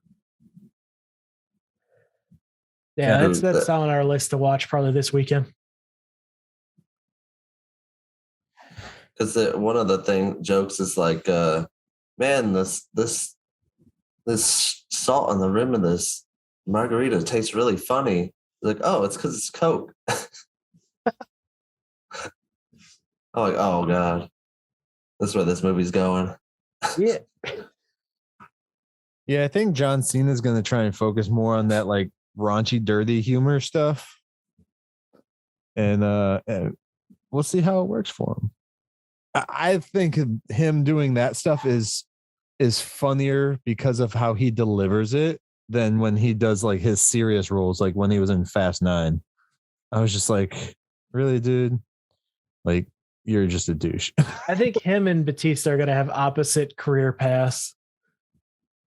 Yeah, that's on our list to watch probably this weekend. Because one of the jokes is like, man, this salt on the rim of this margarita tastes really funny. Like, oh, it's because it's Coke. I'm like, oh god, that's where this movie's going. Yeah. Yeah, I think John Cena's going to try and focus more on that like raunchy, dirty humor stuff, and we'll see how it works for him. I think him doing that stuff is funnier because of how he delivers it than when he does like his serious roles, like when he was in Fast 9. I was just like, really, dude? Like, you're just a douche. I think him and Batista are going to have opposite career paths.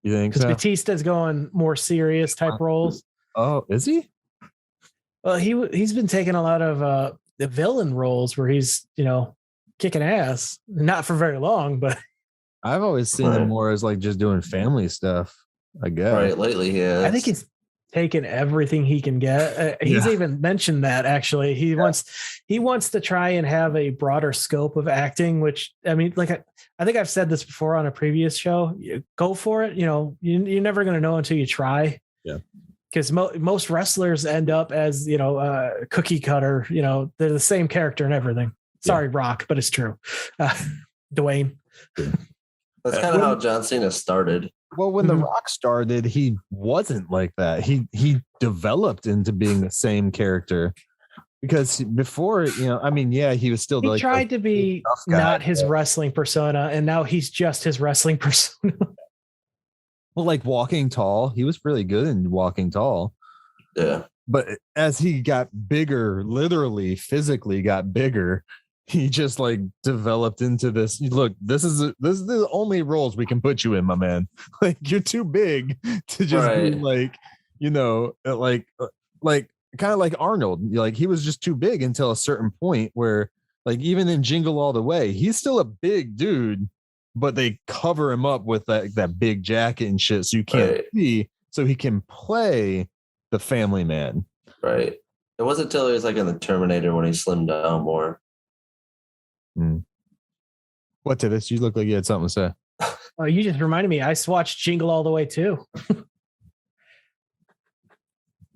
You think Because so? Batista's going more serious type roles. Oh, is he? Well, he's been taking a lot of the villain roles where he's, kicking ass. Not for very long, but I've always seen him more as like just doing family stuff, I guess. Right, lately he has. I think he's taken everything he can get. He's even mentioned that actually he wants to try and have a broader scope of acting, which I mean, like I think I've said this before on a previous show. Go for it. You're never going to know until you try. Yeah. Because most wrestlers end up as cookie cutter. They're the same character and everything. Sorry, Rock, but it's true. Dwayne. That's kind of how John Cena started. Well, when The Rock started, he wasn't like that. He developed into being the same character because before, he was still. He tried to be not his wrestling persona, and now he's just his wrestling persona. Well, like Walking Tall, he was really good in Walking Tall. Yeah. But as he got bigger, literally physically got bigger, he just like developed into this. Look, this is the only roles we can put you in, my man. Like you're too big to just be like, like kind of like Arnold. Like he was just too big until a certain point where, like, even in Jingle All the Way, he's still a big dude, but they cover him up with that big jacket and shit, so you can't see, so he can play the family man. Right. It wasn't until he was like in the Terminator when he slimmed down more. What, Tivis? You look like you had something to say. Oh, you just reminded me. I watched Jingle All the Way too.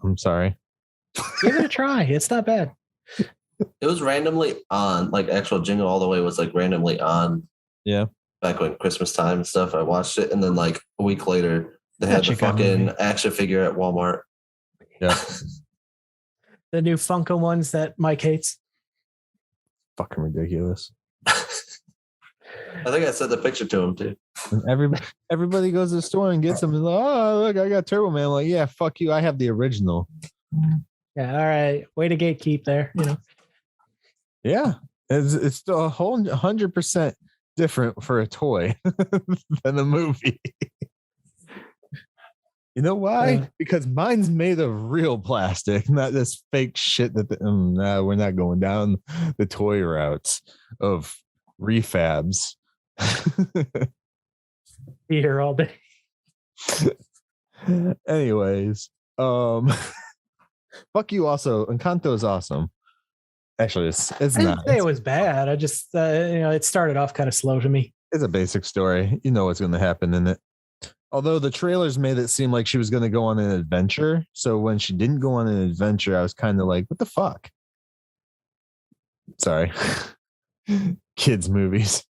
I'm sorry. Give it a try. It's not bad. It was randomly on, like actual Jingle All the Way was like randomly on. Yeah. Back when Christmas time and stuff, I watched it, and then like a week later, they had the fucking action figure at Walmart. Yeah. The new Funko ones that Myke hates. Fucking ridiculous. I think I sent the picture to him too. And everybody goes to the store and gets them. And like, oh, look, I got Turbo Man. I'm like, yeah, fuck you. I have the original. Yeah, all right. Way to gatekeep there. Yeah, it's still a whole 100% different for a toy than a movie. You know why? Because mine's made of real plastic, not this fake shit that we're not going down the toy routes of refabs. Be here all day. Anyways, fuck you. Also, Encanto is awesome. Actually, it's I didn't not. say it was bad. I just it started off kind of slow to me. It's a basic story. You know what's going to happen in it. Although the trailers made it seem like she was going to go on an adventure. So when she didn't go on an adventure, I was kind of like, what the fuck? Sorry. Kids movies.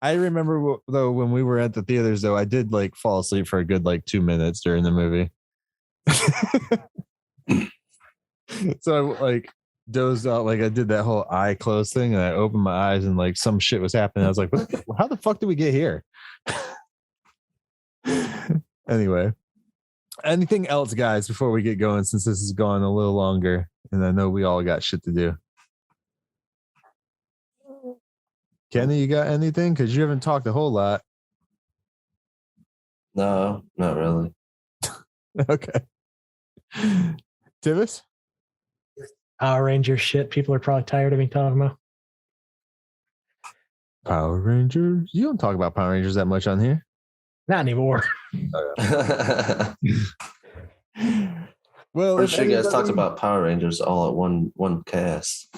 I remember though, when we were at the theaters though, I did like fall asleep for a good like 2 minutes during the movie. So I like dozed out, like I did that whole eye close thing, and I opened my eyes and like some shit was happening. I was like, how the fuck did we get here? Anyway, anything else, guys, before we get going, since this has gone a little longer and I know we all got shit to do. Kenny, you got anything? Because you haven't talked a whole lot. No, not really. Okay. Tivis? Power Ranger shit. People are probably tired of me talking about. Power Rangers? You don't talk about Power Rangers that much on here. Not anymore. Well, I'm sure you guys talked about Power Rangers all at one cast.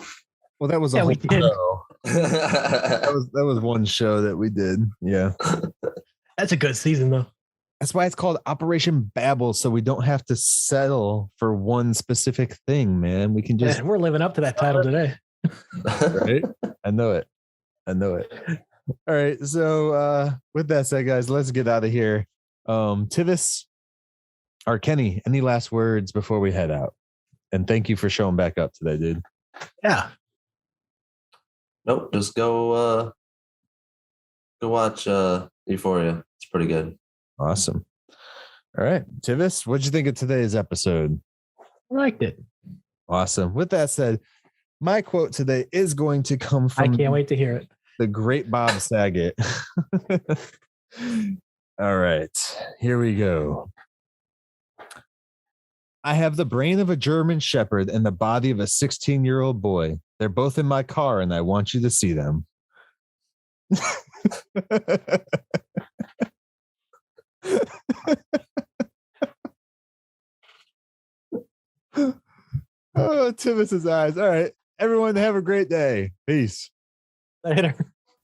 Well, that was a whole show. that was one show that we did. Yeah. That's a good season though. That's why it's called Operation Babble, so we don't have to settle for one specific thing, man. We can just we're living up to that title today. Right? I know it. All right. So with that said, guys, let's get out of here. Tivis or Kenny, any last words before we head out? And thank you for showing back up today, dude. Yeah. Nope, just go watch Euphoria. It's pretty good. Awesome. All right. Tivis, what'd you think of today's episode? I liked it. Awesome. With that said, my quote today is going to come from I can't wait to hear it. the great Bob Saget. All right, here we go. I have the brain of a German shepherd and the body of a 16-year-old boy. They're both in my car and I want you to see them. Oh, Tivis's eyes. All right. Everyone have a great day. Peace. Later.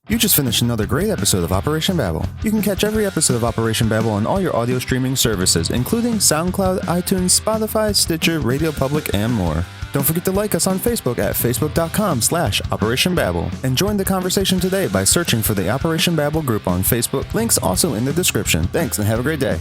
You just finished another great episode of Operation Babble. You can catch every episode of Operation Babble on all your audio streaming services, including SoundCloud, iTunes, Spotify, Stitcher, Radio Public, and more. Don't forget to like us on Facebook at facebook.com/Operation Babble and join the conversation today by searching for the Operation Babble group on Facebook. Links also in the description. Thanks and have a great day.